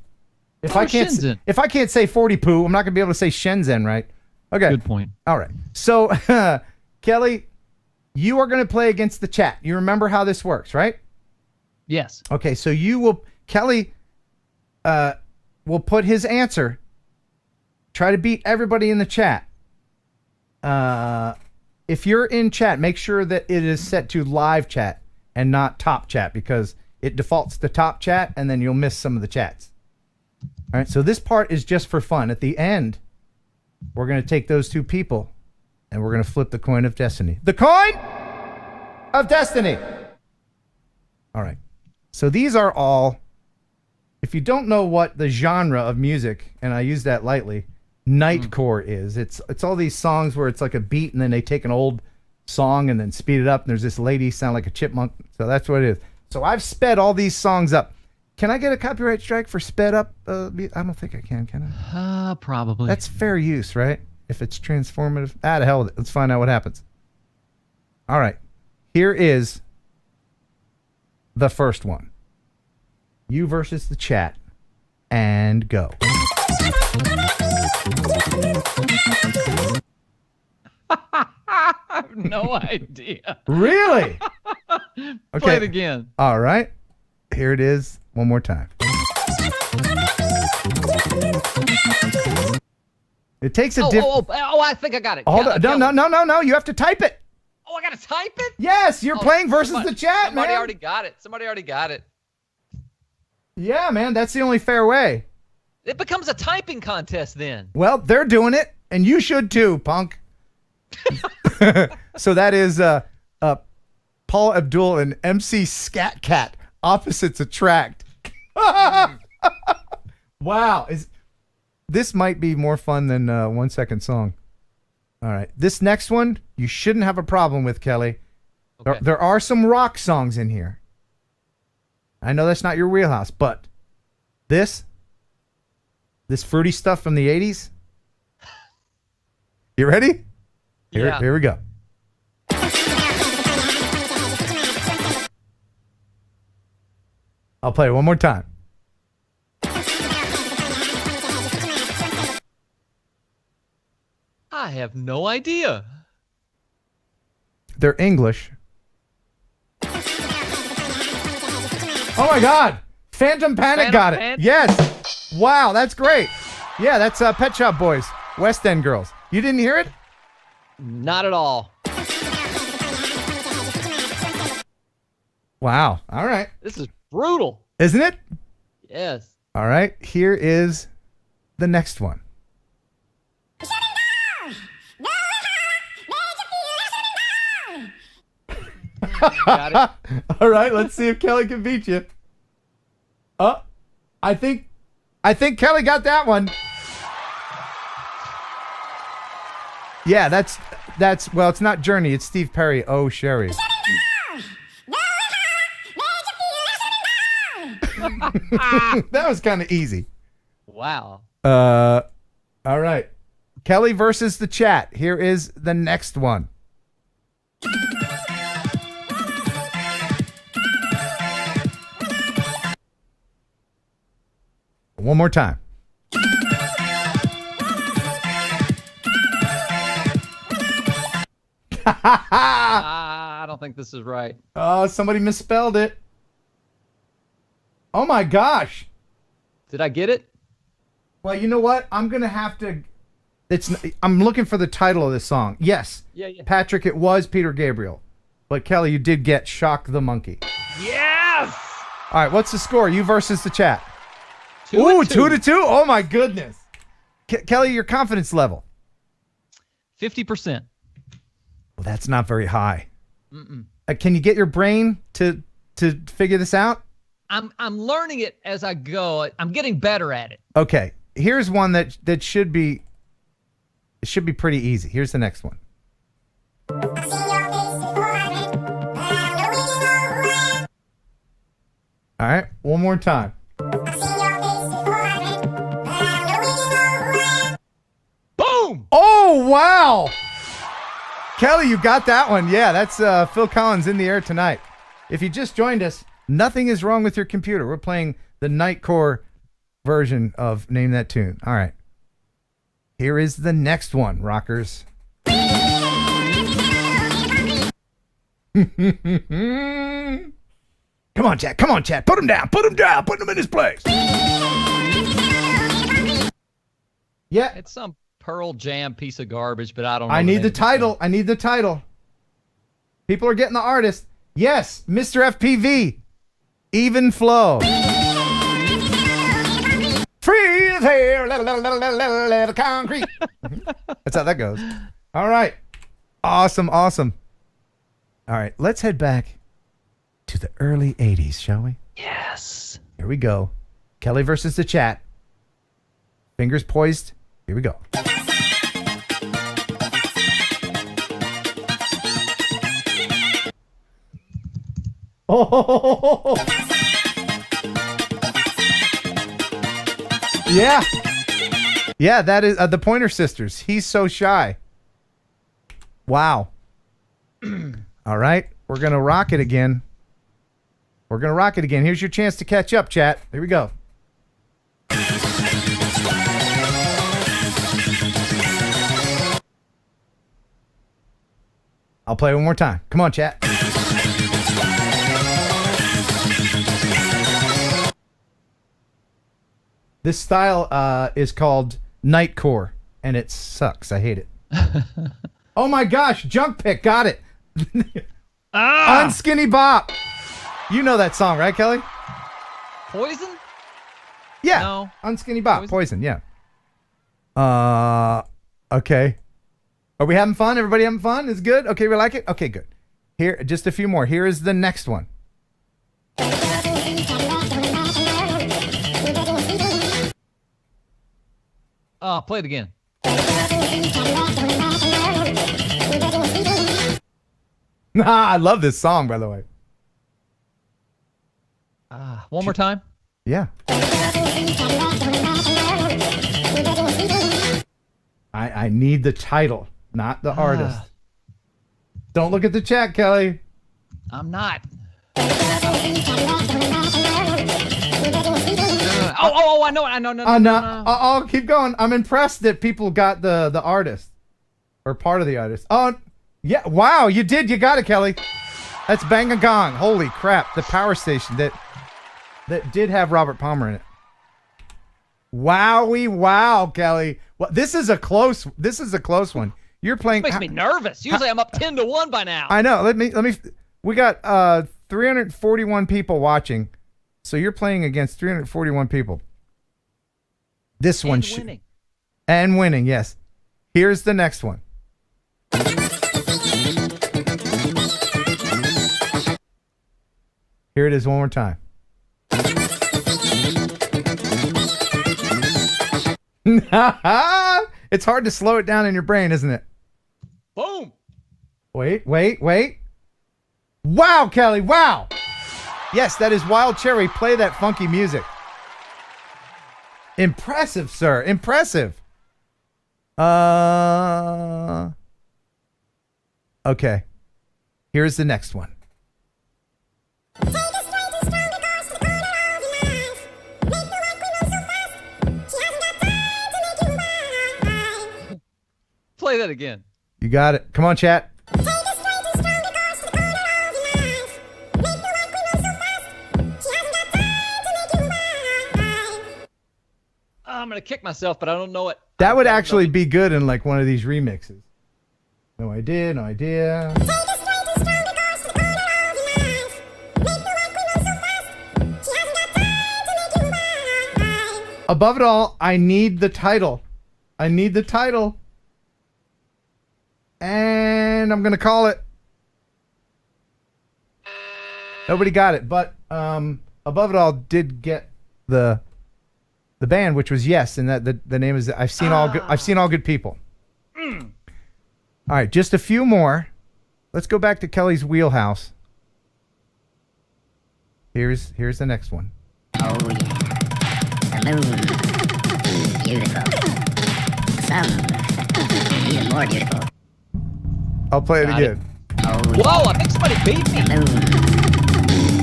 If I can't say 40 poo, I'm not gonna be able to say Shenzhen, right? Okay. Good point. All right. So Kelly, you are gonna play against the chat. You remember how this works, right? Yes. Okay, so Kelly will put his answer. Try to beat everybody in the chat. If you're in chat, make sure that it is set to live chat and not top chat, because it defaults to top chat and then you'll miss some of the chats. All right, so this part is just for fun. At the end, we're going to take those two people and we're going to flip the coin of destiny. The coin of destiny. All right. So these are all, if you don't know what the genre of music, and I use that lightly, Nightcore is. It's all these songs where it's like a beat and then they take an old song and then speed it up and there's this lady sound like a chipmunk. So that's what it is. So I've sped all these songs up. Can I get a copyright strike for sped up? I don't think I can I? Probably. That's fair use, right? If it's transformative. To hell with it. Let's find out what happens. All right. Here is the first one. You versus the chat. And go. I have no idea. Really? Play it again. All right. Here it is one more time. It takes a different... I think I got it. Hold on. No. You have to type it. Oh, I got to type it? Yes, you're playing versus the chat, somebody man. already got it. Somebody already got it. Yeah, man. That's the only fair way. It becomes a typing contest then. Well, they're doing it, and you should too, punk. So that is Paul Abdul and MC Scat Cat. Opposites attract. Wow. This might be more fun than 1 second song. All right. This next one, you shouldn't have a problem with, Kelly. Okay. There are some rock songs in here. I know that's not your wheelhouse, but this fruity stuff from the 80s. You ready? Yeah. Here we go. I'll play it one more time. I have no idea. They're English. Oh my God! Phantom Panic got it. Yes. Wow, that's great. Yeah, that's Pet Shop Boys, West End Girls. You didn't hear it? Not at all. Wow. All right. This is brutal. Isn't it? Yes. All right. Here is the next one. Got it. All right. Let's see if Kelly can beat you. Oh, I think Kelly got that one. Yeah, that's well, it's not Journey, it's Steve Perry. Oh, Sherry. That was kind of easy. Wow. All right. Kelly versus the chat. Here is the next one. One more time. I don't think this is right. Oh, somebody misspelled it. Oh my gosh. Did I get it? Well, you know what? I'm going to have to... I'm looking for the title of this song. Yes. Yeah. Patrick, it was Peter Gabriel. But Kelly, you did get Shock the Monkey. Yes! All right, what's the score? You versus the chat. 2-2. 2-2? Oh my goodness. Kelly, your confidence level? 50%. Well, that's not very high. Can you get your brain to figure this out? I'm learning it as I go. I'm getting better at it. Okay. Here's one that should be pretty easy. Here's the next one. All right, one more time. Boom! Oh, wow. Kelly, you got that one. Yeah, that's Phil Collins, In the Air Tonight. If you just joined us, nothing is wrong with your computer. We're playing the Nightcore version of Name That Tune. All right. Here is the next one, rockers. Come on, chat. Come on, chat. Put him down. Put him down. Put him in his place. Yeah. It's some Pearl Jam piece of garbage, but I don't know. I need the title. I need the title. People are getting the artist. Yes, Mr. FPV. Even Flow. Free as air, little concrete. That's how that goes. All right. Awesome, awesome. All right, let's head back to the early 80s, shall we? Yes. Here we go. Kelly versus the chat. Fingers poised. Here we go. Oh. Yeah. Yeah, that is the Pointer Sisters. He's So Shy. Wow. All right. We're going to rock it again. We're going to rock it again. Here's your chance to catch up, chat. Here we go. I'll play one more time. Come on, chat. This style is called Nightcore, and it sucks. I hate it. Oh my gosh, Junk Pick, got it. Unskinny Bop. You know that song, right, Kelly? Poison? Yeah. No. Unskinny Bop. Poison, yeah. Okay. Are we having fun? Everybody having fun? Is it good? Okay, we like it? Okay, good. Here, just a few more. Here is the next one. Play it again. I love this song, by the way. One more time? Yeah. I need the title, not the artist. Don't look at the chat, Kelly. I'm not. I know it. No. Keep going. I'm impressed that people got the artist or part of the artist. Oh, yeah. Wow, you did. You got it, Kelly. That's Bang a Gong. Holy crap. The power station that did have Robert Palmer in it. Wowie, wow, Kelly. Well, this is a close one. You're playing. This makes me nervous. Usually I'm up 10-1 by now. I know. Let me. We got 341 people watching. So you're playing against 341 people. This one winning. And winning, yes. Here's the next one. Here it is one more time. It's hard to slow it down in your brain, isn't it? Boom. Wait. Wow, Kelly, wow. Yes, that is Wild Cherry. Play that funky music. Impressive, sir. Impressive. Okay. Here's the next one. Play that again. You got it. Come on, chat. I'm going to kick myself, but I don't know it. That would actually be good in like one of these remixes. No idea. Above it all, I need the title. And I'm going to call it. Nobody got it, but Above It All did get the band, which was Yes, and that the name is I've seen all good people. All right, just a few more. Let's go back to Kelly's wheelhouse. Here's the next one. Oh yeah. The moon. Beautiful. Some even more beautiful. I'll play it again. Whoa, I think somebody beat me. The moon.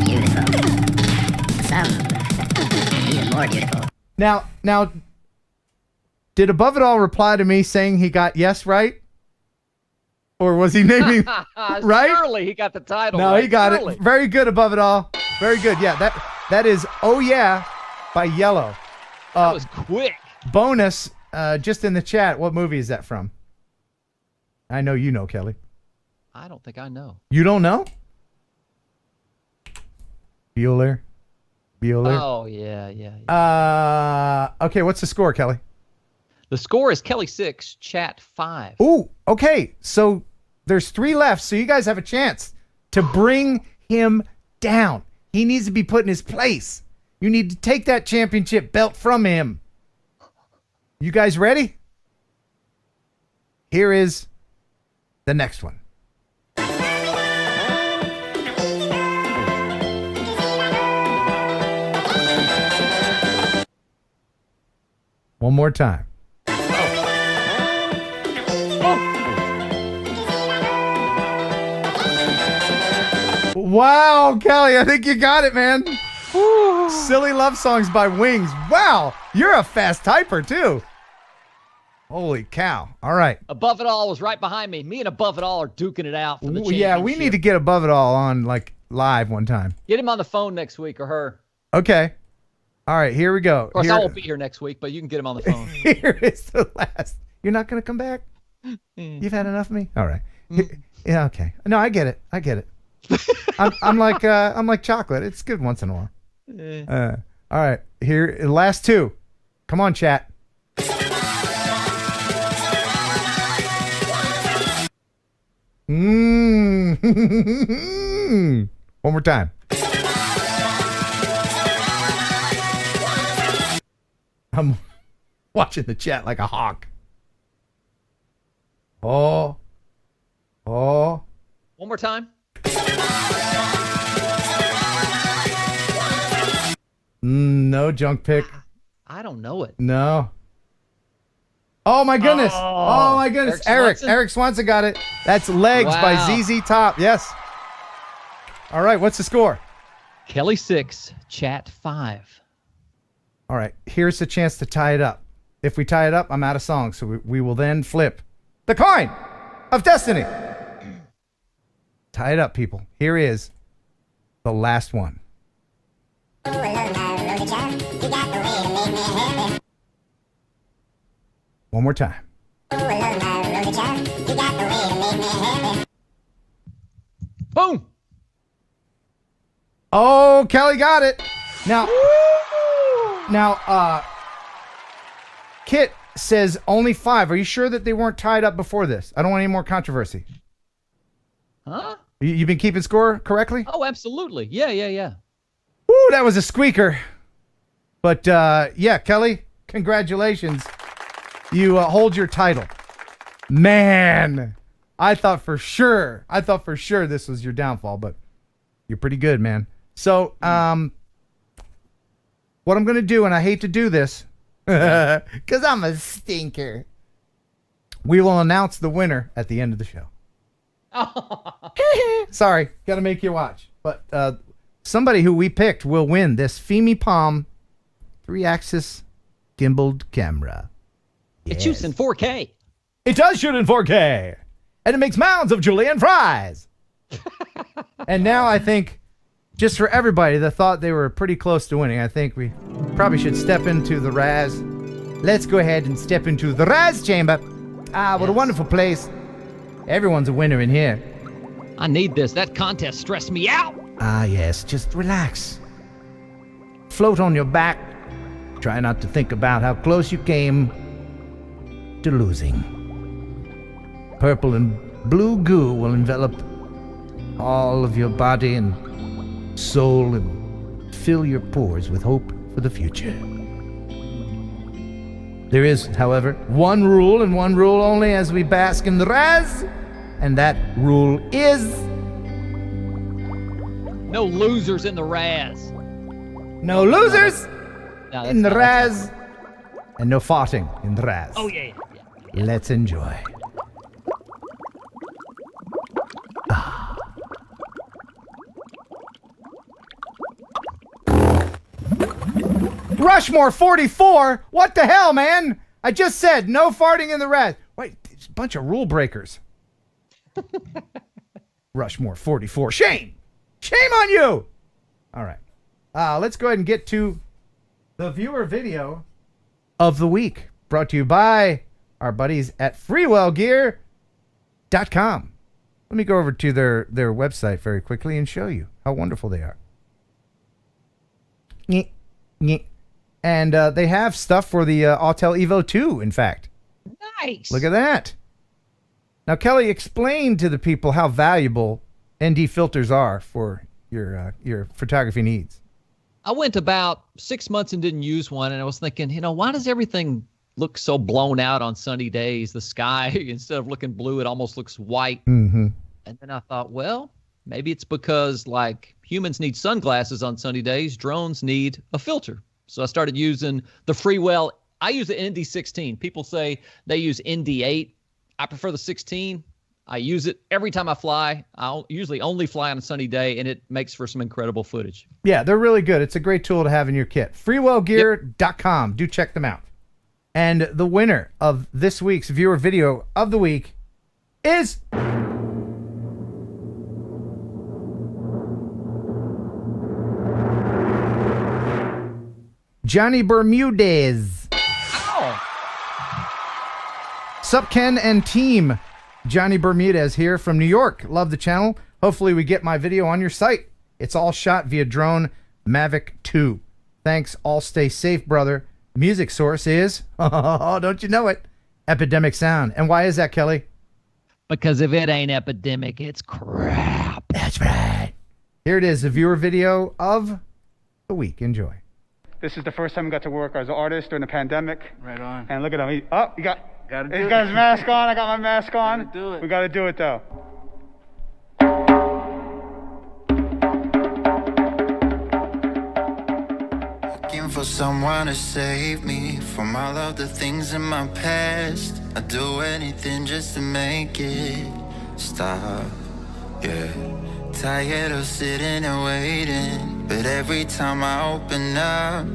Beautiful. Some even more beautiful. Now, did Above It All reply to me saying he got Yes right? Or was he naming right? Surely he got the title. No, right. he got Surely. it. Very good, Above It All. Very good. Yeah, that is Oh Yeah by Yellow. That was quick. Bonus, just in the chat, what movie is that from? I know you know, Kelly. I don't think I know. You don't know? Bueller. Oh, yeah. Okay, what's the score, Kelly? The score is Kelly 6, Chat 5. Ooh, okay. So there's 3 left, so you guys have a chance to bring him down. He needs to be put in his place. You need to take that championship belt from him. You guys ready? Here is the next one. One more time. Wow, Kelly, I think you got it, man. Silly Love Songs by Wings. Wow, you're a fast typer, too. Holy cow. All right. Above It All was right behind me. Me and Above It All are duking it out for the championship. Yeah, we need to get Above It All on, like, live one time. Get him on the phone next week, or her. Okay. All right, here we go. Of course, I won't be here next week, but you can get him on the phone. Here is the last. You're not going to come back? You've had enough of me? All right. Yeah, okay. No, I get it. I get it. I'm like chocolate. It's good once in a while. All right. Here, last two. Come on, chat. One more time. I'm watching the chat like a hawk. Oh. One more time. No junk pick. I don't know it. No. Oh my goodness. Oh my goodness. Eric Swanson got it. That's Legs by ZZ Top. Yes. All right. What's the score? Kelly 6, Chat 5. All right. Here's the chance to tie it up. If we tie it up, I'm out of songs. So we will then flip the coin of destiny. Tie it up, people. Here is the last one. One more time. Boom. Oh, Kelly got it. Now, Kit says only 5. Are you sure that they weren't tied up before this? I don't want any more controversy. Huh? You've been keeping score correctly? Oh, absolutely. Yeah. Woo, that was a squeaker. But, yeah, Kelly, congratulations. You hold your title. Man, I thought for sure this was your downfall, but you're pretty good, man. So, what I'm going to do, and I hate to do this, because I'm a stinker, we will announce the winner at the end of the show. Sorry, got to make you watch. But somebody who we picked will win this Femi Palm 3-axis gimbaled camera. It shoots in 4K. It does shoot in 4K. And it makes mounds of julienne fries. And now I think, just for everybody that thought they were pretty close to winning, I think we probably should step into the Raz. Let's go ahead and step into the Raz chamber. What a wonderful place. Everyone's a winner in here. I need this. That contest stressed me out. Yes. Just relax. Float on your back. Try not to think about how close you came to losing. Purple and blue goo will envelop all of your body and soul and fill your pores with hope for the future. There is, however, one rule and one rule only as we bask in the Raz, and that rule is... no losers in the Raz. No losers in the Raz, right. And no farting in the Raz. Oh, yeah. Let's enjoy. Rushmore 44? What the hell, man? I just said no farting in the Raz. Wait, it's a bunch of rule breakers. Rushmore 44. Shame! Shame on you! All right. Let's go ahead and get to the viewer video of the week. Brought to you by our buddies at freewellgear.com. Let me go over to their website very quickly and show you how wonderful they are. And they have stuff for the Autel Evo 2, in fact. Nice. Look at that. Now, Kelly, explain to the people how valuable ND filters are for your photography needs. I went about 6 months and didn't use one, and I was thinking, why does everything look so blown out on sunny days? The sky, instead of looking blue, it almost looks white. Mm-hmm. And then I thought, well, maybe it's because, like, humans need sunglasses on sunny days, drones need a filter. So I started using the Freewell. I use the ND16. People say they use ND8. I prefer the 16. I use it every time I fly. I'll usually only fly on a sunny day, and it makes for some incredible footage. Yeah, they're really good. It's a great tool to have in your kit. Freewellgear.com. Do check them out. And the winner of this week's viewer video of the week is Johnny Bermudez. Oh. Sup, Ken and team. Johnny Bermudez here from New York. Love the channel. Hopefully we get my video on your site. It's all shot via drone Mavic 2. Thanks. All stay safe, brother. Music source is, oh, don't you know it, Epidemic Sound. And why is that, Kelly? Because if it ain't Epidemic, it's crap. That's right. Here it is, the viewer video of the week. Enjoy. This is the first time we got to work as an artist during the pandemic. Right on. And look at him. He's got his mask on. I got my mask on. Gotta do it. We got to do it, though. Looking for someone to save me from all of the things in my past. I'd do anything just to make it stop. Yeah. Tired of sitting and waiting, but every time I open up,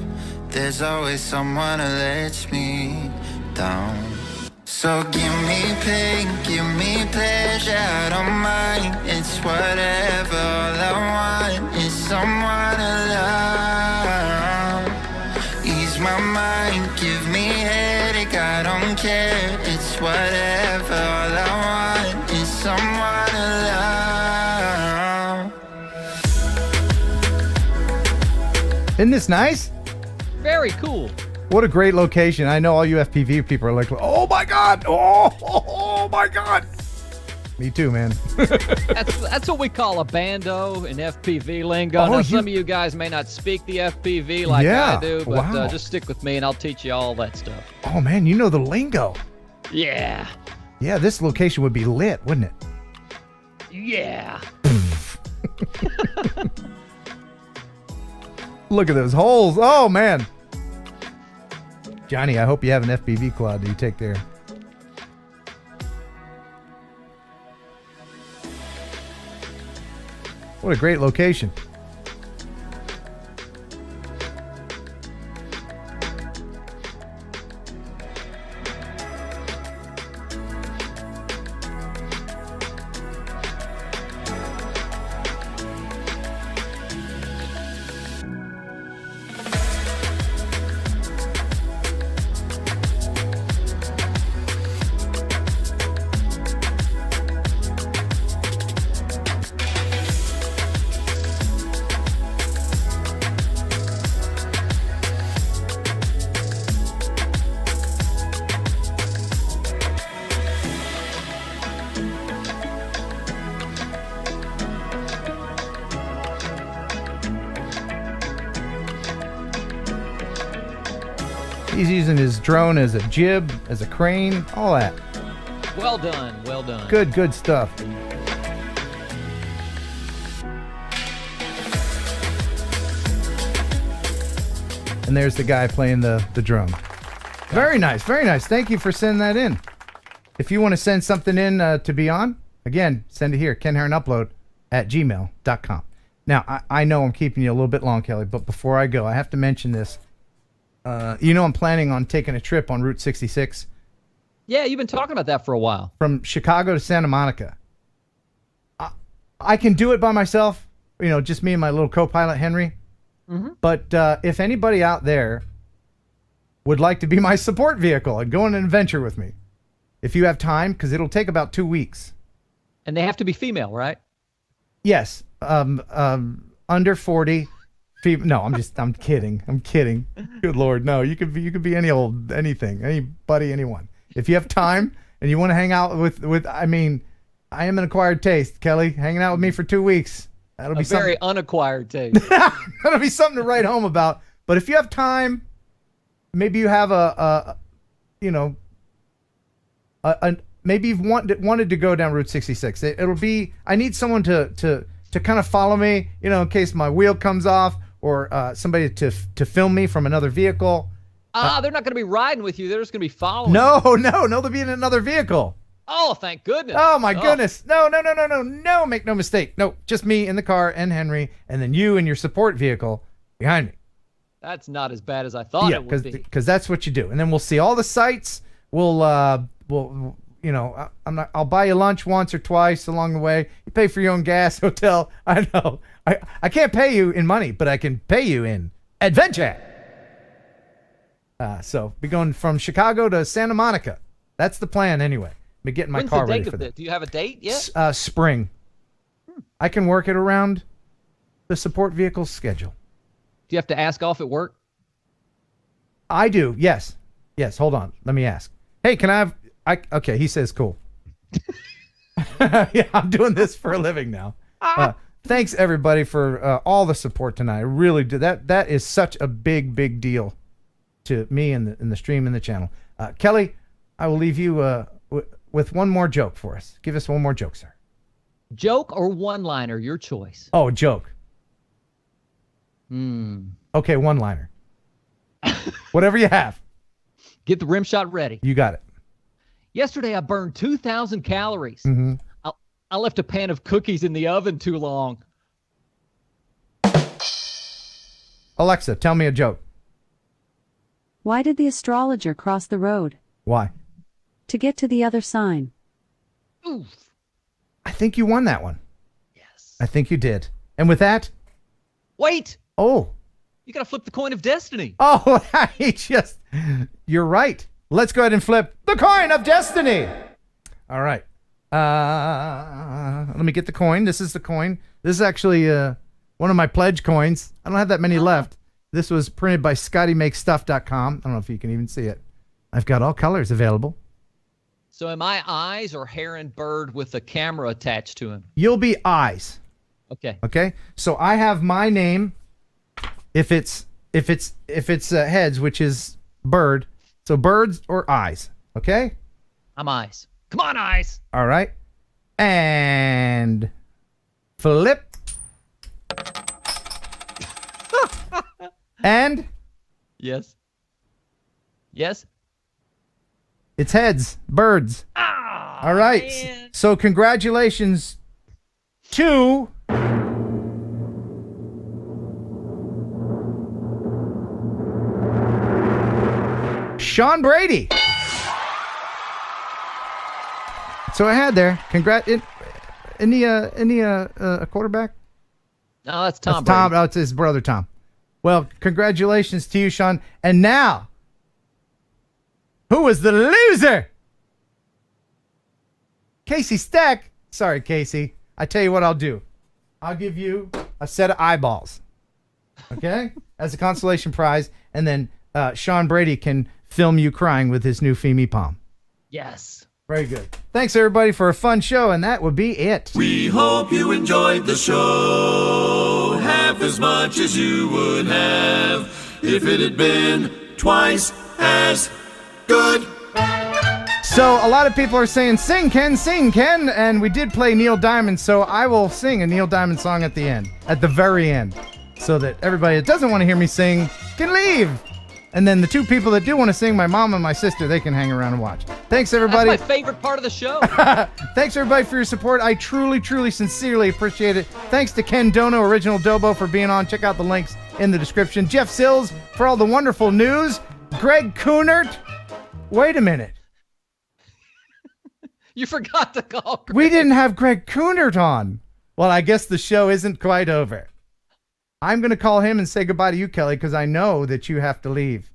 there's always someone who lets me down. So give me pain, give me pleasure, I don't mind. It's whatever, all I want is someone to love. Ease my mind, give me headache, I don't care. It's whatever, all I want is someone to love. Isn't this nice? Very cool. What a great location. I know all you FPV people are like, oh my God. Oh my God. Me too, man. That's what we call a bando in FPV lingo. Now, some of you guys may not speak the FPV like I do, but just stick with me and I'll teach you all that stuff. Oh man, you know the lingo. Yeah. Yeah, this location would be lit, wouldn't it? Yeah. Look at those holes. Oh man. Johnny, I hope you have an FPV quad that you take there. What a great location. He's using his drone as a jib, as a crane, all that. Well done, well done. Good stuff. And there's the guy playing the drum. Very nice, very nice. Thank you for sending that in. If you want to send something in to be on, again, send it here, kenheronupload@gmail.com. Now, I know I'm keeping you a little bit long, Kelly, but before I go, I have to mention this. I'm planning on taking a trip on Route 66. Yeah, you've been talking about that for a while. From Chicago to Santa Monica. I can do it by myself, just me and my little co-pilot, Henry. Mm-hmm. But if anybody out there would like to be my support vehicle and go on an adventure with me, if you have time, because it'll take about 2 weeks. And they have to be female, right? Yes. Under 40. No, I'm kidding. I'm kidding. Good Lord. No, you could be anything, anybody, anyone. If you have time and you want to hang out with, I am an acquired taste, Kelly. Hanging out with me for 2 weeks. That'll be very unacquired taste. That'll be something to write home about. But if you have time, maybe you have maybe you've wanted to go down Route 66. It'll be, I need someone to kind of follow me, in case my wheel comes off, or somebody to film me from another vehicle. They're not going to be riding with you. They're just going to be following. No, they'll be in another vehicle. Oh, thank goodness. Oh my goodness. No. Make no mistake. No, just me in the car and Henry, and then you and your support vehicle behind me. That's not as bad as I thought it would be. Because that's what you do. And then we'll see all the sights. We'll you know, I'll buy you lunch once or twice along the way. You pay for your own gas, hotel. I know. I can't pay you in money, but I can pay you in adventure. So be going from Chicago to Santa Monica. That's the plan anyway. Be getting my car ready for that. Do you have a date yet? Spring. I can work it around the support vehicle's schedule. Do you have to ask off at work? I do. Yes. Hold on. Let me ask. Hey, can I have? Okay. He says cool. Yeah, I'm doing this for a living now. Thanks everybody for all the support tonight. I really do. That is such a big deal to me and the stream and the channel. Kelly, I will leave you with one more joke for us. Give us one more joke, sir. Joke or one-liner, your choice. Oh, joke. Okay, one-liner. Whatever you have. Get the rim shot ready. You got it. Yesterday, I burned 2,000 calories. Mm-hmm. I left a pan of cookies in the oven too long. Alexa, tell me a joke. Why did the astrologer cross the road? Why? To get to the other sign. Oof. I think you won that one. Yes. I think you did. And with that... Wait! Oh. You gotta flip the coin of destiny. Oh, you're right. Let's go ahead and flip the coin of destiny. All right. Let me get the coin. This is the coin. This is actually one of my pledge coins. I don't have that many left. This was printed by ScottyMakesStuff.com. I don't know if you can even see it. I've got all colors available. So am I eyes or Heron bird with a camera attached to him? You'll be eyes. Okay. Okay. So I have my name. If it's heads, which is bird. So birds or eyes. Okay. I'm eyes. Come on, eyes. All right. And flip. And? Yes. Yes? It's heads. Birds. All right. Man. So congratulations to... Sean Brady. So I had there. Any quarterback? No, that's Tom. That's Tom. Oh, it's his brother Tom. Well, congratulations to you, Sean. And now, who was the loser? Casey Stack. Sorry, Casey. I tell you what I'll do. I'll give you a set of eyeballs. Okay? As a consolation prize. And then Sean Brady can film you crying with his new Femi Palm. Yes. Very good. Thanks, everybody, for a fun show, and that would be it. We hope you enjoyed the show half as much as you would have if it had been twice as good. So a lot of people are saying, sing, Ken, and we did play Neil Diamond, so I will sing a Neil Diamond song at the end, at the very end, so that everybody that doesn't want to hear me sing can leave. And then the two people that do want to sing, my mom and my sister, they can hang around and watch. Thanks, everybody. That's my favorite part of the show. Thanks, everybody, for your support. I truly, sincerely appreciate it. Thanks to Ken Dono, OriginaldoBo, for being on. Check out the links in the description. Jeff Sills for all the wonderful news. Greg Coonert. Wait a minute. You forgot to call Greg. We didn't have Greg Coonert on. Well, I guess the show isn't quite over. I'm going to call him and say goodbye to you, Kelly, because I know that you have to leave.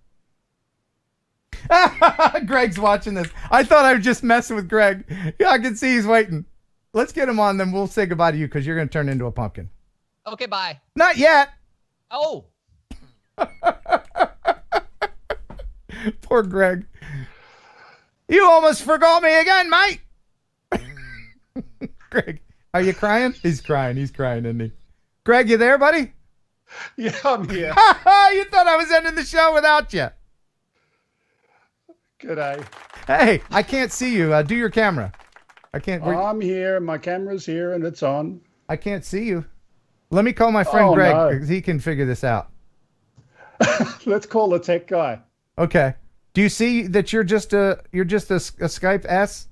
Greg's watching this. I thought I was just messing with Greg. Yeah, I can see he's waiting. Let's get him on, then we'll say goodbye to you because you're going to turn into a pumpkin. Okay, bye. Not yet. Oh. Poor Greg. You almost forgot me again, mate. Greg, are you crying? He's crying, isn't he? Greg, you there, buddy? Yeah, I'm here. You thought I was ending the show without you. Good day. Hey, I can't see you. Do your camera. I can't. I'm here. My camera's here and it's on. I can't see you. Let me call my friend Greg. No. He can figure this out. Let's call the tech guy. Okay. Do you see that you're just a Skype S?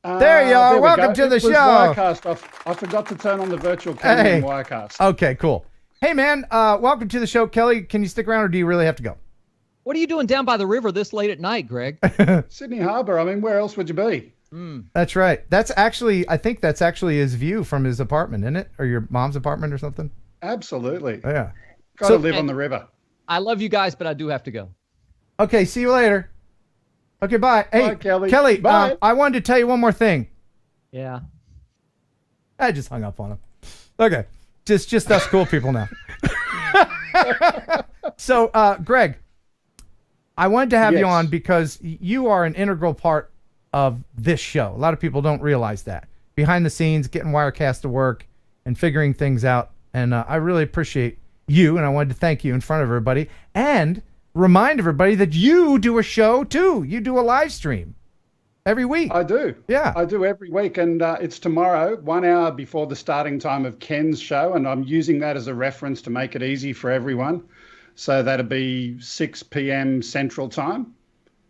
There you are. we Welcome go. to the It was show. Wirecast. I forgot to turn on the virtual camera in Wirecast. Okay, cool. Hey, man, welcome to the show. Kelly, can you stick around or do you really have to go? What are you doing down by the river this late at night, Greg? Sydney Harbor. I mean, where else would you be? That's right. I think that's actually his view from his apartment, isn't it? Or your mom's apartment or something? Absolutely. Yeah. Got to live on the river. I love you guys, but I do have to go. Okay, see you later. Okay, bye. Hey, Bye, Kelly. Kelly, Bye. I wanted to tell you one more thing. Yeah. I just hung up on him. Okay, just us cool people now. So, Greg, I wanted to have you on because you are an integral part of this show. A lot of people don't realize that. Behind the scenes, getting Wirecast to work and figuring things out. And I really appreciate you, and I wanted to thank you in front of everybody and remind everybody that you do a show too. You do a live stream every week. I do. Yeah. I do every week, and it's tomorrow, 1 hour before the starting time of Ken's show, and I'm using that as a reference to make it easy for everyone. So that'll be 6 p.m. Central Time.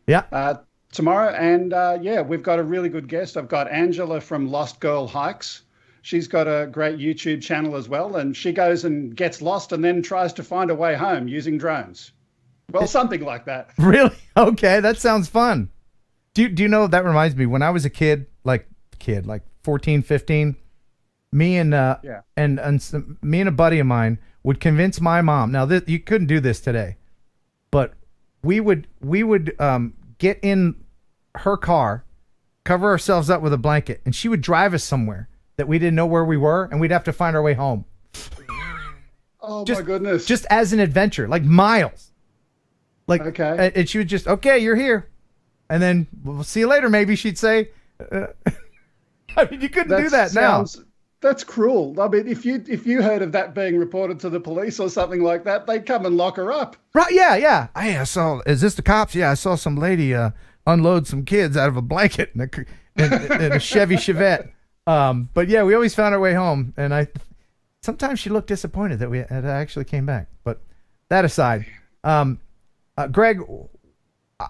Yeah. Tomorrow, and we've got a really good guest. I've got Angela from Lost Girl Hikes. She's got a great YouTube channel as well, and she goes and gets lost and then tries to find a way home using drones. Well, something like that. Really? Okay, that sounds fun. Do you know, that reminds me, when I was a kid, like 14, 15, me and me and a buddy of mine would convince my mom. Now, you couldn't do this today, but we would get in her car, cover ourselves up with a blanket, and she would drive us somewhere that we didn't know where we were, and we'd have to find our way home. Oh, my goodness. Just as an adventure, like miles. Okay. And she would just, okay, you're here. And then we'll see you later, maybe she'd say. I mean, you couldn't do that now. That's cruel. I mean, if you heard of that being reported to the police or something like that, they'd come and lock her up. Right, yeah. Hey, I saw, is this the cops? Yeah, I saw some lady unload some kids out of a blanket in a Chevy Chevette. But yeah, we always found our way home. And sometimes she looked disappointed that we had actually came back. But that aside, Greg,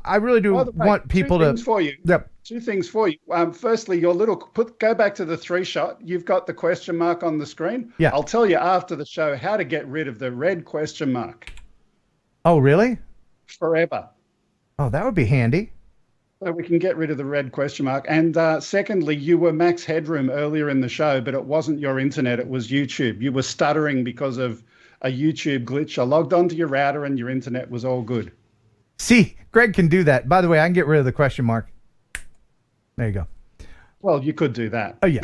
I really do want people to. 2 things for you. Yep. 2 things for you. Firstly, your go back to the 3 shot. You've got the question mark on the screen. Yeah. I'll tell you after the show how to get rid of the red question mark. Oh, really? Forever. Oh, that would be handy. So we can get rid of the red question mark. And secondly, you were max headroom earlier in the show, but it wasn't your internet. It was YouTube. You were stuttering because of a YouTube glitch. I logged onto your router and your internet was all good. See, Greg can do that. By the way, I can get rid of the question mark. There you go. Well, you could do that. Oh, yeah.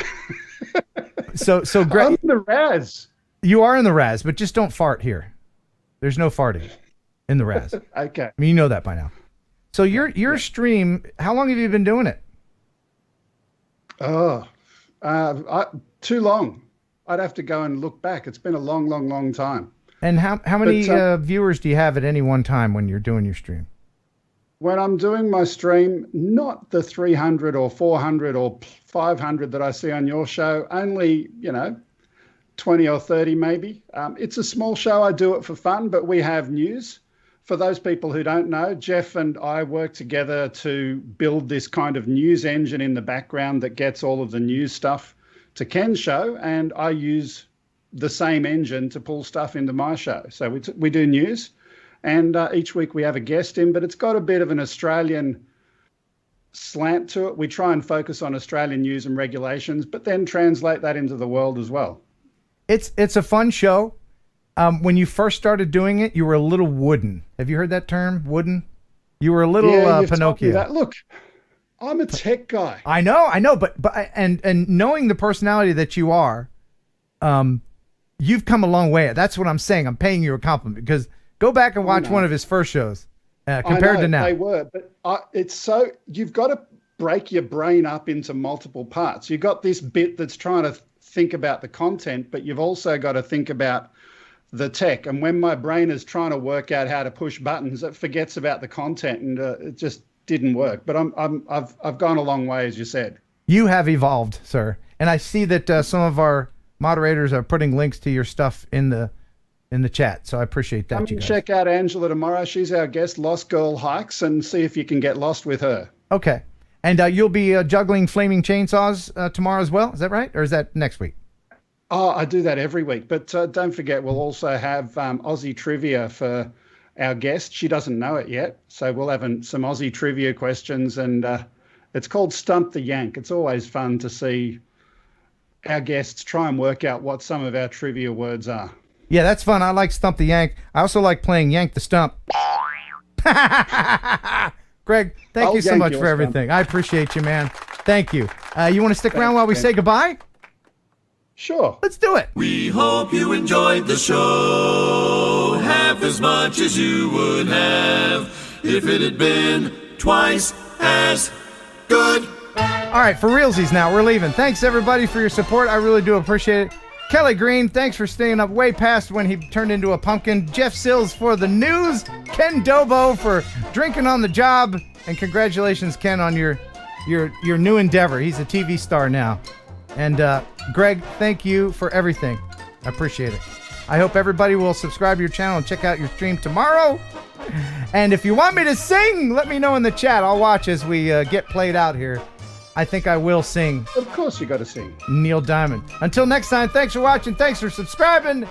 So Greg. I'm in the Raz. You are in the Raz, but just don't fart here. There's no farting in the Raz. Okay. I mean, you know that by now. So your stream, how long have you been doing it? Oh, too long. I'd have to go and look back. It's been a long, long, long time. And how many viewers do you have at any one time when you're doing your stream? When I'm doing my stream, not the 300 or 400 or 500 that I see on your show, only, 20 or 30 maybe. It's a small show. I do it for fun, but we have news. For those people who don't know, Jeff and I work together to build this kind of news engine in the background that gets all of the news stuff to Ken's show, and I use the same engine to pull stuff into my show. So we do news, and each week we have a guest in, but it's got a bit of an Australian slant to it. We try and focus on Australian news and regulations, but then translate that into the world as well. It's a fun show. When you first started doing it, you were a little wooden. Have you heard that term, wooden? You were a little Pinocchio. That. Look, I'm a tech guy. I know, but and knowing the personality that you are, you've come a long way. That's what I'm saying. I'm paying you a compliment because go back and watch one of his first shows compared to now. They were, but it's so you've got to break your brain up into multiple parts. You've got this bit that's trying to think about the content, but you've also got to think about the tech. And when my brain is trying to work out how to push buttons, it forgets about the content, and it just didn't work. But I've gone a long way, as you said. You have evolved, sir, and I see that some of our moderators are putting links to your stuff in the chat. So I appreciate that. Come and check out Angela tomorrow. She's our guest, Lost Girl Hikes, and see if you can get lost with her. Okay. And you'll be juggling flaming chainsaws tomorrow as well. Is that right? Or is that next week? Oh, I do that every week. But don't forget, we'll also have Aussie trivia for our guest. She doesn't know it yet. So we'll have some Aussie trivia questions. And it's called Stump the Yank. It's always fun to see our guests try and work out what some of our trivia words are. Yeah, that's fun. I like Stump the Yank. I also like playing Yank the Stump. Greg, thank you so much for everything. I appreciate you, man. Thank you. You want to stick around while we say goodbye? Sure. Let's do it. We hope you enjoyed the show half as much as you would have if it had been twice as good. All right, for realsies now, we're leaving. Thanks, everybody, for your support. I really do appreciate it. Kelly Green, thanks for staying up way past when he turned into a pumpkin. Jeff Sills for the news. Ken Dobo for drinking on the job. And congratulations, Ken, on your new endeavor. He's a TV star now. And Greg, thank you for everything. I appreciate it. I hope everybody will subscribe to your channel and check out your stream tomorrow. And if you want me to sing, let me know in the chat. I'll watch as we get played out here. I think I will sing. Of course you got to sing. Neil Diamond. Until next time, thanks for watching. Thanks for subscribing.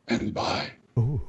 And bye. Ooh.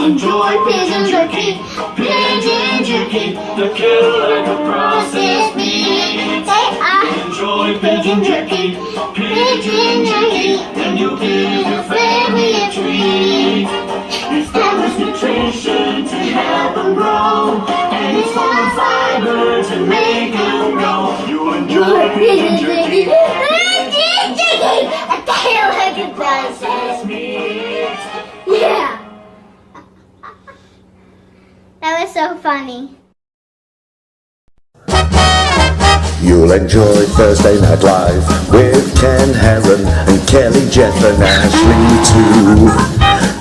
enjoy pigeon jerky. Pigeon jerky, the killer of processed meat. Say I enjoy pigeon jerky. Pigeon jerky, and you give your family a treat. It's balanced nutrition to help them grow, and it's full of fiber to make them go. You enjoy pigeon jerky. Pigeon jerky, a killer of processed meat. Yeah. That was so funny. You'll enjoy Thursday Night Live with Ken Heron and Kelly, Jeff and Ashley too.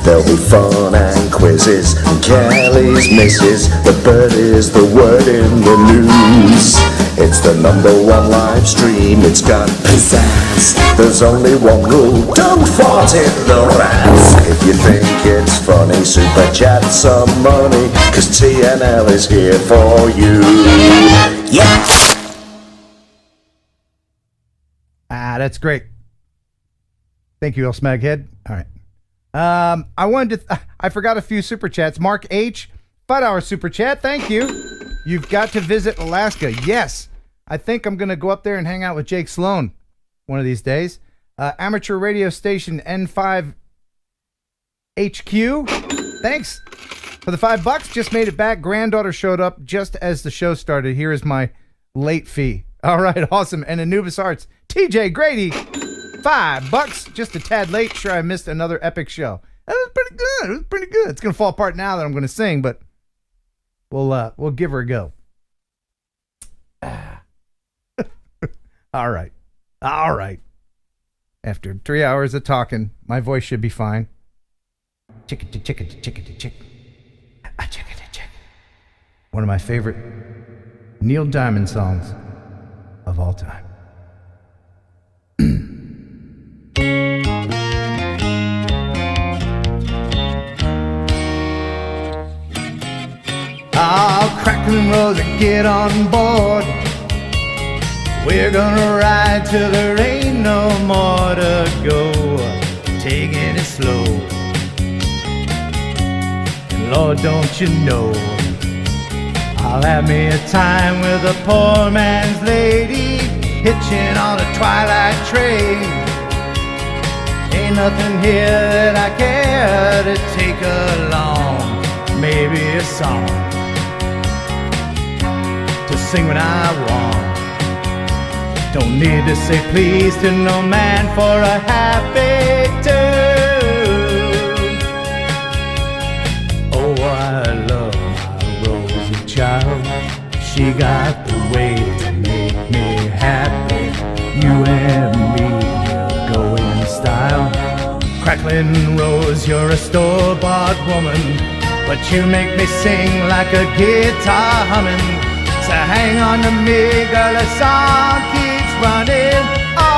There'll be fun and quizzes and Kelly's misses. The bird is the word in the news. It's the #1 live stream, it's got pizzazz. There's only one rule, don't fart in the rats. If you think it's funny, super chat some money, cause TNL is here for you. Yeah! Ah, that's great. Thank you, El Smaghead. All right. I forgot a few super chats. Mark H, $5 super chat. Thank you. You've got to visit Alaska. Yes. I think I'm going to go up there and hang out with Jake Sloan one of these days. Amateur radio station N5 HQ. Thanks for the $5. Just made it back. Granddaughter showed up just as the show started. Here is my late fee. All right. Awesome. And Anubis Arts. TJ Grady. $5. Just a tad late. Sure, I missed another epic show. That was pretty good. It was pretty good. It's gonna fall apart now that I'm gonna sing, but we'll give her a go. All right. After 3 hours of talking, my voice should be fine. Chickadee, chickadee, chickadee, chick. A chickadee, chick. One of my favorite Neil Diamond songs of all time. Oh, crackling rose and get on board. We're gonna ride till there ain't no more to go. Taking it slow. And Lord, don't you know, I'll have me a time with a poor man's lady, hitching on a twilight train. Ain't nothing here that I care to take along. Maybe a song to sing when I want. Don't need to say please to no man for a happy tune. Oh, I love my Rosie child. She got the way to make me happy. You and me will go in style. Crackling Rose, you're a store-bought woman, but you make me sing like a guitar humming. So hang on to me, girl, the song keeps running on.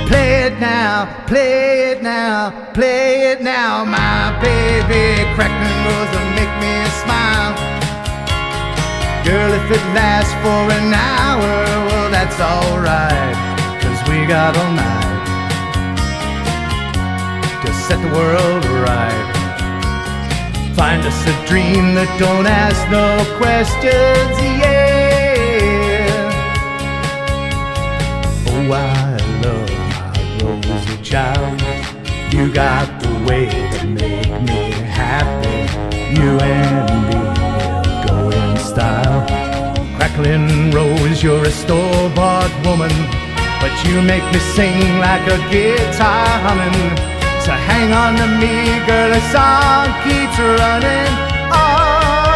Play it now, play it now, play it now, my baby. Crackling Rose will make me smile. Girl, if it lasts for an hour, well, that's alright, 'cause we got all night to set the world right. Find us a dream that don't ask no questions, yeah. Oh, I love my Rosie child. You got the way to make me happy. You and me will go in style. Crackling Rose, you're a store-bought woman, but you make me sing like a guitar humming. So hang on to me, girl, the song keeps running on.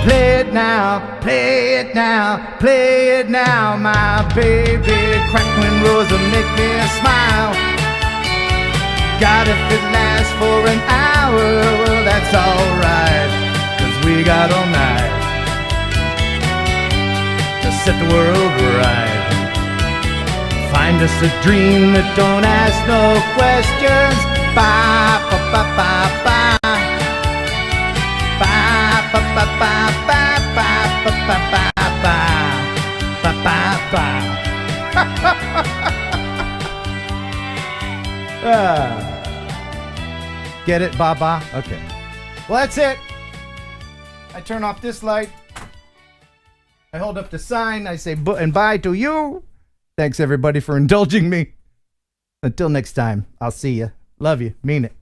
Play it now, play it now, play it now, my baby. Crackling Rose will make me smile. God, if it lasts for an hour, well, that's alright, 'cause we got all night to set the world right. Find us a dream that don't ask no questions. Ba ba ba ba ba. Ba ba ba ba ba ba ba ba ba ba ba ba. Get it, Baba? Okay. Well, that's it. I turn off this light. I hold up the sign. I say and bye to you. Thanks, everybody, for indulging me. Until next time, I'll see you. Love you. Mean it.